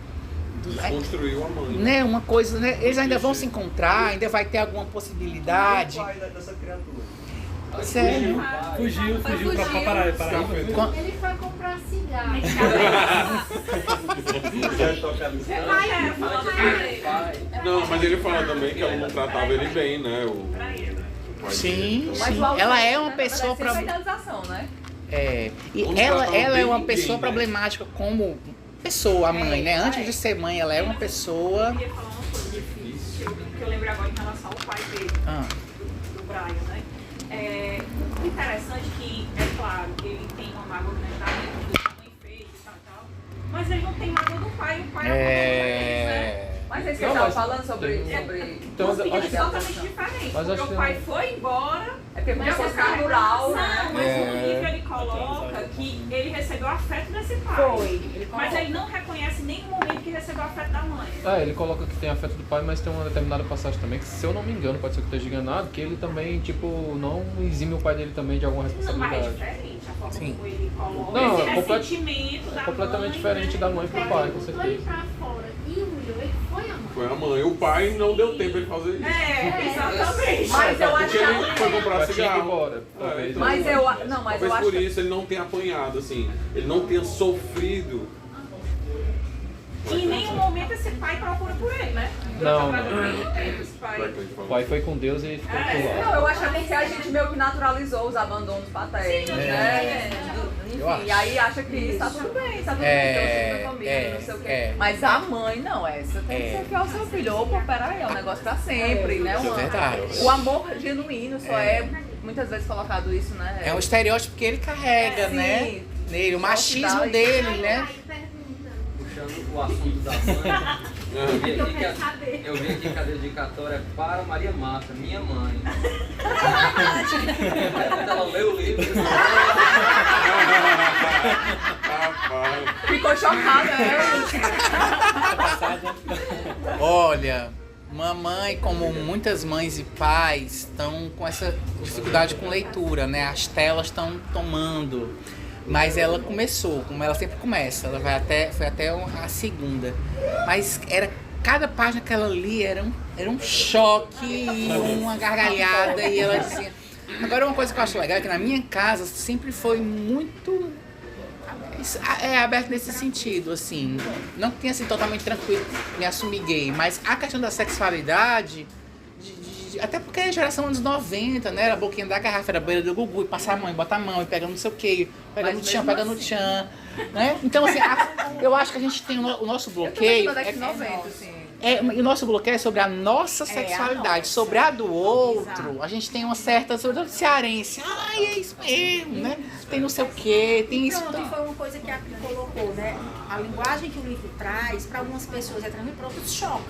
Desconstruiu a mãe. Né, uma coisa, né? Eles ainda vão se encontrar, ainda vai ter alguma possibilidade. O pai dessa criatura. Sério? Fugiu pra Paraíba. Ele foi comprar cigarro. Não, mas ele fala também que ela não tratava ele bem, né? O pai Sim, dele. sim. Ela é uma pessoa para idealização, né? E ela é uma pessoa problemática como pessoa, a mãe, né? Antes de ser mãe, ela é uma pessoa. Eu queria falar uma coisa difícil, que eu lembro agora em relação ao pai dele, do Brian, né? O interessante é que, é claro, ele tem uma mágoa do mentalmente que a mãe fez e tal, mas ele não tem mágoa do pai, o pai é né? Mas aí você estava falando sobre... Então, acho que é totalmente diferente, porque o pai foi embora... É porque começou a ficar rural, né? Mas no livro ele coloca que ele recebeu afeto desse pai. Mas ele não reconhece em nenhum momento que recebeu afeto da mãe. Ele coloca que tem afeto do pai, mas tem uma determinada passagem também, que se eu não me engano, pode ser que eu esteja enganado, que ele também, tipo, não exime o pai dele também de alguma responsabilidade. Não, mas é diferente a forma como ele coloca. Não, esse ressentimento da completamente mãe, diferente da mãe pro pai, com Foi certeza. pra fora e humilhou, ele foi a mãe. Foi a mãe. O pai não deu tempo ele fazer isso. Exatamente. Mas eu acho Porque que ele foi comprar cigarro. Talvez. Mas eu Talvez acho por isso ele não tenha apanhado, assim. Ele não tenha sofrido. E em nenhum momento esse pai procura por ele, né? Não. Esse pai... O pai foi com Deus e ficou por lá. Não, eu acho que a gente meio que naturalizou os abandonos paternos, né? Enfim, aí acha que isso tá tudo bem, tá tudo bem, ter um filho na família, não sei o quê. Mas a mãe, não, essa tem que ser fiel ao seu filho. Opa, peraí, é um negócio pra sempre, né? Isso é verdade. O amor genuíno só é muitas vezes colocado isso, né? É um estereótipo que ele carrega, né? Nele, o machismo dele, né? Puxando o assunto da mãe, eu vi aqui que a dedicatória é para Maria Marta, minha mãe. Quando ela lê o livro, ficou chocada, né? Olha, mamãe, como muitas mães e pais, estão com essa dificuldade com leitura, né? As telas estão tomando. Mas ela começou, como ela sempre começa, ela foi até a segunda. Mas cada página que ela lia era um choque, uma gargalhada, e ela dizia... Agora, uma coisa que eu acho legal é que na minha casa sempre foi muito aberto nesse sentido, assim. Não tinha sido totalmente tranquilo me assumir gay, mas a questão da sexualidade... Até porque é a geração anos 90, né? Era a boquinha da garrafa, era a beira do gugu, e passar a mão, e botar a mão, e pega não sei o que, pega no tchan, pega no tchan, né? Então, assim, eu acho que a gente tem o nosso bloqueio... E o nosso bloqueio é sobre a nossa sexualidade, sobre a do outro. A gente tem uma certa... Sobre o cearense. Ai, é isso mesmo, né? Tem não sei o quê, tem isso... Pronto, e foi uma coisa que a Pri colocou, né? A linguagem que o livro traz, para algumas pessoas é tranquilo, para outros choca.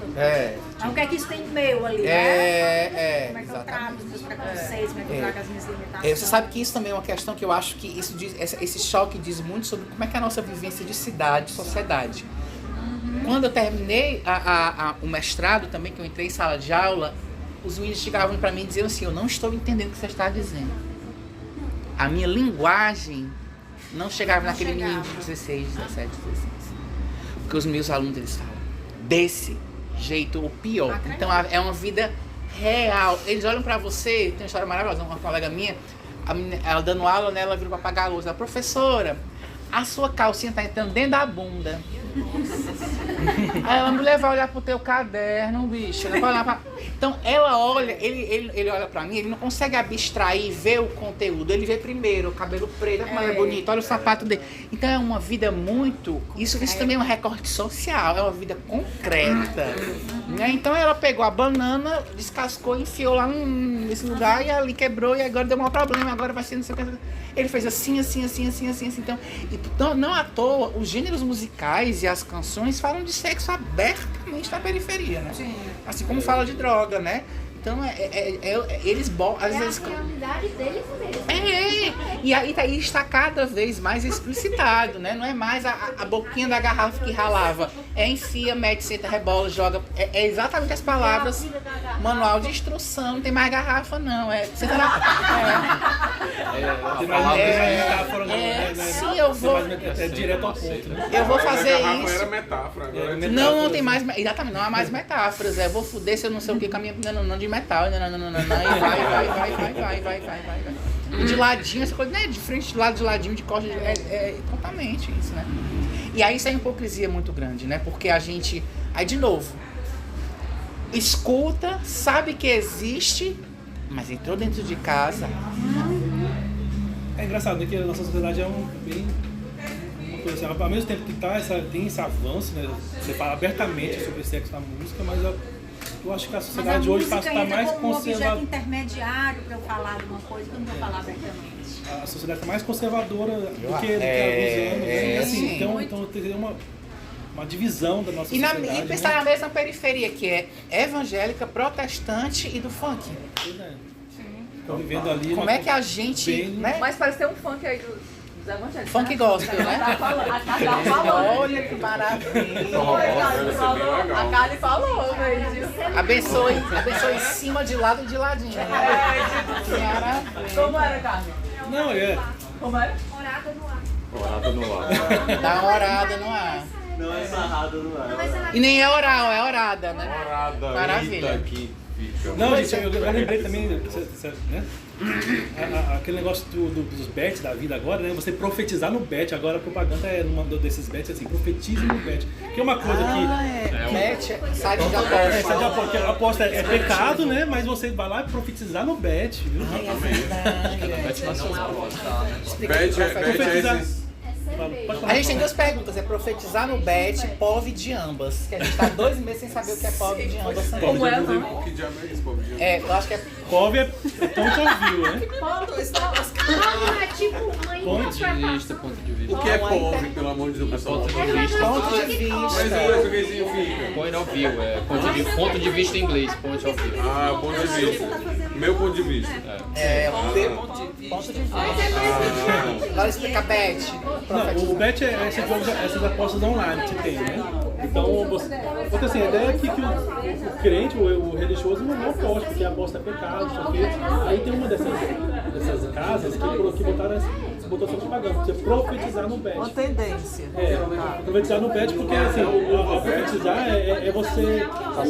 Mas o que é que isso tem meu ali, né? Como é que eu trago os meus preconceitos, como é que eu trago as minhas limitações. Você sabe que isso também é uma questão que eu acho que isso diz, esse choque diz muito sobre como é que é a nossa vivência de cidade, de sociedade. Quando eu terminei o mestrado também, que eu entrei em sala de aula, os meninos chegavam para mim e diziam assim, eu não estou entendendo o que você está dizendo. A minha linguagem não chegava naquele menino de 16, 17, 16. Porque os meus alunos, eles falam desse jeito ou pior. Então é uma vida real. Eles olham para você, tem uma história maravilhosa, uma colega minha, ela dando aula, né, ela virou pra apagar a luz. Ela, professora, a sua calcinha tá entrando dentro da bunda. Aí ela, mulher, vai olhar pro teu caderno, bicho. Ela vai olhar pra... Então ela olha, ele olha pra mim, ele não consegue abstrair e ver o conteúdo. Ele vê primeiro o cabelo preto, olha como ela é bonita, olha o sapato dele. Então é uma vida muito... Isso também é um recorte social, é uma vida concreta. Né? Então ela pegou a banana, descascou, enfiou lá nesse lugar e ali quebrou e agora deu um problema, agora vai ser não sei o que. Ele fez assim. Então, não à toa, os gêneros musicais e as canções falam de sexo abertamente na periferia, né? Sim. Assim como fala de droga, né? Então, eles... Às vezes, a realidade deles mesmo. E aí está cada vez mais explicitado, né? Não é mais a boquinha da garrafa que ralava. Enfia, mete, senta, rebola, joga. É exatamente as palavras. Manual de instrução, não tem mais garrafa, não. Senta na... Sim, eu vou... É direto ao ponto, né? Eu vou fazer garrafa isso. Era metáfora, agora Não tem mais... Exatamente, não há mais metáforas. Eu vou fuder se eu não sei o que com a minha... Não, de metal. E vai. E de ladinho, essa coisa, né? De frente, de lado, de ladinho, de costas. É totalmente isso, né? E aí isso é uma hipocrisia muito grande, né? Porque a gente... Aí, de novo, escuta, sabe que existe, mas entrou dentro de casa. É engraçado, né? Que a nossa sociedade é bem... Uma coisa assim, ao mesmo tempo que tem esse avanço, né? Você fala abertamente sobre sexo na música, mas eu acho que a sociedade hoje está mais como um objeto conservadora. intermediário para eu falar de uma coisa que eu não vou falar abertamente. A sociedade está mais conservadora do que há alguns anos. Assim, então tem uma divisão da nossa sociedade. E pensar na mesma periferia, que é evangélica, protestante e do funk. Pois é. Estão vivendo ali. Como é que a gente... bem... né? Mas parece ter um funk aí dos evangélicos. Funk gospel, né? Tá falando. Olha que maravilha. A Kali falou, velho. Abençoe em cima, de lado e de ladinho. Como era, Carmen? Não, Como era? Orada no ar. Orada no ar. Dá uma orada no ar. Não é sarrado no ar. E nem é oral, é orada, né? Orada. Maravilha. Eita, que fica. Não, gente, eu lembrei também, né? Aquele negócio dos bets da vida agora, né? Você profetizar no bet, agora a propaganda é numa desses bets assim, profetize no bet. Que é uma coisa Bet, site de aposta. site de aposta, que a aposta é pecado, né? Mas você vai lá e profetizar no bet, viu? Bet é esses... A gente tem duas perguntas, é profetizar no bet, POV de ambas. Que a gente tá 2 meses sem saber o que é POV de ambas. Como é, não? Que diabo é esse povo de ambas? Eu acho que é... POV é ponto ouviu, né? É tipo mãe Ponto de vista. O que é povo, pelo amor de Deus, pessoal? Ponto de vista. Mas o que significa? Point of view, ponto de vista em inglês, point of view. Ah, ponto de vista. Meu ponto de vista. Ponto de vista. Agora explica bet. Não, o bet é essas apostas online que você tem, né? Então, porque assim, a ideia é que o crente, o religioso, não aposta, porque a aposta é pecado, só que aí tem uma dessas casas que botou essa propaganda, você profetizar no bet. Uma tendência. Profetizar no bet, porque assim, o profetizar é você... Mas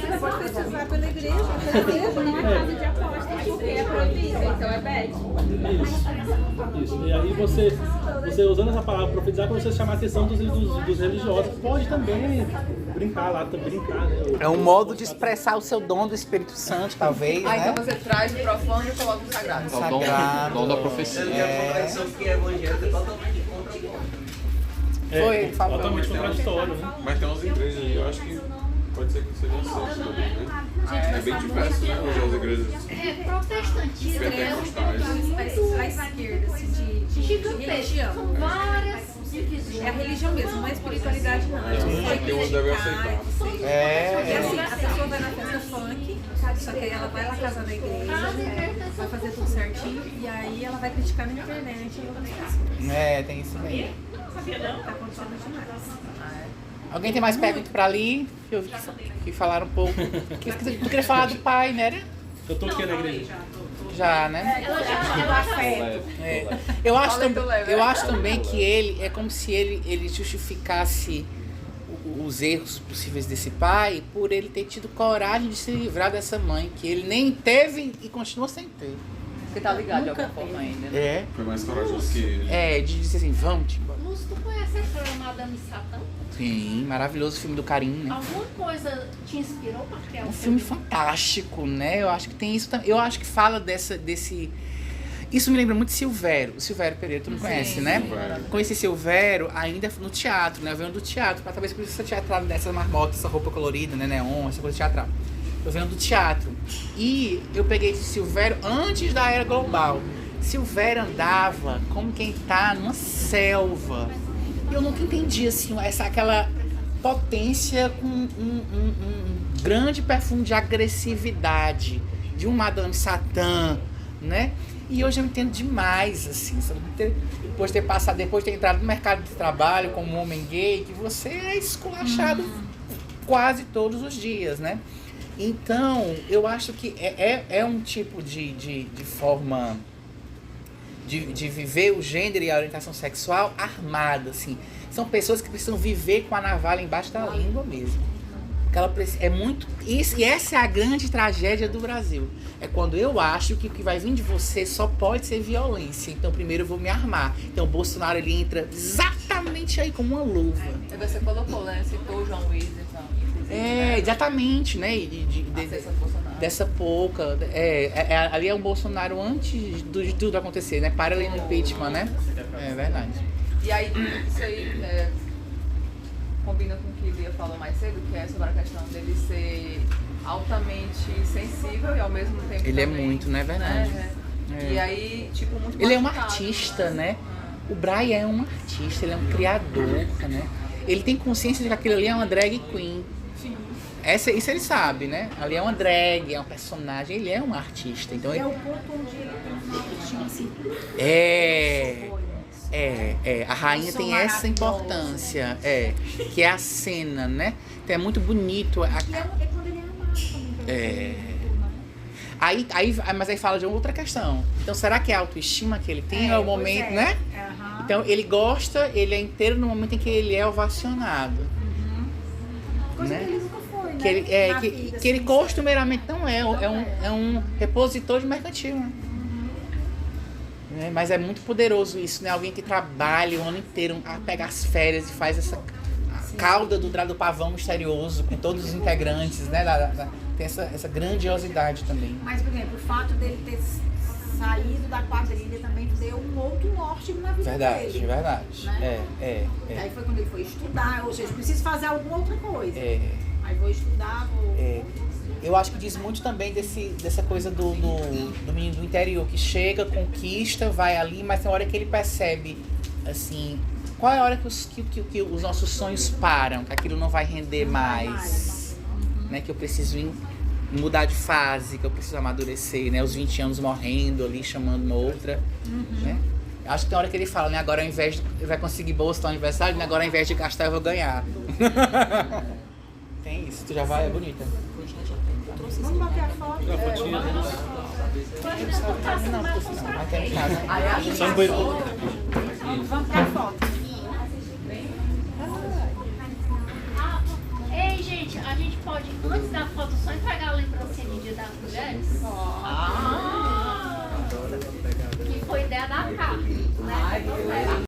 você pode precisar pela igreja, na casa de apostas, porque é proibido, então é bet. Isso. E aí você usando essa palavra profetizar, para você chamar a atenção dos religiosos, pode também brincar lá, né? É um modo de expressar o seu dom do Espírito Santo, talvez, Aí né? então você traz o profano e coloca o sagrado. É o dom da profecia. A contradição que é evangélica é totalmente contra Foi, falou. Totalmente contraditório, né? Mas tem umas igrejas aí, eu acho que pode ser que seja assim também, né? É bem diverso, né? Hoje as igrejas protestantismo pentecostais. A esquerda, assim, de religião. São várias divisões. É a religião mesmo, não é a espiritualidade não. Aqui uma deve aceitar. É assim, a pessoa vai na festa funk, só que aí ela vai lá casar na igreja, vai fazer tudo certinho, e aí ela vai criticar na internet e outras pessoas. Tem isso mesmo. Tá acontecendo demais. Alguém tem mais perguntas pra ali? Eu vi que falaram um pouco. Tu queria falar do pai, né? Eu tô aqui na igreja. Já, né? Eu acho também que ele é como se ele justificasse os erros possíveis desse pai por ele ter tido coragem de se livrar dessa mãe, que ele nem teve e continua sem ter. Porque tá ligado de alguma forma ainda, né? É. Foi mais corajoso que ele. De dizer assim, vamos embora. Lúcio, tu conhece a Madame Satã? Sim, maravilhoso filme do Carim, né? Alguma coisa te inspirou para criar Um filme fantástico, né? Eu acho que tem isso também. Eu acho que fala desse... Isso me lembra muito Silvério. O Silvério Pereira, tu não conhece, né? Silvério. Conheci Silvério ainda no teatro, né? Eu venho do teatro, pra talvez por isso essa teatral dessa marmota, essa roupa colorida, né? Neon, essa coisa teatral. Eu venho do teatro. E eu peguei Silvério antes da Era Global. Silvério andava como quem tá numa selva. E eu nunca entendi, assim, aquela potência com um grande perfume de agressividade, de um Madame Satã, né? E hoje eu entendo demais, assim, depois de ter entrado no mercado de trabalho como um homem gay, que você é esculachado quase todos os dias, né? Então, eu acho que é um tipo de forma de viver o gênero e a orientação sexual armada, assim. São pessoas que precisam viver com a navalha embaixo da língua mesmo. É muito isso, e essa é a grande tragédia do Brasil. É quando eu acho que o que vai vir de você só pode ser violência. Então primeiro eu vou me armar. Então o Bolsonaro ele entra exatamente aí como uma luva. Você colocou, né? Citou o João Luiz, então. Exatamente, né? Dessa pouca. Ali é um Bolsonaro antes de tudo acontecer, né? Para ali no impeachment, né? É verdade. E aí, isso aí combina com o que Lia falou mais cedo, que é sobre a questão dele ser altamente sensível e ao mesmo tempo ele também, é muito, não é verdade? E aí, tipo, muito ele é um machucado, artista, né? O Brian é um artista, ele é um criador, né? Ele tem consciência de que aquilo ali é uma drag queen. Isso ele sabe, né? Ali é uma drag, é um personagem, ele é um artista. Então É o ponto onde ele tem uma autoestima assim. A rainha tem essa importância, que é a cena, né? Então é muito bonito. É quando ele é amado também. Mas aí fala de uma outra questão. Então será que é a autoestima que ele tem é o momento, né? Uhum. Então ele gosta, ele é inteiro no momento em que ele é ovacionado. Coisa Né? que ele nunca foi, né? Que ele costumeiramente não é. É um repositor de mercantil, né? Mas é muito poderoso isso, né? Alguém que trabalha o ano inteiro, pega as férias e faz essa cauda do pavão misterioso com todos os integrantes, né? Tem essa grandiosidade também. Mas, por exemplo, o fato dele ter saído da quadrilha também deu um outro norte na vida dele. Verdade. Né? Aí foi quando ele foi estudar, ou seja, preciso fazer alguma outra coisa. Aí vou estudar, Eu acho que diz muito também dessa coisa do menino do interior, que chega, conquista, vai ali, mas tem hora que ele percebe, assim, qual é a hora que os nossos sonhos param, que aquilo não vai render mais, né? Que eu preciso mudar de fase, que eu preciso amadurecer, né? Os 20 anos morrendo ali, chamando uma outra, né? Acho que tem hora que ele fala, né? Agora ao invés de... Ele vai conseguir bolsa no aniversário, né? Agora ao invés de gastar eu vou ganhar. Tem isso, tu já vai, é bonita. Vamos bater a foto? A fotinha. Vai ter em casa. Só no banheiro. Vamos pra foto. Ei, gente, a gente pode, antes da foto, só entregar a lembrancinha de Dia das Mulheres? Que foi ideia da Carla, né?